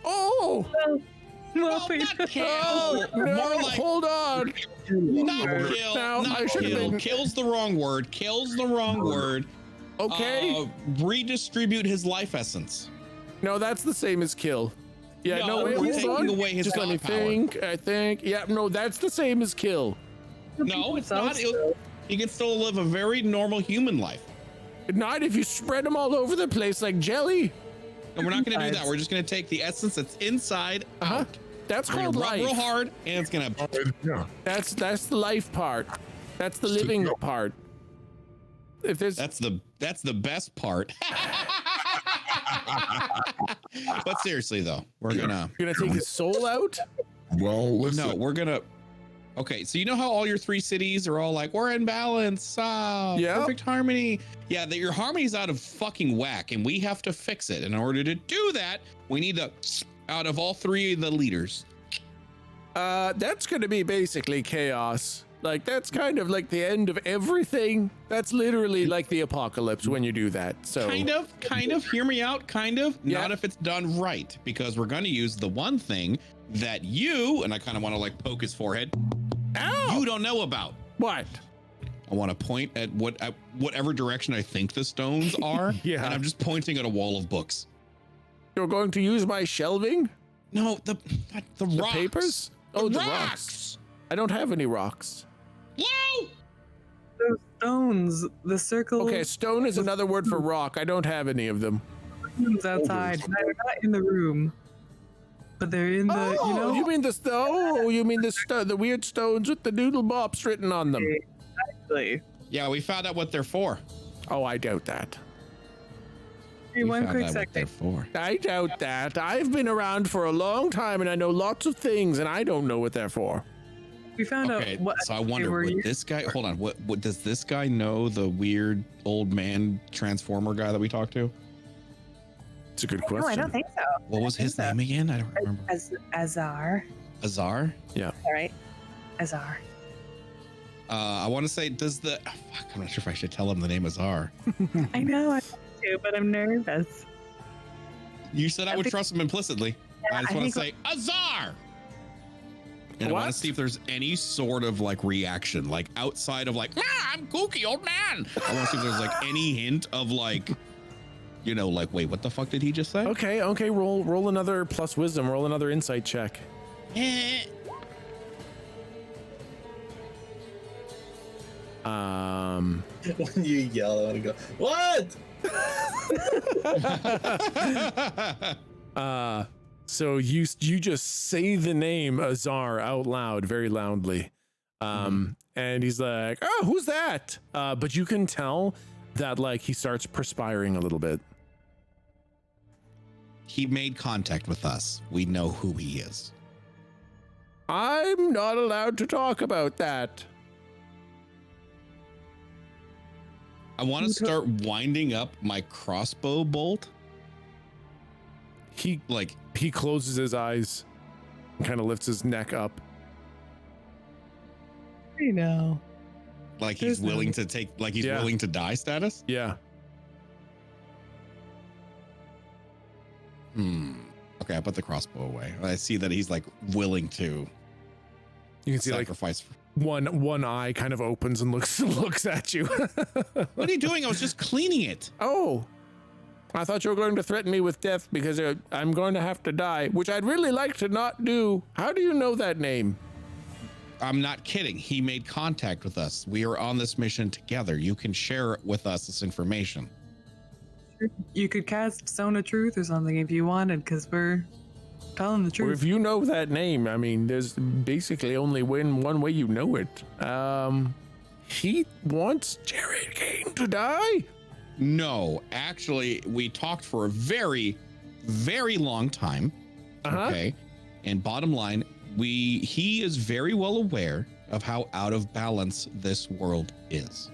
Oh, Well, Not kill. oh no, More like hold on. not kill. Now, I Not should've kill. been- Kill's the wrong word. Kill's the wrong word. Okay. Redistribute his life essence. No, that's the same as kill. Yeah, No, no, wait, we're hold on. taking away his Just let me god power. think. I think. Yeah, no, that's the same as kill. No, it's not. Sounds He can still live a very normal human life. Not if you spread them all over the place like jelly. And we're not going to do that. We're just going to take the essence that's inside out. That's We're going called to rub life. real hard, and it's going to. Yeah. That's the life part. That's the living part. If there's That's the best part. But seriously, though, we're gonna. you're gonna take his soul out. Well, listen. No, we're gonna. Okay, so you know how all your 3 cities are all like, we're in balance, Yeah. perfect harmony. Yeah, that your harmony's out of fucking whack, and we have to fix it. In order to do that, we need to out of all 3 of the leaders. That's gonna be basically chaos. Like that's kind of like the end of everything. That's literally like the apocalypse when you do that. So Kind of. Hear me out. Kind of. Yeah. Not if it's done right, because we're going to use the one thing that you and I kind of want to like poke his forehead. Ow! You don't know about. What? I want to point at whatever direction I think the stones are. Yeah. And I'm just pointing at a wall of books. You're going to use my shelving? No, the The rocks. papers? The The rocks. I don't have any rocks. Whoa! Those stones, the circle Okay, stone is another word for rock. I don't have any of them. stones outside. They're not in the room. but they're in the, you know. you mean the weird stones with the doodle bops written on them? Exactly. Yeah, we found out what they're for. Oh, I doubt that. Hey, We one found quick out what they're second. for. I doubt that. I've been around for a long time and I know lots of things and I don't know what they're for. We found Okay, out what. so I they wonder, were would used- this guy, hold on, what does this guy know the weird old man transformer guy that we talked to? It's a good No, question. I don't think so. What was his so. name again? I don't remember. Azar. Azar? All right. Azar. I want to say, fuck, I'm not sure if I should tell him the name Azar. I know. I want to, but I'm nervous. You said I would think- trust him implicitly. I just I want to think- say Azar. And I want What? to see if there's any sort of like reaction, like outside of like, I'm kooky old man. I want to see if there's like any hint of like, you know, like, wait, what the fuck did he just say? Okay, roll another plus wisdom, roll another insight check. When you yell, I want to go, what? So you just say the name Azar out loud, very loudly. And he's like, "Oh, who's that?" But you can tell that like he starts perspiring a little bit. He made contact with us. We know who he is. I'm not allowed to talk about that. I want to start winding up my crossbow bolt. He Like, closes his eyes and kind of lifts his neck up. You know. like he's There's no- willing to take, like he's Yeah. willing to die status. Yeah. Okay, I put the crossbow away. I see that he's like willing to You can see like sacrifice. one eye kind of opens and looks at you. What are you doing? I was just cleaning it. Oh, I thought you were going to threaten me with death because I'm going to have to die, which I'd really like to not do. How do you know that name? I'm not kidding. He made contact with us. We are on this mission together. You can share with us this information. You could cast Zone of Truth or something if you wanted, because we're telling the Or truth. if you know that name, I mean, there's basically only one way you know it. He wants Jared Kane to die? No, actually, we talked for a very, very long time. Uh-huh. Okay. And bottom line, he is very well aware of how out of balance this world is.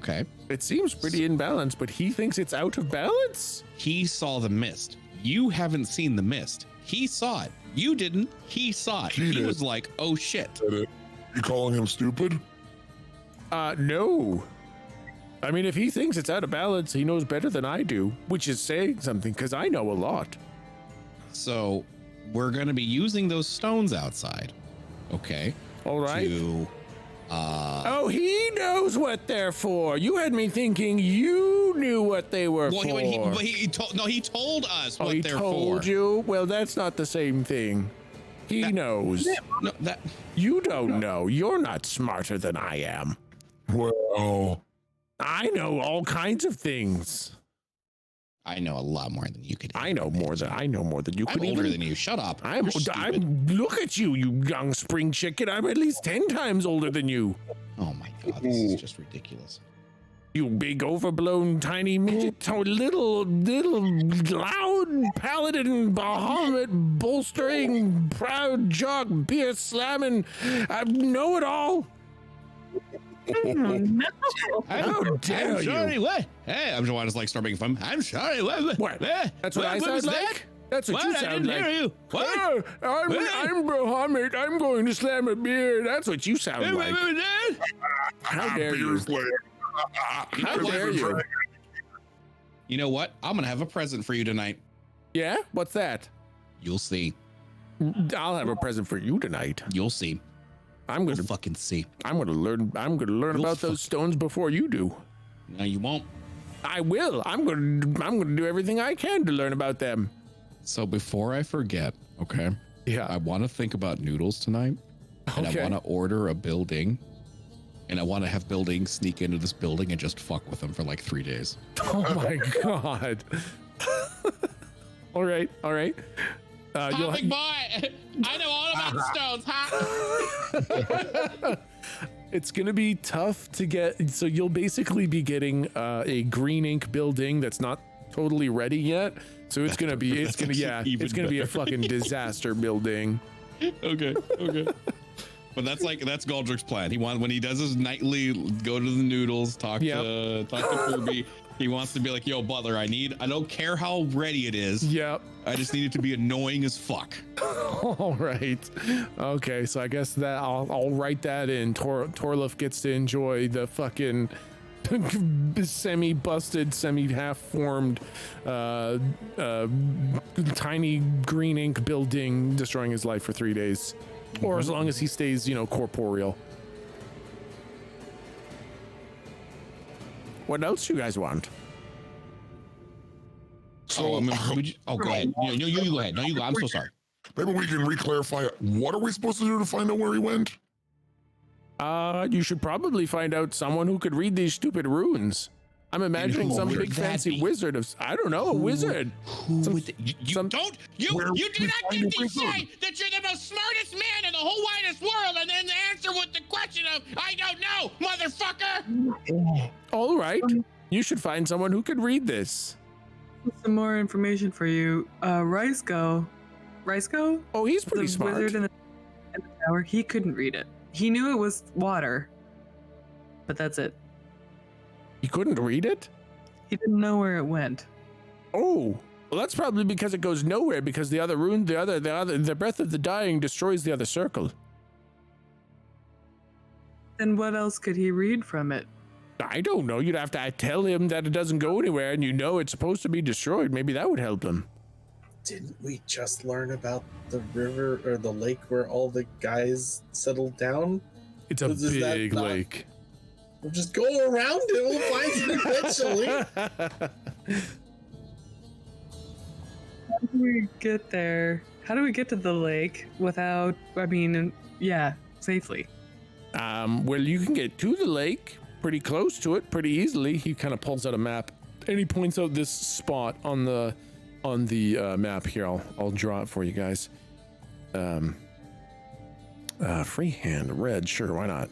Okay. It seems pretty in balance, but he thinks it's out of balance? He saw the mist. You haven't seen the mist. He saw it. You didn't. He saw it. He He did. was like, oh shit. Said it. You calling him stupid? No. I mean, if he thinks it's out of balance, he knows better than I do, which is saying something because I know a lot. So we're going to be using those stones outside. Okay. All right. To, Oh, he knows what they're for. You had me thinking you knew what they were well, for. he told us Oh, what he they're told for. you? Well, that's not the same thing. He knows. No, that You don't know. You're not smarter than I am. Well, I know all kinds of things. I know a lot more than you could. I know more than you I'm could older even. than you. Shut up. I'm You're stupid. look at you, you young spring chicken. I'm at least 10 times older than you. Oh my god, this is just ridiculous. You big overblown tiny midget, so little loud paladin Bahamut bolstering proud jock beer slamming know it all. No. How dare I'm sorry, you? what? Hey, I'm just like start making fun. I'm sorry, what? That's what I sound was like? that? That's what you I sound didn't like. hear you. What? Oh, I'm What? Bahamut. I'm going to slam a beer. That's what you sound like. How dare you? beers later. How dare you? You know what? I'm gonna have a present for you tonight. Yeah? What's that? You'll see. I'll have a present for you tonight. You'll see. I'm You'll gonna fucking see. I'm gonna learn You'll about those fuck- stones before you do. No, you won't. I will. I'm gonna do everything I can to learn about them. So before I forget, okay, I Yeah. want to think about noodles tonight, and Okay. I want to order a building, and I want to have buildings sneak into this building and just fuck with them for like 3 days. Oh my god. All right. You'll big boy. I know all about stones, huh? It's gonna be tough to get. So you'll basically be getting a green ink building that's not totally ready yet. So it's gonna be a fucking disaster building. Okay. But that's Galdrick's plan. When he does his nightly go to the noodles, talk to Kirby. He wants to be like, yo, Butler, I don't care how ready it is. Yep. I just need it to be annoying as fuck. All right. Okay, so I guess that I'll write that in. Torlif gets to enjoy the fucking semi-busted, semi-half-formed, tiny green ink building, destroying his life for 3 days, or as long as he stays, corporeal. What else do you guys want? So, go ahead. You go ahead. No, you go. I'm so sorry. Maybe we can re-clarify. What are we supposed to do to find out where he went? You should probably find out someone who could read these stupid runes. I'm imagining some big fancy wizard a wizard. You do not get to say that you're the most smartest man in the whole widest world and then answer with the question of, I don't know, motherfucker. All right. You should find someone who could read this. Some more information for you. Rysco? Oh, he's pretty the smart. Wizard in the tower. He couldn't read it. He knew it was water, but that's it. He couldn't read it? He didn't know where it went. Oh, well, that's probably because it goes nowhere, because the other rune, the breath of the dying destroys the other circle. Then what else could he read from it? I don't know. You'd have to tell him that it doesn't go anywhere, and it's supposed to be destroyed. Maybe that would help him. Didn't we just learn about the river or the lake where all the guys settled down? It's a big lake. We'll just go around it. We'll find it eventually. How do we get there? How do we get to the lake without, safely? Well, you can get to the lake pretty close to it pretty easily. He kind of pulls out a map and he points out this spot on the map here. I'll draw it for you guys. Freehand red, sure, why not?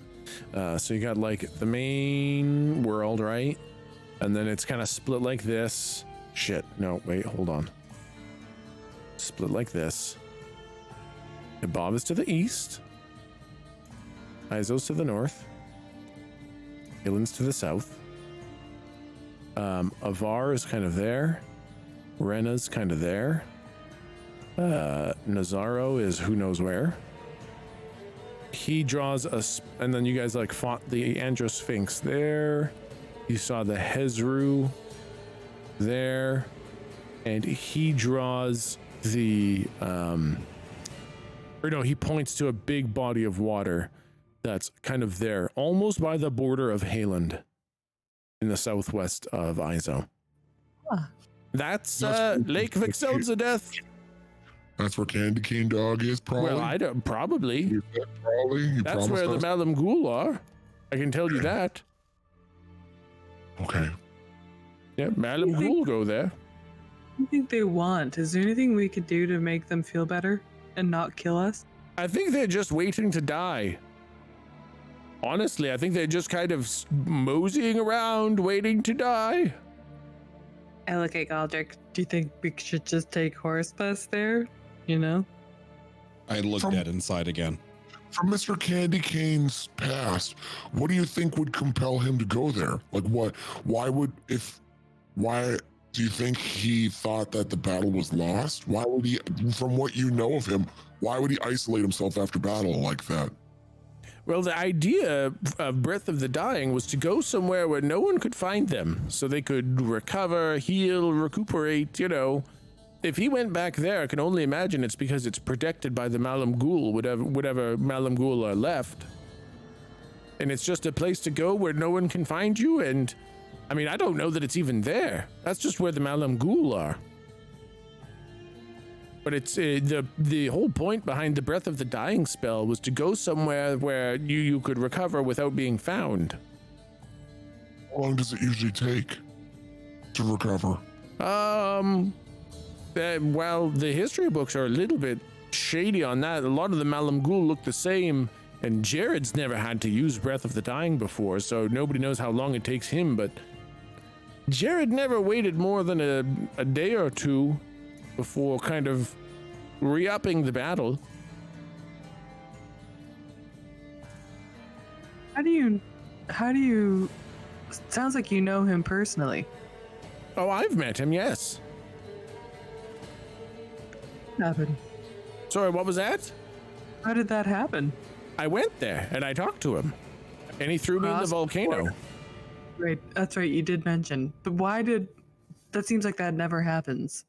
So you got like the main world, right? And then it's kind of split like this. Shit, no, wait, hold on. Split like this. Bob is to the east. Izo's to the north. Ilan's to the south. Avar is kind of there. Rena's kind of there. Nazaro is who knows where. He draws and then you guys like fought the Androsphinx there. You saw the Hezru there. And he draws he points to a big body of water that's kind of there, almost by the border of Hayland in the southwest of Izo. Huh. That's Lake Vixelzadeth. That's where Candy Cane Dog is, probably. Well, I don't, probably. You said probably. That's where the Malam Ghoul are. I can tell you that. Okay. Yeah, Malam Ghoul go there. What do you think they want? Is there anything we could do to make them feel better and not kill us? I think they're just waiting to die. Honestly, I think they're just kind of moseying around, waiting to die. I look at Galdrick. Do you think we should just take horse bus there? I looked at inside again. From Mr. Candy Cane's past, what do you think would compel him to go there? Like what? Why do you think he thought that the battle was lost? Why would he, from what you know of him, why would he isolate himself after battle like that? Well, the idea of Breath of the Dying was to go somewhere where no one could find them, so they could recover, heal, recuperate, If he went back there, I can only imagine it's because it's protected by the Malam Ghoul, whatever Malam Ghoul are left. And it's just a place to go where no one can find you, and I don't know that it's even there. That's just where the Malam Ghoul are. But it's the whole point behind the Breath of the Dying spell was to go somewhere where you could recover without being found. How long does it usually take to recover? Well, the history books are a little bit shady on that. A lot of the Malam Ghul look the same, and Jared's never had to use Breath of the Dying before, so nobody knows how long it takes him, but Jared never waited more than a day or two before kind of re-upping the battle. How do you, sounds like you know him personally. Oh, I've met him, yes. Happened. Sorry, what was that? How did that happen? I went there and I talked to him, and he threw me in the volcano. Right, that's right, you did mention. But why did, that seems like that never happens.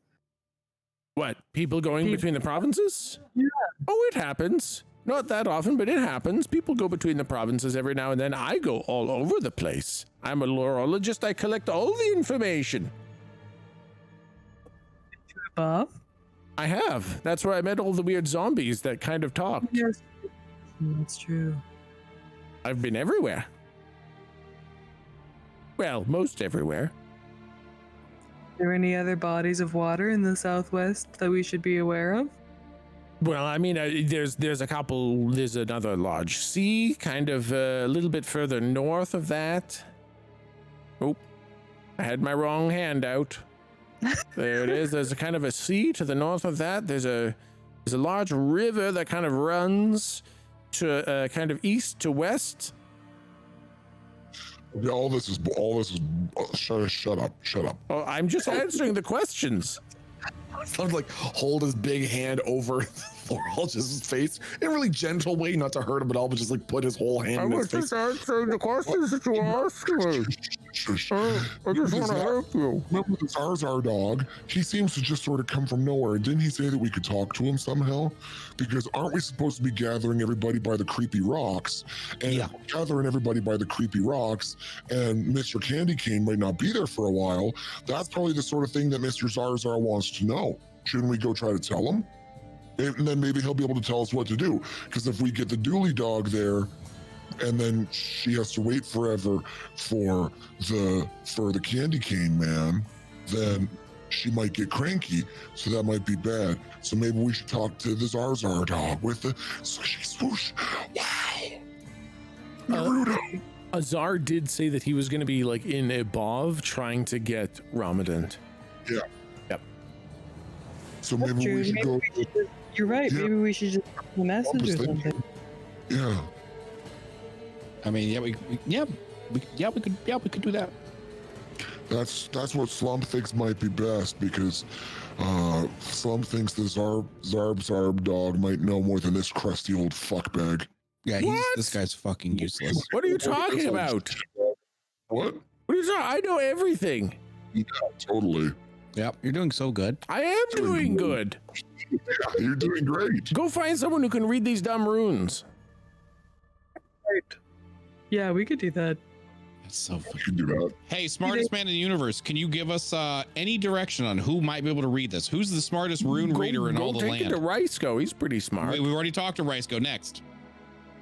What, people going between the provinces? Yeah. Oh, it happens. Not that often, but it happens. People go between the provinces every now and then. I go all over the place. I'm a lorologist. I collect all the information. Above? I have. That's where I met all the weird zombies that kind of talked. Yes, that's true. I've been everywhere. Well, most everywhere. Are there any other bodies of water in the southwest that we should be aware of? Well, I mean, there's a couple. There's another large sea, kind of a little bit further north of that. Oh, I had my wrong hand out. There it is. There's a kind of a sea to the north of that. There's a large river that kind of runs to kind of east to west. Yeah, all this is shut up. Oh, I'm just answering the questions. Sounds like hold his big hand over Thorologist's face in a really gentle way, not to hurt him at all, but just like put his whole hand in his face. Answering the questions that you asked me. I just want to help you. Remember the Zarzar dog? He seems to just sort of come from nowhere. Didn't he say that we could talk to him somehow? Because aren't we supposed to be gathering everybody by the creepy rocks? And if we're gathering everybody by the creepy rocks, and Mr. Candy Cane might not be there for a while, that's probably the sort of thing that Mr. Zarzar wants to know. Shouldn't we go try to tell him? And then maybe he'll be able to tell us what to do. Because if we get the Dooley dog there, and then she has to wait forever for the Candy Cane man, then she might get cranky. So that might be bad. So maybe we should talk to the Zarzar dog with the swishy swoosh. Wow. Naruto. Azar did say that he was going to be like in Above trying to get Ramadan. Yeah. Yep. So maybe we should go. You're right. Yeah. Maybe we should just send a message or something. Yeah. I mean, we could do that. That's what Slump thinks might be best, because Slump thinks the Zarb dog might know more than this crusty old fuckbag. Yeah, this guy's fucking useless. What are you talking about? What? What are you talking? I know everything. Yeah, totally. Yep, you're doing so good. I am doing good. Yeah, you're doing great. Go find someone who can read these dumb runes. Right. Yeah, we could do that. That's so You funny. can do that. Hey, smartest man in the universe, can you give us any direction on who might be able to read this? Who's the smartest rune reader in all the Go land? take it to Rysco. He's pretty smart. We've already talked to Rysco. Next.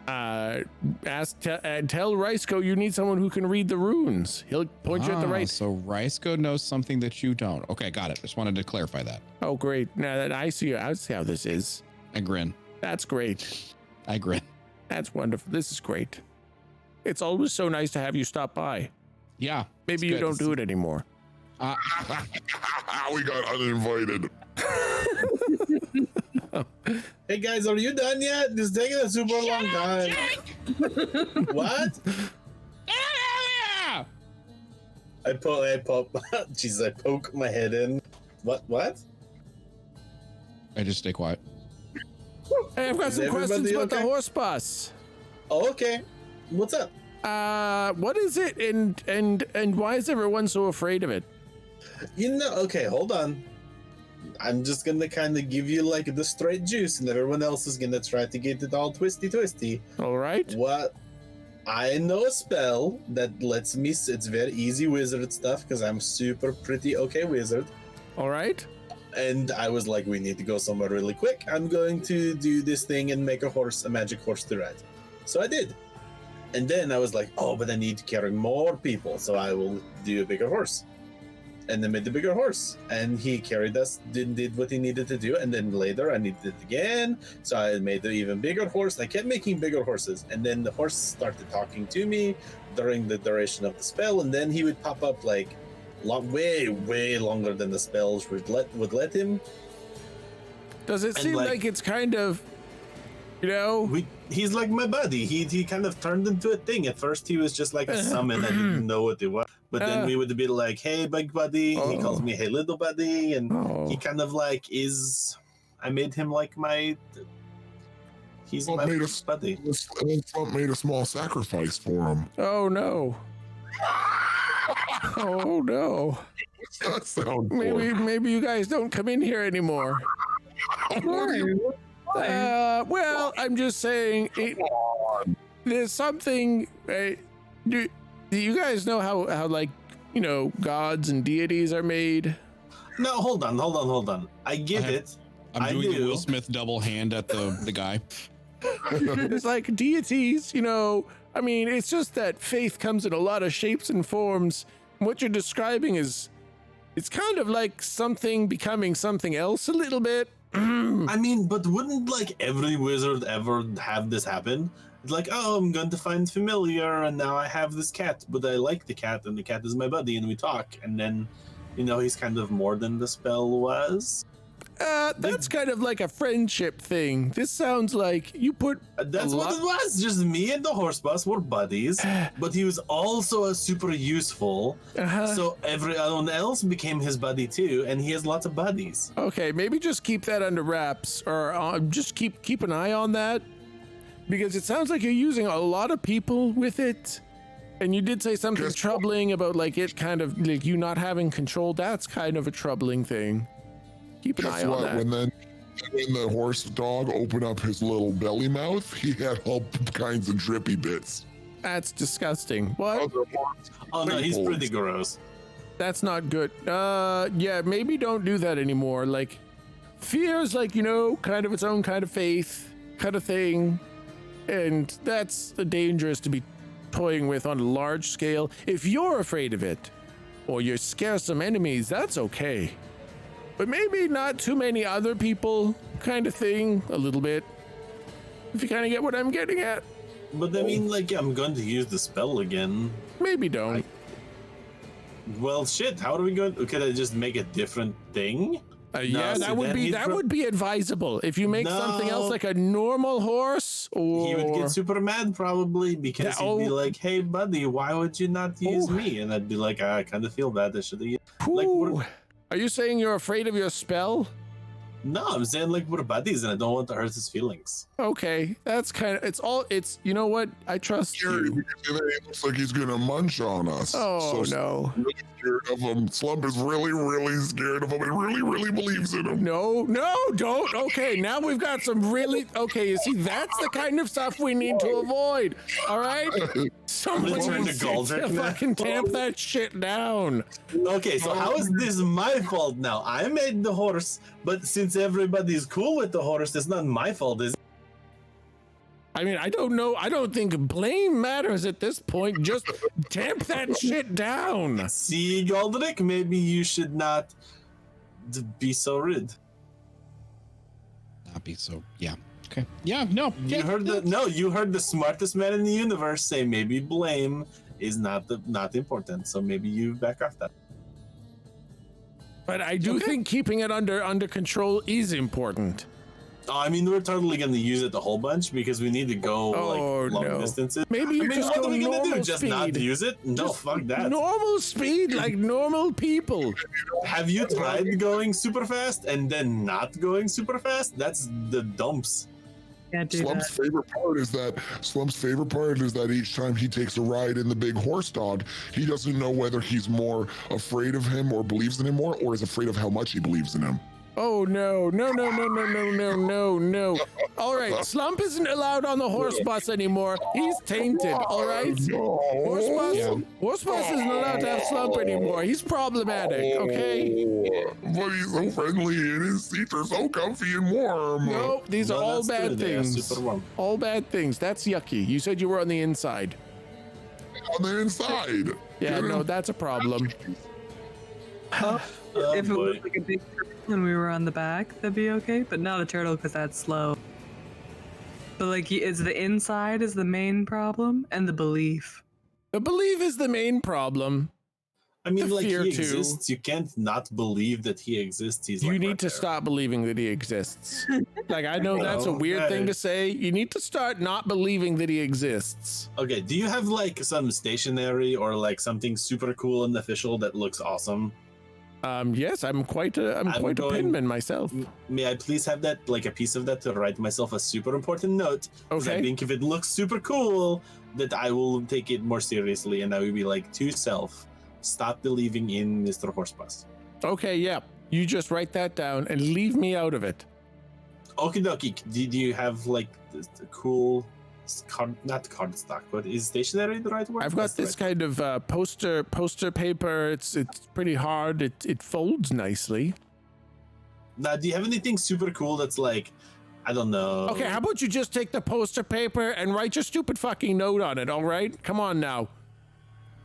Tell Rysco you need someone who can read the runes. He'll point you at the right. So Rysco knows something that you don't. Okay, got it. Just wanted to clarify that. Oh, great. Now that I see how this is. I grin. That's great. I grin. That's wonderful. This is great. It's always so nice to have you stop by. Yeah. Maybe you don't do it anymore. We got uninvited. Hey guys, are you done yet? This is taking a super long time. What? I poke my head in. What? I just stay quiet. Hey, I've got Is some questions everybody about the okay? horse bus. Oh, okay. What's up? What is it, and why is everyone so afraid of it? Okay, hold on. I'm just gonna kind of give you like the straight juice, and everyone else is gonna try to get it all twisty. All right. What? I know a spell that lets me. It's very easy wizard stuff because I'm super pretty okay wizard. All right. And I was like, we need to go somewhere really quick. I'm going to do this thing and make a magic horse to ride. So I did. And then I was like, oh, but I need to carry more people, so I will do a bigger horse. and then made the bigger horse, and he carried us, did what he needed to do, and then later I needed it again, so I made the even bigger horse. I kept making bigger horses, and then the horse started talking to me during the duration of the spell, and then he would pop up like way longer than the spells would let him. Does it And, seem like it's kind of, you know? He's like my buddy. He kind of turned into a thing. At first he was just like a summon. I didn't know what it was. But then we would be like, hey, big buddy. He calls me, hey, little buddy. And he kind of like I made him like he's my buddy. Slump made a small sacrifice for him. Oh, no. Oh, no. What's that sound for? Maybe you guys don't come in here anymore. Well, I'm just saying, there's something, right? Do you guys know how like, you know, gods and deities are made? No, hold on. I get it. I'm doing the Will Smith double hand at the guy. It's like deities, you know, I mean, it's just that faith comes in a lot of shapes and forms. What you're describing is, it's kind of like something becoming something else a little bit. I mean, but wouldn't like every wizard ever have this happen? It's like, oh, I'm going to find familiar, and now I have this cat, but I like the cat, and the cat is my buddy, and we talk, and then, you know, he's kind of more than the spell was. That's kind of like a friendship thing. This sounds like you put. That's what it was. Just me and the horse boss were buddies, but he was also a super useful. So everyone else became his buddy too, and he has lots of buddies. Okay, maybe just keep that under wraps, or just keep an eye on that, because it sounds like you're using a lot of people with it. And you did say something troubling about like it kind of like you not having control. That's kind of a troubling thing. Keep an eye on that. When the horse dog opened up his little belly mouth, he had all kinds of drippy bits. That's disgusting. What? Oh no, he's pretty gross. That's not good. Yeah, maybe don't do that anymore. Like, fear is like, you know, kind of its own kind of faith kind of thing. And that's dangerous to be toying with on a large scale. If you're afraid of it, or you're scared of some enemies, that's okay. But maybe not too many other people kind of thing, a little bit. If you kind of get what I'm getting at. But I mean, like, I'm going to use the spell again. Maybe don't. Well, shit, how are we going? Could I just make a different thing? Yeah, that would be advisable. If you make something else like a normal horse, or he would get super mad probably because he'd be like, "Hey, buddy, why would you not use me?" And I'd be like, "I kind of feel bad. I should have." Like, are you saying you're afraid of your spell? No, I'm saying like we're buddies, and I don't want to hurt his feelings. Okay, that's kind of you know what? I trust you. It looks like he's gonna munch on us. Oh no! Really scared of him. Slump is really scared of him and really believes in him. No, don't. Okay, now we've got some really. Okay, you see, that's the kind of stuff we need to avoid. All right, someone needs to fucking tamp that shit down. Okay, so how is this my fault now? I made the horse, but since everybody's cool with the horse, it's not my fault, is it? I mean, I don't know. I don't think blame matters at this point. Just tamp that shit down. See, Goldrick, maybe you should not be so rude. Not be so, yeah. Okay. Yeah, no. You heard the smartest man in the universe say maybe blame is not important. So maybe you back off that. But I do think keeping it under control is important. I mean, we're totally going to use it a whole bunch because we need to go long distances. Maybe what are we going to do? Just not use it? No, fuck that. Normal speed, like normal people. Have you tried going super fast and then not going super fast? That's the dumps. Slump's favorite part is that each time he takes a ride in the big horse dog, he doesn't know whether he's more afraid of him or believes in him more, or is afraid of how much he believes in him. Oh no. All right, Slump isn't allowed on the horse bus anymore. He's tainted, all right? Horse bus isn't allowed to have Slump anymore. He's problematic, okay? But he's so friendly and his seats are so comfy and warm. No, these are all bad things. All bad things. That's yucky. You said you were on the inside. On the inside. Yeah, no, that's a problem. If it was like a big turtle and we were on the back, that'd be okay. But not a turtle because that's slow. But like, it's the inside is the main problem, and the belief. The belief is the main problem. I mean, The like, he fear, too. exists. You can't not believe that he exists. He's You like need right to there. stop believing that he exists. Like, I know that's a weird Okay. thing to say. You need to start not believing that he exists. Okay, do you have like some stationery or like something super cool and official that looks awesome? Yes, I'm quite a going- pinman myself. May I please have that, like a piece of that, to write myself a super important note? 'Cause I Okay. think if it looks super cool, that I will take it more seriously, and I will be like, to self, stop believing in Mr. Horsebus. Okay, yeah. You just write that down and leave me out of it. Okie dokie. Do you have like the cool card, not cardstock, but is stationery the right word? I've That's got the this right kind of poster paper. It's pretty hard. It folds nicely. Now, do you have anything super cool that's like, I don't know. Okay, how about you just take the poster paper and write your stupid fucking note on it, all right? Come on now.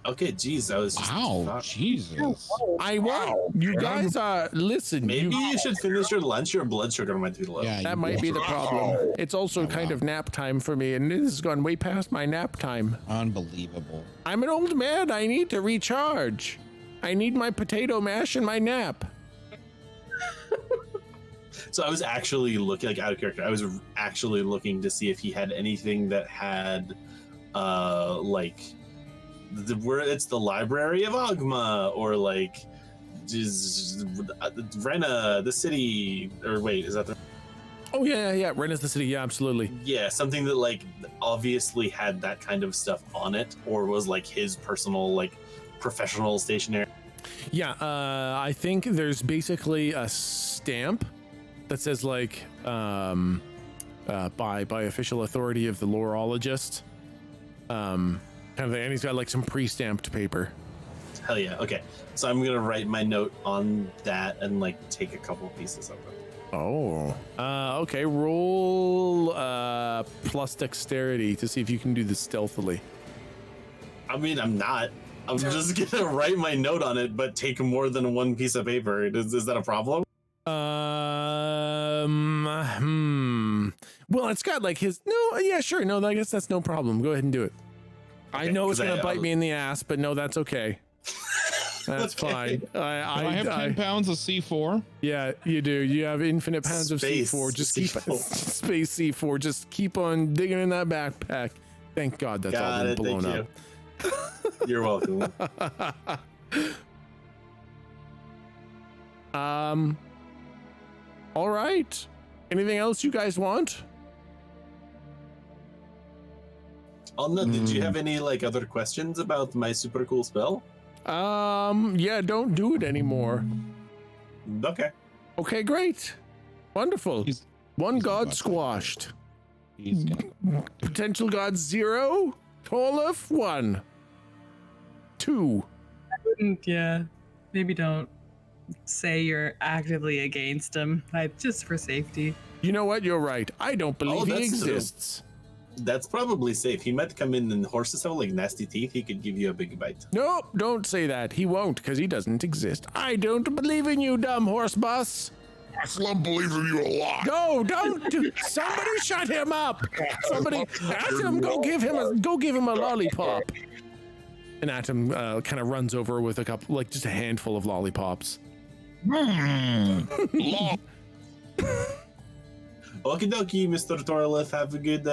Okay, geez, I was just. Wow, Jesus. I want you guys listen. Maybe you, you should finish your lunch. Your blood sugar might be low. Yeah, that you might be the bullshit. problem. It's also kind of nap time for me, and this has gone way past my nap time. Unbelievable. I'm an old man. I need to recharge. I need my potato mash and my nap. So I was actually looking, like, out of character. I was actually looking to see if he had anything that had, like, where it's the Library of Ogma, or like, just Rena, the city, or wait, is that the? Oh yeah. Ren is the city. Yeah, absolutely. Yeah, something that like obviously had that kind of stuff on it, or was like his personal, like, professional stationery. Yeah, I think there's basically a stamp that says like by official authority of the lorologist. Kind of, and he's got like some pre-stamped paper. Hell yeah. Okay, so I'm gonna write my note on that and like take a couple pieces of it. Oh. Okay. Roll plus dexterity to see if you can do this stealthily. I mean, I'm not. I'm just gonna write my note on it, but take more than one piece of paper. Is that a problem? Well, it's got like his. No. Yeah. Sure. No. I guess that's no problem. Go ahead and do it. I Okay, know it's 'cause gonna bite me in the ass, but no, that's okay. That's Okay. fine. I have 10 pounds of C4. Yeah, you do. You have infinite pounds of Space C4. Just keep C4. space C4. Just keep on digging in that backpack. Thank God that's all Got been it. blown Thank up. you. You're welcome. All right. Anything else you guys want? Oh no! Did you have any like other questions about my super cool spell? Yeah, don't do it anymore. Okay. Okay, great. Wonderful. He's- One he's god about to- squashed. He's gonna- Potential god 0. Torlif 1. 2. Yeah, maybe don't say you're actively against him, just for safety. You know what? You're right. I don't believe he that's true. exists. That's probably safe. He might come in and horses have like nasty teeth. He could give you a big bite. Nope, don't say that. He won't, because he doesn't exist. I don't believe in you, dumb horse bus. Slum believes in you a lot. No, don't do. Somebody shut him up. Somebody, Atom, go give him a lollipop. And Atom kind of runs over with a couple, like just a handful of lollipops. Law. Okie dokie, Mr. Torlif. Have a good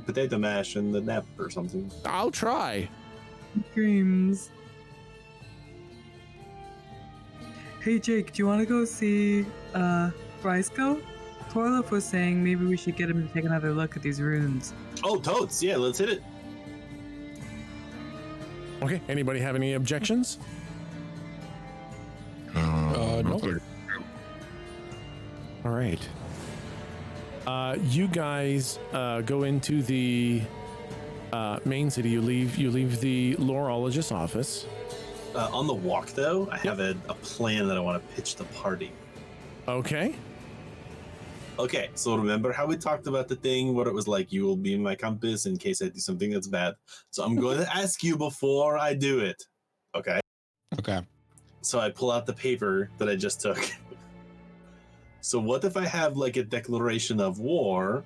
potato mash and the nap or something. I'll try. Dreams. Hey Jake, do you want to go see Brysko? Torlif was saying maybe we should get him to take another look at these runes. Oh, totes. Yeah, let's hit it. Okay. Anybody have any objections? no. Nothing. All right. You guys go into the main city. You leave the lorologist's office. On the walk, though, I have a plan that I want to pitch the party. Okay. Okay, so remember how we talked about the thing where it was like, you will be my compass in case I do something that's bad. So I'm going to ask you before I do it. Okay. Okay. So I pull out the paper that I just took. So what if I have like a declaration of war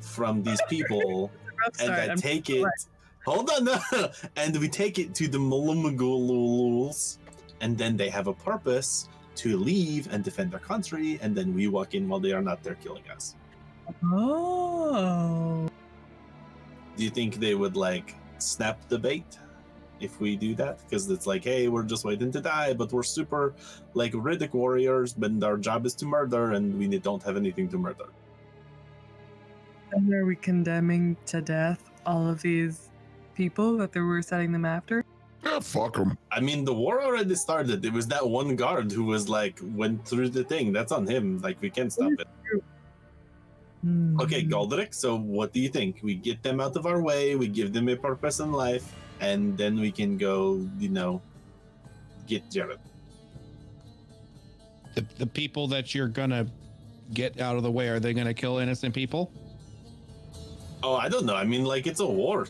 from these people, and I take it. Hold on, no. And we take it to the Mulumagululs, and then they have a purpose to leave and defend their country, and then we walk in while they are not there killing us. Oh. Do you think they would like snap the bait if we do that? Because it's like, hey, we're just waiting to die, but we're super like Riddick warriors, but our job is to murder, and we don't have anything to murder. And are we condemning to death all of these people that they were setting them after? Yeah, fuck them. I mean, the war already started. It was that one guard who was like went through the thing. That's on him. Like, we can't stop it. Okay, Galdrick, so what do you think? We get them out of our way, we give them a purpose in life, and then we can go, get Jared. The people that you're gonna get out of the way, are they gonna kill innocent people? Oh, I don't know. I mean, like, it's a war.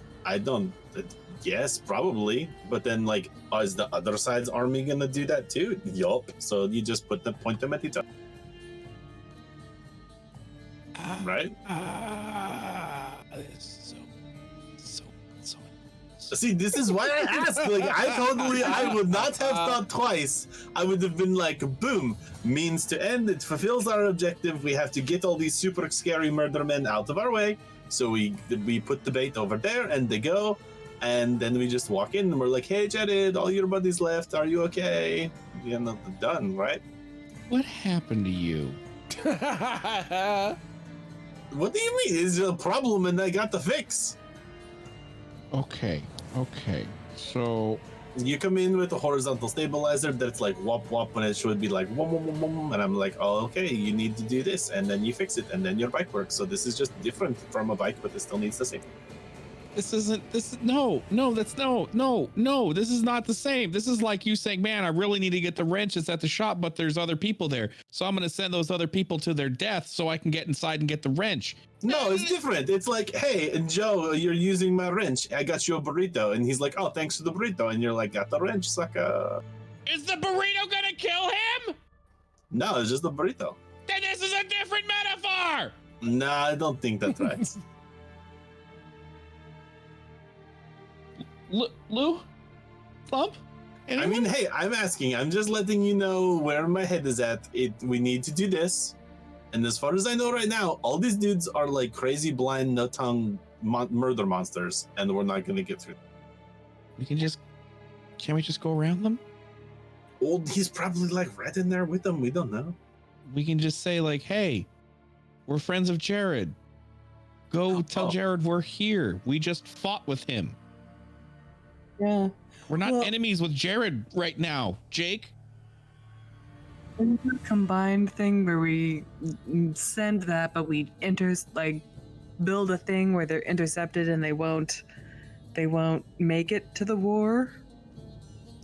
Yes, probably. But then, like, is the other side's army gonna do that too? Yup. So you just point them at each other. Right? See, this is why I asked. Like, I would not have thought twice. I would have been like, boom, means to end. It fulfills our objective. We have to get all these super scary murder men out of our way. So we put the bait over there, and they go. And then we just walk in, and we're like, hey, Jared, all your buddies left. Are you okay? You're not done, right? What happened to you? What do you mean? It's a problem, and I got the fix. Okay. So you come in with a horizontal stabilizer that's like wop wop when it should be like wom wom wom wom, and I'm like, oh, okay, you need to do this, and then you fix it, and then your bike works. So this is just different from a bike, but it still needs the same. this is no, this is not the same. This is like you saying, man, I really need to get the wrench. It's at the shop, but there's other people there. So I'm going to send those other people to their death so I can get inside and get the wrench. No, it's different. It's like, hey, Joe, you're using my wrench. I got you a burrito. And he's like, oh, thanks for the burrito. And you're like, got the wrench, sucker. Is the burrito going to kill him? No, it's just a burrito. Then this is a different metaphor. Nah, I don't think that's right. Lou? Slump? I mean, hey, I'm asking. I'm just letting you know where my head is at. We need to do this. And as far as I know right now, all these dudes are like crazy, blind, no-tongue murder monsters. And we're not going to get through. Can't we just go around them? Well, he's probably like right in there with them. We don't know. We can just say like, hey, we're friends of Jared. Go tell Jared we're here. We just fought with him. Yeah. We're not enemies with Jared right now, Jake. Combined thing where we send that, but we build a thing where they're intercepted and they won't make it to the war.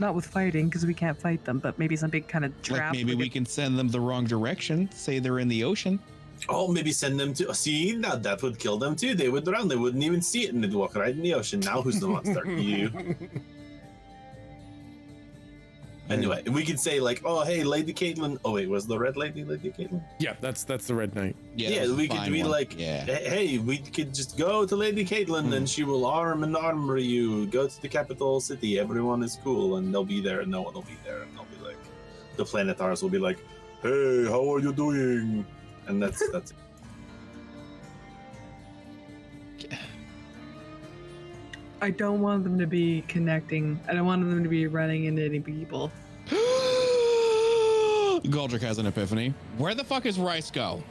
Not with fighting, because we can't fight them, but maybe some big kind of trap. Like maybe we can send them the wrong direction. Say they're in the ocean. Oh, maybe send them to... See, now that would kill them too. They would drown. They wouldn't even see it, and they'd walk right in the ocean. Now who's the monster? You. Anyway, we could say like, oh, hey, Lady Caitlin. Oh, wait, was the red lady Lady Caitlin? Yeah, that's the Red Knight. Yeah, we could be like, hey, we could just go to Lady Caitlin and she will arm and armor you. Go to the capital city. Everyone is cool, and they'll be there, and no one will be there. And they'll be like, the Planetars will be like, hey, how are you doing? And that's it. I don't want them to be connecting. I don't want them to be running into any people. Galdrick has an epiphany. Where the fuck is Rice go?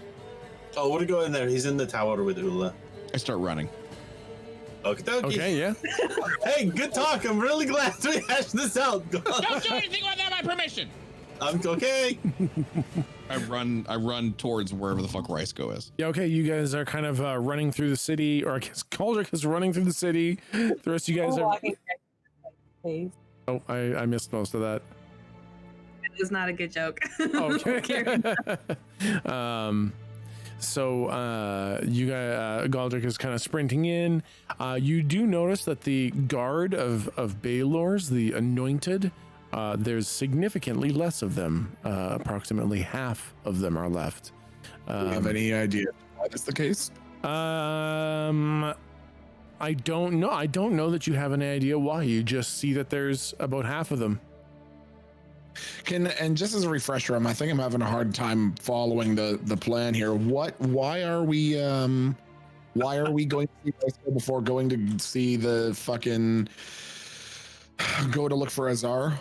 Oh, we're going there. He's in the tower with Ula. I start running. Okay, yeah. Hey, good talk. I'm really glad we hashed this out. Don't do anything without my permission. I'm okay. I run towards wherever the fuck Rice go is. Yeah, okay, you guys are kind of running through the city, or I guess Galdrick is running through the city. The rest of you guys are... Oh, I missed most of that. It was not a good joke. Okay. So you guys, Galdrick is kind of sprinting in. You do notice that the guard of Baelor's, the anointed, there's significantly less of them. Approximately half of them are left. Do you have any idea why that's the case? I don't know. I don't know that you have any idea why. You just see that there's about half of them. And just as a refresher, I think I'm having a hard time following the plan here. Why are we going to see Rysco before going to see the fucking go to look for Azar?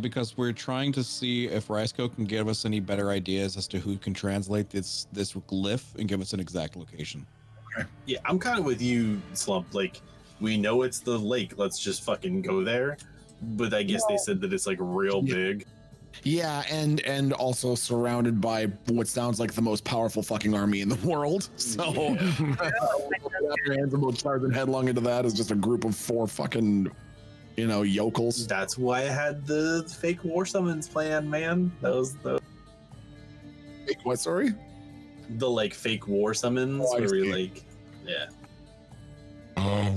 Because we're trying to see if Rysco can give us any better ideas as to who can translate this glyph and give us an exact location. Okay. Yeah, I'm kind of with you, Slump. Like, we know it's the lake. Let's just fucking go there. But I guess they said that it's like real big. Yeah, and also surrounded by what sounds like the most powerful fucking army in the world. So about charging headlong into that is just a group of 4 fucking, yokels. That's why I had the fake war summons plan, man. That was the What? Sorry. The like fake war summons I where we see. yeah.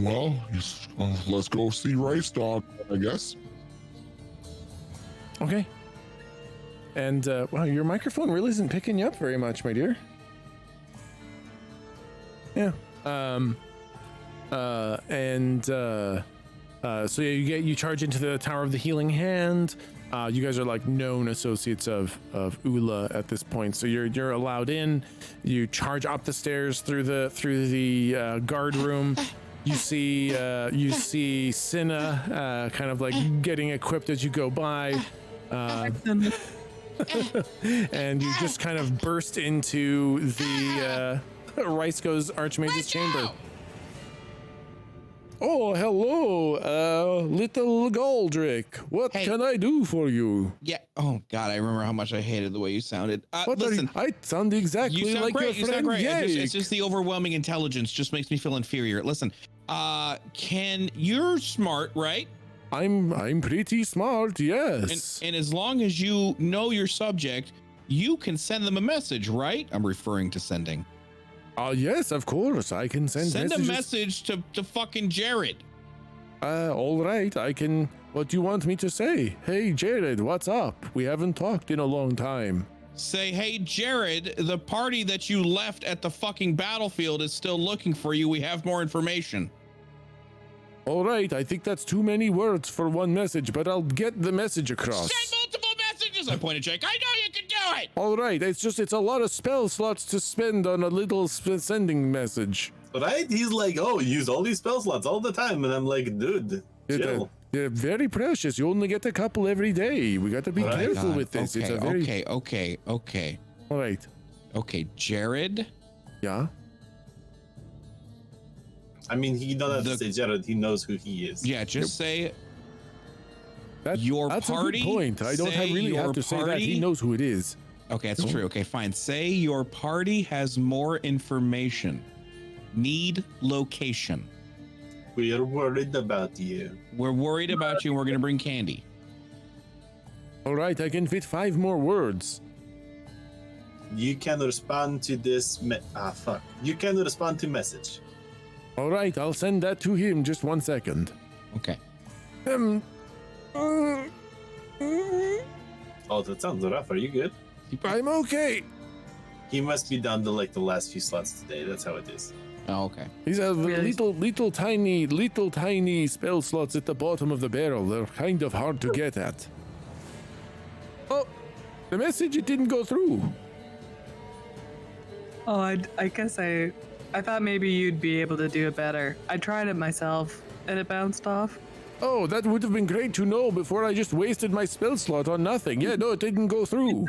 Well, let's go see Rice Dog, I guess. Okay. And wow, your microphone really isn't picking you up very much, my dear. Yeah. So yeah, you charge into the Tower of the Healing Hand. You guys are like known associates of Ula at this point, so you're allowed in. You charge up the stairs through the guard room. You see Cinna kind of like getting equipped as you go by, and you just kind of burst into the Rysco's Archmage's chamber. Oh, hello, little Goldrick. What can I do for you? Yeah. Oh God, I remember how much I hated the way you sounded. Listen, I sound exactly you sound like great. your You friend. sound great. Jake. It's just the overwhelming intelligence just makes me feel inferior. Listen, you're smart, right? I'm pretty smart, yes. And as long as you know your subject, you can send them a message, right? I'm referring to sending. Yes, of course. I can send a message to fucking Jared. All right. I can. What do you want me to say? Hey, Jared, what's up? We haven't talked in a long time. Say, hey, Jared, the party that you left at the fucking battlefield is still looking for you. We have more information. All right. I think that's too many words for one message, but I'll get the message across. Send multiple messages. I pointed Jake. I know you can do it. All right. It's a lot of spell slots to spend on a little sending message. Right? He's like, oh, use all these spell slots all the time. And I'm like, dude, chill. They're very precious. You only get a couple every day. We got to be careful with this. Okay, It's a very... okay. All right. Okay, Jared. Yeah? I mean, he doesn't have to say Jared. He knows who he is. Yeah, just say that's party. A good point. I don't really have to say that. He knows who it is. Okay, that's true. Okay, fine. Say your party has more information. Need location. We are worried about you. We're worried about you and we're going to bring candy. All right, I can fit 5 more words. You can respond to this. You can respond to message. All right, I'll send that to him. Just 1 second. Okay. Oh, that sounds rough. Are you good? I'm okay. He must be down to like the last few slots today. That's how it is. Oh, okay. These are little tiny spell slots at the bottom of the barrel. They're kind of hard to get at. Oh, the message, it didn't go through. Oh, I guess I thought maybe you'd be able to do it better. I tried it myself, and it bounced off. Oh, that would have been great to know before I just wasted my spell slot on nothing. Yeah, no, it didn't go through.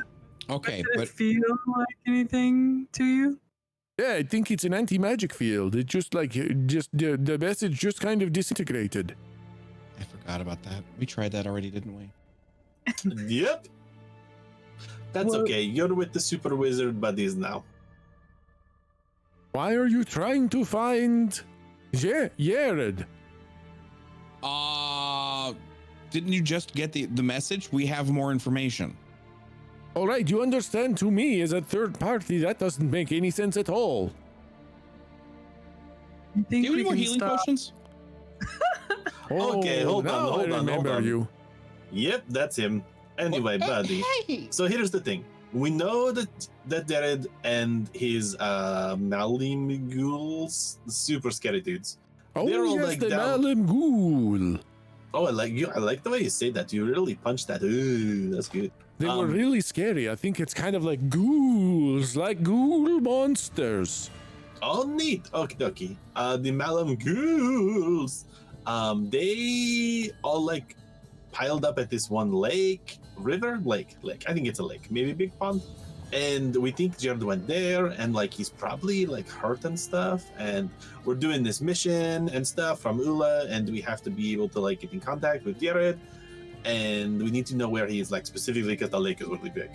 Okay, Did it feel like anything to you? Yeah, I think it's an anti-magic field. It just the message just kind of disintegrated. I forgot about that. We tried that already, didn't we? Yep. That's okay. You're with the super wizard buddies now. Why are you trying to find Jared? Didn't you just get the message? We have more information. All right, you understand, to me as a third party, that doesn't make any sense at all. Do you have any more healing potions? Okay, hold on. You. Yep, that's him. Anyway, buddy. So here's the thing. We know that Jared and his Malimguls, super scary dudes. Oh, They're all yes, like the down- Malimgul. Oh, I like the way you say that. You really punched that. Ooh, that's good. They were really scary. I think it's kind of like ghouls, like ghoul monsters. Oh, neat. Okie dokie. The Malimguls, they all like piled up at this one lake. I think it's a lake, maybe a big pond. And we think Jared went there, and like he's probably like hurt and stuff. And we're doing this mission and stuff from Ula, and we have to be able to like get in contact with Jared, and we need to know where he is, like specifically because the lake is really big.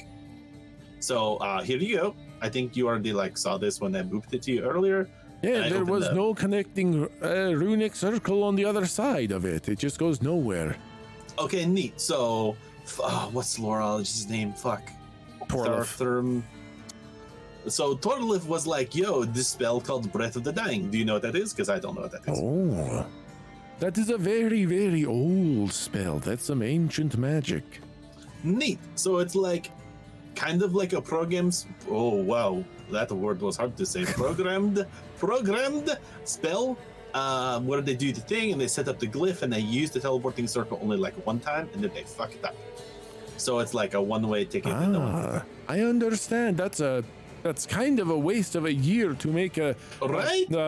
So here you go. I think you already like saw this when I booped it to you earlier. Yeah, there was no connecting runic circle on the other side of it. It just goes nowhere. Okay, neat. So, what's Laurologist's name? Fuck. Torlif. So Torlif was like, yo, this spell called Breath of the Dying. Do you know what that is? Because I don't know what that is. Oh, that is a very, very old spell. That's some ancient magic. Neat. So it's like, kind of like a oh, wow. That word was hard to say. Programmed spell. Where they do the thing and they set up the glyph and they use the teleporting circle only like one time and then they fuck it up. So it's like a one-way ticket. I understand. That's kind of a waste of a year to make a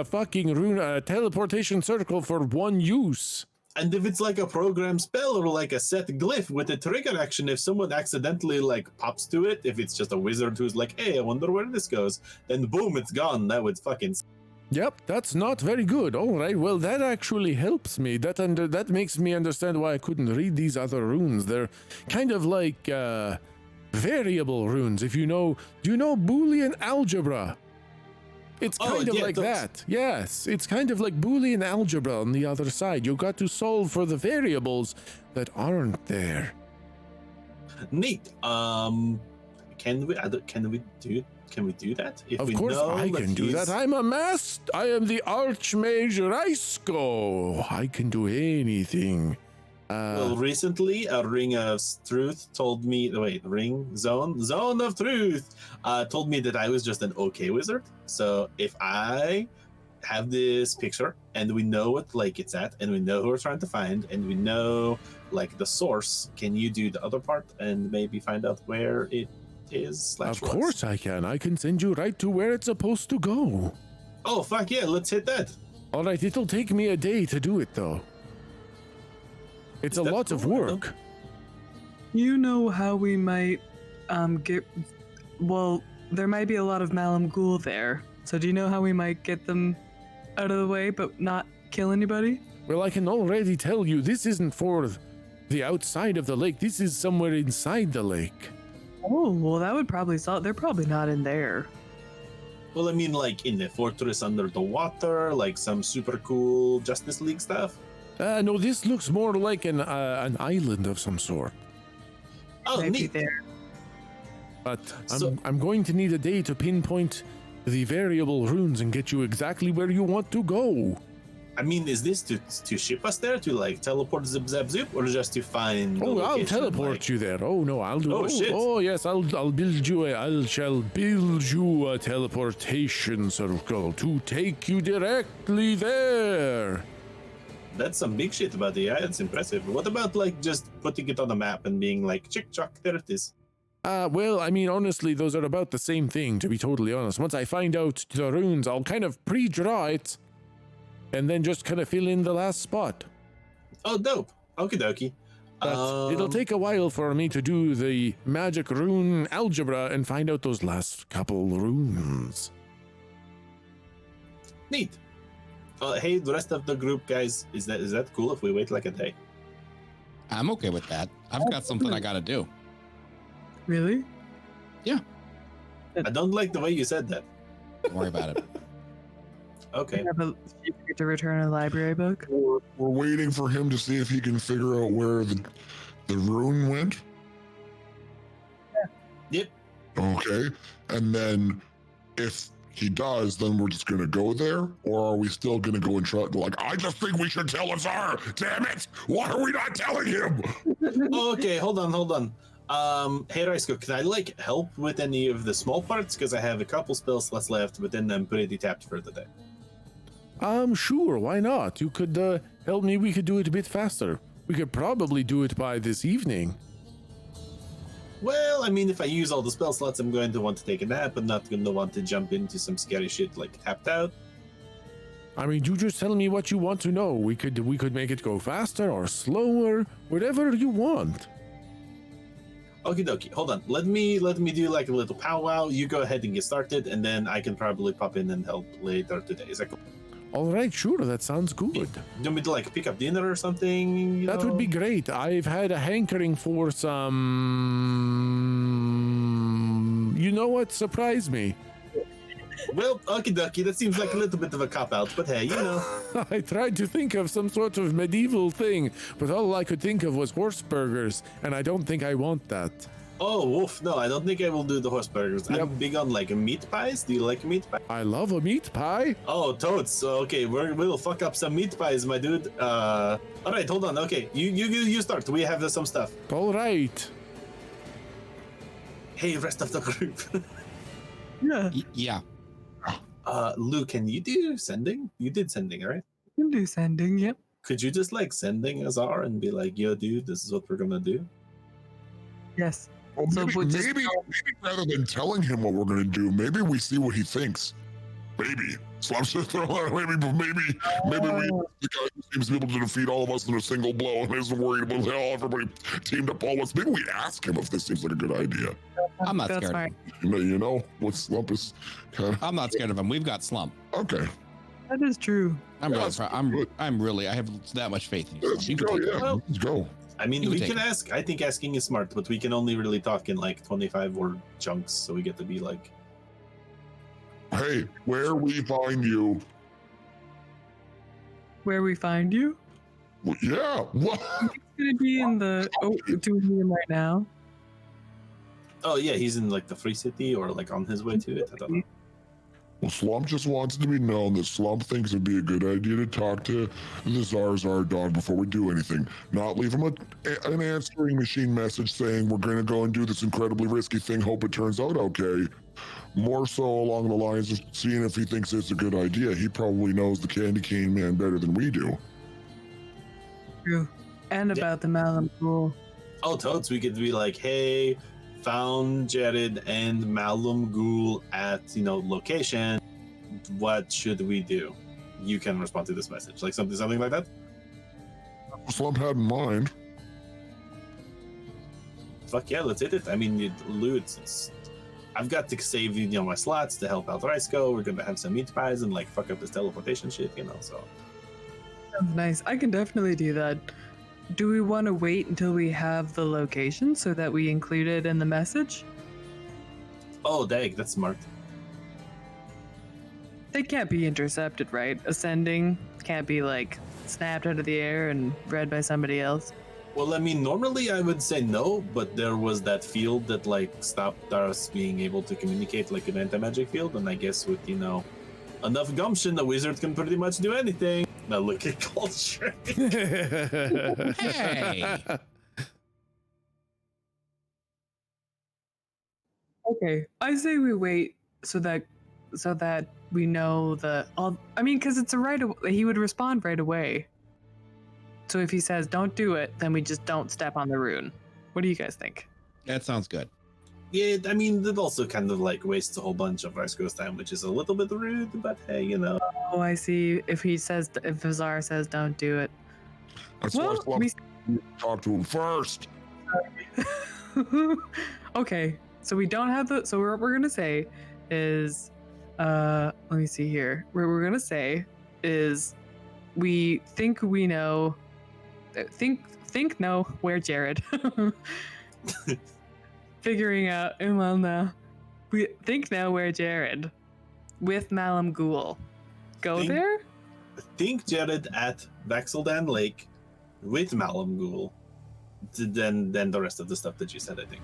fucking rune teleportation circle for one use. And if it's like a program spell or like a set glyph with a trigger action, if someone accidentally like pops to it, if it's just a wizard who's like, hey, I wonder where this goes, then boom, it's gone. That would fucking. Yep, that's not very good. All right, well, that actually helps me. That makes me understand why I couldn't read these other runes. They're kind of like variable runes. Do you know Boolean algebra? It's kind of like that. Yes, it's kind of like Boolean algebra on the other side. You got to solve for the variables that aren't there. Neat. Can we do that? Of course I can do that. I am the Archmage Raisko. I can do anything. Well, recently, a Ring of Truth told me. Zone of Truth told me that I was just an okay wizard. So if I have this picture and we know what lake it's at, and we know who we're trying to find, and we know like the source, can you do the other part and maybe find out where it is? Of course I can. I can send you right to where it's supposed to go. Oh fuck yeah! Let's hit that. All right, it'll take me a day to do it though. It's a lot of work. You know how we might there might be a lot of Malimgul there. So do you know how we might get them out of the way but not kill anybody? Well, I can already tell you this isn't for the outside of the lake. This is somewhere inside the lake. Oh, well that would probably solve. They're probably not in there. Well, I mean, like in the fortress under the water, like some super cool Justice League stuff. No, this looks more like an island of some sort. Oh, Maybe neat. there. But I'm going to need a day to pinpoint the variable runes and get you exactly where you want to go. I mean, is this to ship us there, to like teleport zip zap zoop, or just to find? Oh, I'll teleport you there. Oh no, I'll do. Oh shit! Oh yes, I'll build you a teleportation circle to take you directly there. That's some big shit, buddy. Yeah, it's impressive. What about like just putting it on the map and being like, chick chuck, there it is? Well, I mean, honestly, those are about the same thing, to be totally honest. Once I find out the runes, I'll kind of pre-draw it, and then just kind of fill in the last spot. Oh, dope. Okie dokie. But it'll take a while for me to do the magic rune algebra and find out those last couple runes. Neat. Hey, the rest of the group, guys, is that cool if we wait like a day? I'm okay with that. I've got something I gotta do. Really? I don't like the way you said that. Don't worry about it. Okay. You get to return a library book? We're waiting for him to see if he can figure out where the rune went. Yep. Okay. And then if he does, then we're just gonna go there, or are we still gonna go and try? Like, I just think we should tell Azar. Damn it! Why are we not telling him? Okay, hold on. Hey Raisko, can I like help with any of the small parts? Because I have a couple spell slots left, but then I'm pretty tapped for the day. Sure, why not? You could help me. We could do it a bit faster. We could probably do it by this evening. Well, I mean, if I use all the spell slots, I'm going to want to take a nap. I'm not going to want to jump into some scary shit like tapped out. I mean, you just tell me what you want to know. We could make it go faster or slower, whatever you want. Okie dokie. Hold on. Let me do like a little powwow. You go ahead and get started, and then I can probably pop in and help later today. Is that cool? All right, sure, that sounds good. Do you want me to like pick up dinner or something? That would be great. I've had a hankering for some. You know what? Surprise me. Well, okie dokie. That seems like a little bit of a cop out, but hey, you know. I tried to think of some sort of medieval thing, but all I could think of was horse burgers, and I don't think I want that. Oh, woof. No, I don't think I will do the horse burgers. Yep. I'm big on like meat pies. Do you like meat pie? I love a meat pie. Oh, totes. So, okay, we'll fuck up some meat pies, my dude. All right, hold on. Okay, you start. We have some stuff. All right. Hey, rest of the group. Yeah, Yeah. Lou, can you do sending? You did sending, right? you can do sending. Yep. Could you just like sending Azar and be like, yo, dude, this is what we're gonna do? Yes. Well, So maybe, we'll just maybe rather than telling him what we're gonna do, maybe we see what he thinks. Maybe. Slap's just throwing out maybe we the guy who seems to be able to defeat all of us in a single blow and isn't worried about how everybody teamed up all once. Maybe we ask him if this seems like a good idea. I'm not That's scared. fine. You know what Slump is kind of I'm not scared of him. We've got Slump. okay. That is true. I'm Yeah, really, that's proud. I'm really. I have that much faith in you. Let's You can go, take it. yeah. Well- Let's go. I mean, You we can can take ask. I think asking is smart, but we can only really talk in like 25 word chunks, so we get to be like, Hey, where we find you? Where we find you? Well, yeah. What? It's gonna be in the. Oh, do we need him right now? oh yeah, he's in like the free city or like on his way to it. I don't know. Well, Slump just wants it to be known that Slump thinks it'd be a good idea to talk to the Zarzar dog before we do anything. Not leave him an answering machine message saying we're going to go and do this incredibly risky thing, hope it turns out okay. More so along the lines of seeing if he thinks it's a good idea. He probably knows the Candy Cane Man better than we do. True. And about the Malum Pool. Oh, totes, we could be like, hey, found Jared and Malum Ghoul at location. What should we do? You can respond to this message, like something like that. Slump had in mind. Fuck yeah, let's hit it. I mean, Lou, I've got to save my slots to help out Raisko. We're gonna have some meat pies and like fuck up this teleportation shit, so. Sounds nice. I can definitely do that. Do we want to wait until we have the location so that we include it in the message? Oh, dang, that's smart. They can't be intercepted, right? Ascending can't be like snapped out of the air and read by somebody else. Well, I mean, normally I would say no, but there was that field that like stopped us being able to communicate like an anti-magic field, and I guess with enough gumption, the wizard can pretty much do anything. Now look at culture. Hey. Okay, I say we wait so that we know because it's he would respond right away. So if he says don't do it, then we just don't step on the rune. What do you guys think? That sounds good. Yeah, I mean, that also kind of like wastes a whole bunch of Raisko's time, which is a little bit rude, but hey, Oh, I see. If Azar says don't do it. That's Well, why Slump talk to him first. Okay, so we don't have so what we're gonna say is let me see here. What we're gonna say is we think we know know where Jared figuring out now we think know where Jared with Malum Ghoul go there. Think Jared at Vaxeldan Lake with Malum Ghoul, then the rest of the stuff that you said, I think.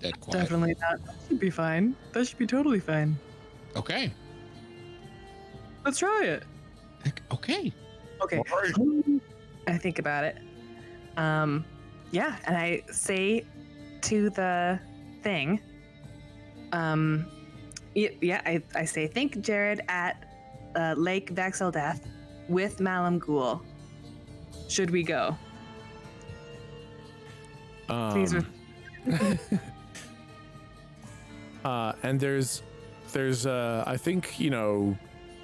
dead quiet. Definitely not. That should be fine. That should be totally fine. Okay. Let's try it. Okay. Okay. All right. I think about it. Yeah, and I say to the thing, I say, think Jared at Lake Vaxeldeath with Malam Ghul. Should we go? Please. And there's I think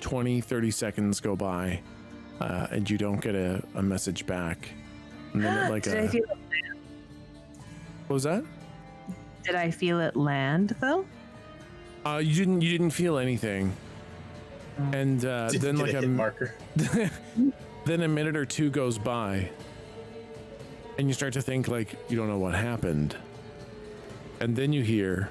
20 30 seconds go by and you don't get a message back, and then Did I feel it? what was that? Did I feel it land though? You didn't feel anything, and then like a hit marker. then a minute or two goes by and you start to think like you don't know what happened, and then you hear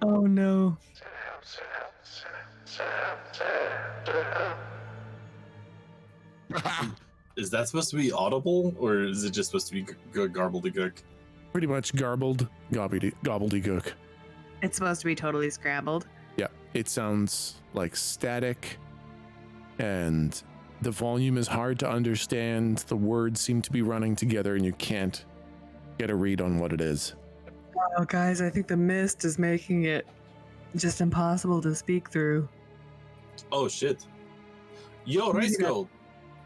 Oh no. Is that supposed to be audible, or is it just supposed to be garbled-gook? pretty much garbled gobbledygook. It's supposed to be totally scrambled. Yeah, it sounds like static, and the volume is hard to understand. The words seem to be running together, and you can't get a read on what it is. Oh, guys, I think the mist is making it just impossible to speak through. Oh shit! Yo, Risco.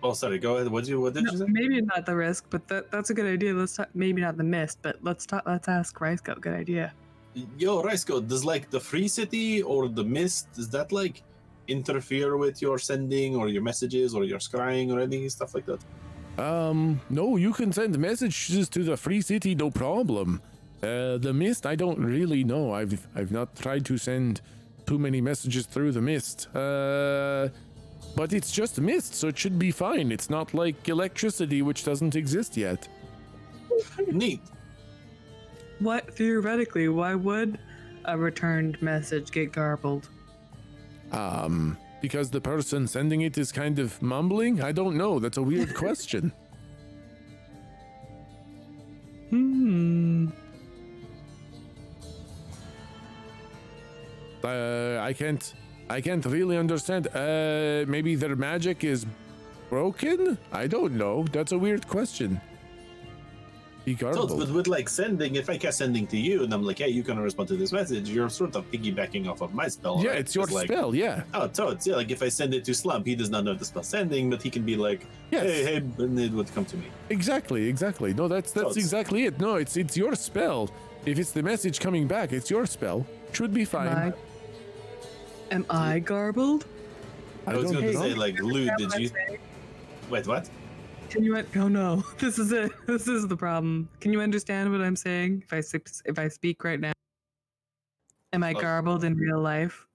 Oh, sorry. Go ahead. What did you say? Maybe not the risk, but that's a good idea. Let's talk, maybe not the mist, but let's ask Rysco. Good idea. Yo, Risco, does like the free city or the mist, does that like interfere with your sending or your messages or your scrying or any stuff like that? No, you can send messages to the free city, no problem. The mist, I don't really know. I've not tried to send too many messages through the mist. But it's just mist, so it should be fine. It's not like electricity, which doesn't exist yet. Neat. What, theoretically, why would a returned message get garbled? Because the person sending it is kind of mumbling? I don't know. That's a weird question. I can't really understand. Maybe their magic is broken? I don't know. That's a weird question. Be garbled. So, but with like sending, if I cast sending to you and I'm like, hey, you can respond to this message, you're sort of piggybacking off of my spell. Yeah, right? it's your like, spell, yeah. Oh, totes. Yeah, like if I send it to Slump, he does not know the spell sending, but he can be like, Yes. hey, and it would come to me. Exactly. No, that's So it's- exactly it. No, it's your spell. If it's the message coming back, it's your spell. Should be fine. Am I garbled? I was going to know. say, like, Lou, did you... Wait, what? Can you? Oh no, this is it. This is the problem. Can you understand what I'm saying? If I speak right now, am I garbled in real life?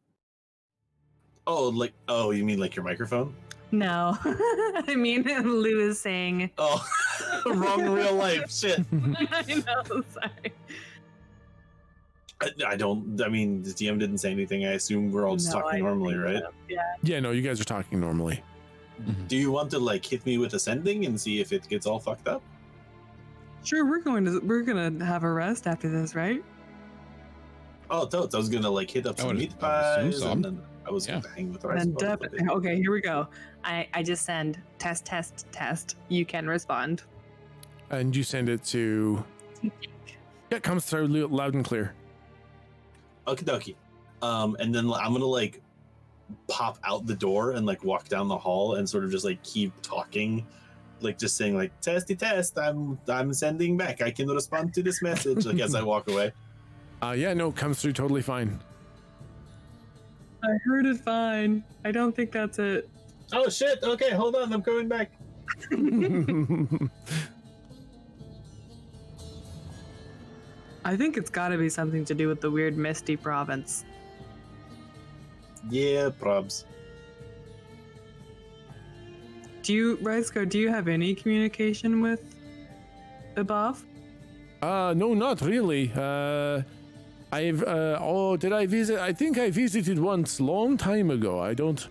Oh, like, oh, you mean like your microphone? No. I mean, Lou is saying. Oh, wrong real life. Shit. I know, sorry. I mean, the DM didn't say anything. I assume we're all just No, talking I normally, think right? so. Yeah. Yeah, no, you guys are talking normally. Do you want to, like, hit me with a sending and see if it gets all fucked up? Sure, we're gonna have a rest after this, right? Oh, totes. I was going to, like, hit up I some would- meat I would pies, assume and so. then I was going to hang with the rest And of it. okay, here we go. I just send test. You can respond. And you send it to... Yeah, it comes through loud and clear. Okie dokie. And then I'm gonna like pop out the door and like walk down the hall and sort of just like keep talking, like just saying like testy test. I'm sending back. I can respond to this message. Like as I walk away. Yeah, no, it comes through totally fine. I heard it fine. I don't think that's it. Oh shit! Okay, hold on. I'm coming back. I think it's got to be something to do with the weird misty province. Yeah, probs. Rysco, do you have any communication with above? No, not really. Did I visit? I think I visited once long time ago. I don't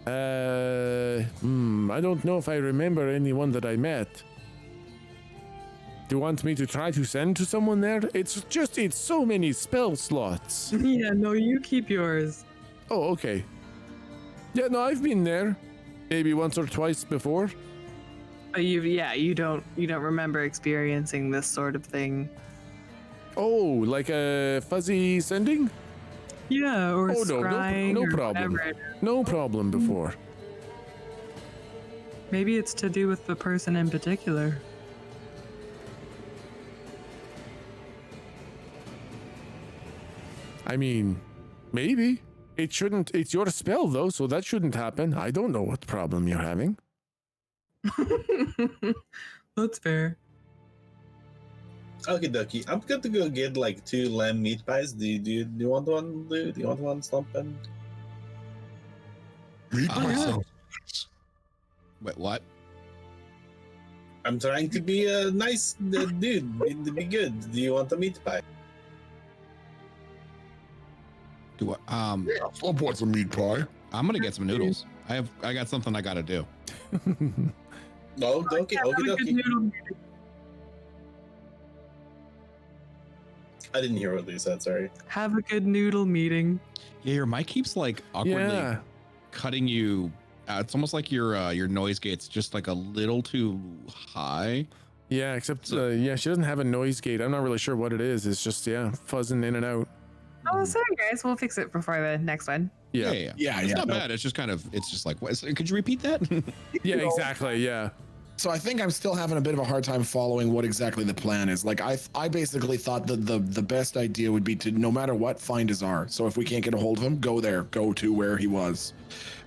know if I remember anyone that I met. Do you want me to try to send to someone there? It's so many spell slots. Yeah, no, you keep yours. Oh, okay. Yeah, no, I've been there. Maybe once or twice before. But you don't remember experiencing this sort of thing. Oh, like a fuzzy sending? Yeah, or scrying, no or problem. whatever. No problem before. Maybe it's to do with the person in particular. I mean, maybe. It shouldn't. It's your spell, though, so that shouldn't happen. I don't know what problem you're having. That's fair. Okie dokie. I'm good to go get like 2 lamb meat pies. Do you want one? Do you want one, Slump? And Meat pie yeah. sounds Wait, what? I'm trying to be a nice dude. To be good. Do you want a meat pie? Do I, yeah, Slump wants a meat pie. I'm gonna get some noodles. I got something I gotta do. No, okay, Have a okie good dokie. noodle meeting. I didn't hear what Lou said. Sorry. Have a good noodle meeting. Yeah, your mic keeps like awkwardly Yeah. cutting you. It's almost like your noise gate's just like a little too high. Yeah, except, she doesn't have a noise gate. I'm not really sure what it is. It's just, fuzzing in and out. Oh, sorry, guys. We'll fix it before the next one. Yeah. It's not bad. It's just kind of. It's just like. Could you repeat that? Yeah, exactly. Yeah. So I think I'm still having a bit of a hard time following what exactly the plan is. Like I basically thought that the best idea would be to, no matter what, find Azar. So if we can't get a hold of him, go to where he was,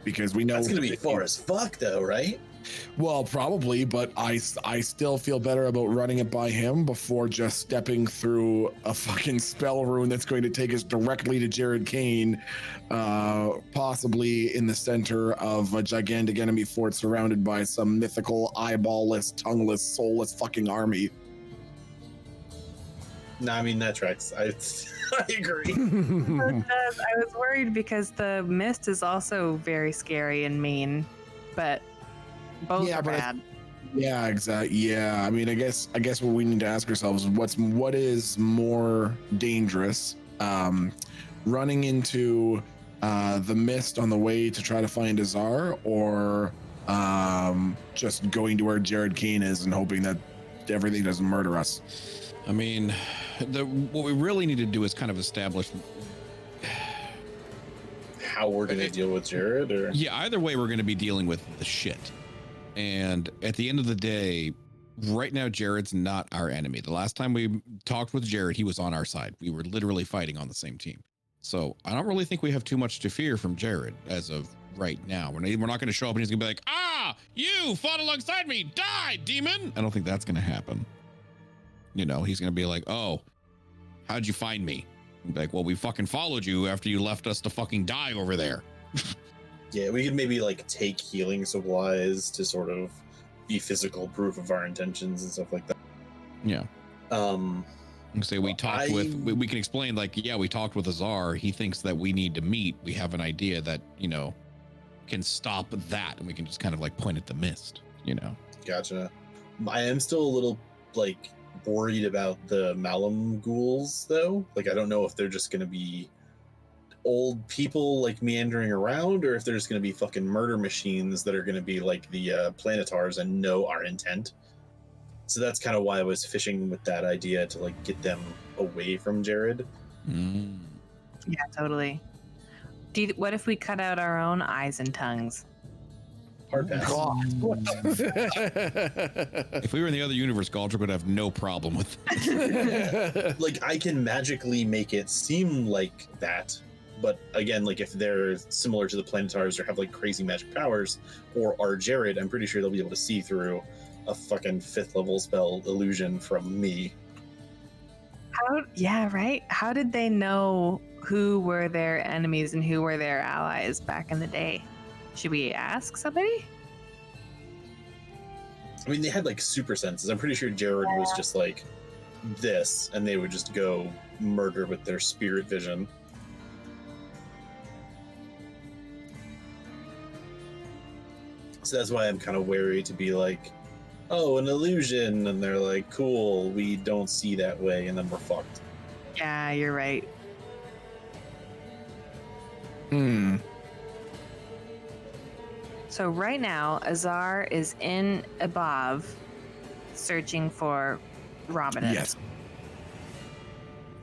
because we know That's gonna be far as fuck, though, right? Well, probably, but I still feel better about running it by him before just stepping through a fucking spell rune that's going to take us directly to Jared Kane, possibly in the center of a gigantic enemy fort surrounded by some mythical, eyeball-less, tongueless, soulless fucking army. No, I mean that tracks. I agree. It does. I was worried because the mist is also very scary and mean, but both Yeah, are but bad. Yeah, exactly. Yeah, I mean, I guess what we need to ask ourselves is what is more dangerous, running into the mist on the way to try to find Azar, or just going to where Jared Kane is and hoping that everything doesn't murder us. I mean, what we really need to do is kind of establish. How we're gonna deal with Jared, or Yeah, either way, we're going to be dealing with the shit. And at the end of the day, right now, Jared's not our enemy. The last time we talked with Jared, he was on our side. We were literally fighting on the same team. So I don't really think we have too much to fear from Jared as of right now. We're not going to show up and he's going to be like, you fought alongside me, die, demon. I don't think that's going to happen. You know, he's going to be like, oh, how'd you find me? Be like, well, we fucking followed you after you left us to fucking die over there. yeah, we could maybe like take healing supplies to sort of be physical proof of our intentions and stuff like that. Yeah. Say we talked we can explain, like, yeah, we talked with Azar. He thinks that we need to meet. We have an idea that, you know, can stop that, and we can just kind of like point at the mist, you know. Gotcha. I am still a little like worried about the Malum ghouls, though. Like, I don't know if they're just gonna be old people like meandering around, or if there's going to be fucking murder machines that are going to be like the planetars and know our intent. So that's kind of why I was fishing with that idea, to like get them away from Jared. Yeah, totally. What if we cut out our own eyes and tongues? Hard pass. If we were in the other universe, Galdrick would have no problem with that. Like, I can magically make it seem like that. But again, like, if they're similar to the planetars or have like crazy magic powers, or are Jared, I'm pretty sure they'll be able to see through a fucking 5th level spell illusion from me. Yeah, right? How did they know who were their enemies and who were their allies back in the day? Should we ask somebody? I mean, they had like super senses. I'm pretty sure Jared was just like this, and they would just go murder with their spirit vision. So that's why I'm kind of wary to be like, oh, an illusion, and they're like, cool, we don't see that way, and then we're fucked. Yeah, you're right. So right now, Azar is in above, searching for Ramadan. Yes.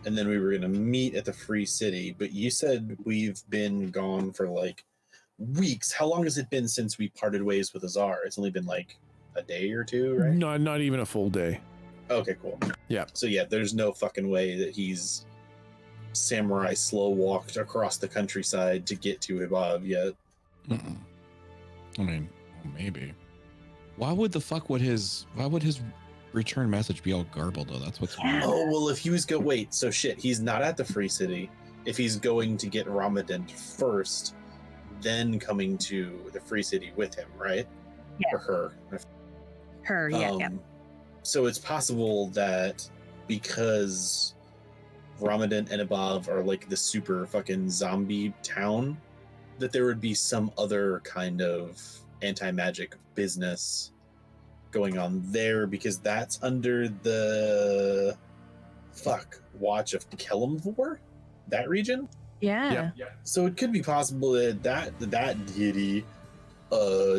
And then we were going to meet at the Free City, but you said we've been gone for like weeks. How long has it been since we parted ways with Azar? It's only been like a day or two, right? Not even a full day. Okay, cool. Yeah. So yeah, there's no fucking way that he's samurai slow walked across the countryside to get to Ibav yet. Mm-mm. I mean, maybe. Why would his return message be all garbled though? That's what's weird. Oh, well, if he was wait, so shit, he's not at the Free City. If he's going to get Ramadan first, then coming to the Free City with him, right? Yeah. Or her. Her, yeah, yeah. So it's possible that because Ramadan and Ibav are like the super fucking zombie town, that there would be some other kind of anti-magic business going on there, because that's under the watch of Kelemvor, that region. Yeah. So it could be possible that deity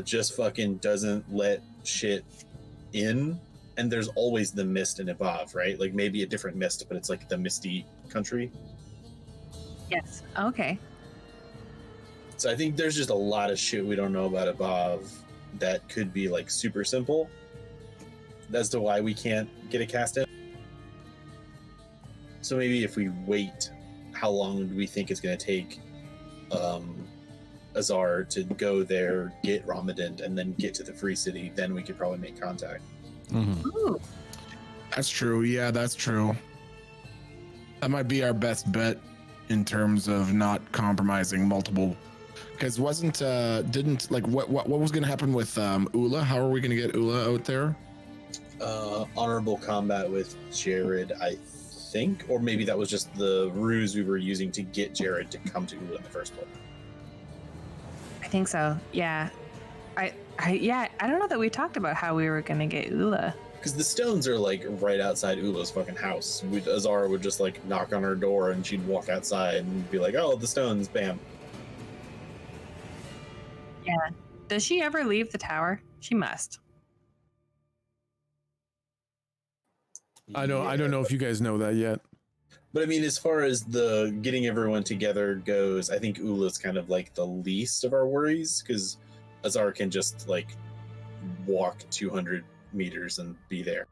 just fucking doesn't let shit in, and there's always the mist in Ibav, right? Like maybe a different mist, but it's like the misty country. Yes. Okay. So I think there's just a lot of shit we don't know about Ibav that could be like super simple as to why we can't get a cast in. So maybe if we wait, how long do we think it's going to take Azar to go there, get Ramadan, and then get to the Free City? Then we could probably make contact. Mm-hmm. Ooh. That's true. Yeah, that's true. That might be our best bet in terms of not compromising multiple. Because what was going to happen with Ula? How are we going to get Ula out there? Honorable combat with Jared, I think, or maybe that was just the ruse we were using to get Jared to come to Ula in the first place. I think so. Yeah. I don't know that we talked about how we were gonna get Ula. Because the stones are like right outside Ula's fucking house. Azara would just like knock on her door and she'd walk outside and be like, oh, the stones, bam. Yeah. Does she ever leave the tower? She must. I don't know if you guys know that yet. But I mean, as far as the getting everyone together goes, I think Ula's kind of like the least of our worries, because Azar can just like walk 200 meters and be there.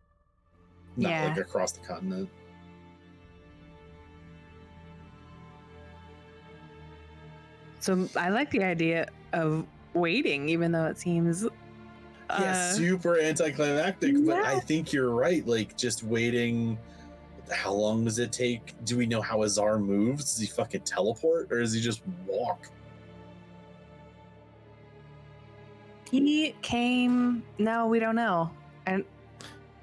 Not like across the continent. So I like the idea of waiting, even though it seems super anticlimactic, but I think you're right. Like just waiting. How long does it take? Do we know how Azar moves? Does he fucking teleport, or does he just walk? He came. No, we don't know. And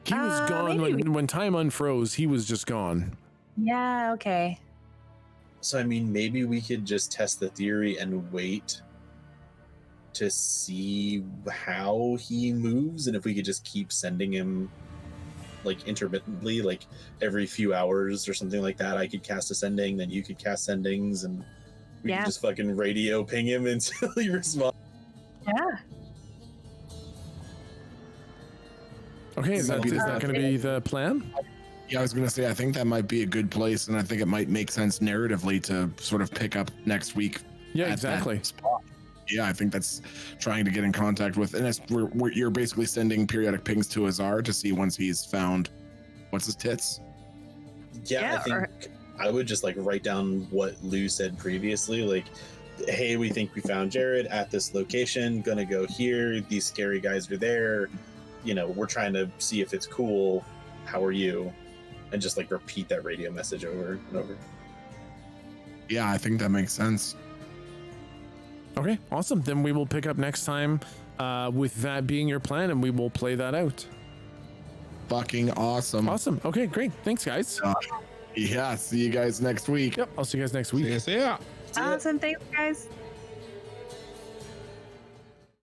He was gone when time unfroze. He was just gone. Yeah. Okay. So I mean, maybe we could just test the theory and wait to see how he moves, and if we could just keep sending him like intermittently, like every few hours or something like that. I could cast a sending, then you could cast sendings, and we could just fucking radio ping him until he responds. Yeah. Okay, is that going to be the plan? Yeah, I was going to say, I think that might be a good place, and I think it might make sense narratively to sort of pick up next week. Yeah, exactly. Yeah, I think that's trying to get in contact with, and you're basically sending periodic pings to Azar to see once he's found, what's his tits? Yeah, I think I would just like write down what Lou said previously, like, hey, we think we found Jared at this location, gonna go here, these scary guys are there, you know, we're trying to see if it's cool, how are you? And just like repeat that radio message over and over. Yeah, I think that makes sense. Okay, awesome. Then we will pick up next time with that being your plan, and we will play that out. fucking awesome. Awesome. Okay, great. Thanks, guys. Yeah, see you guys next week. Yep, I'll see you guys next week. Yeah. Awesome. Thanks, guys.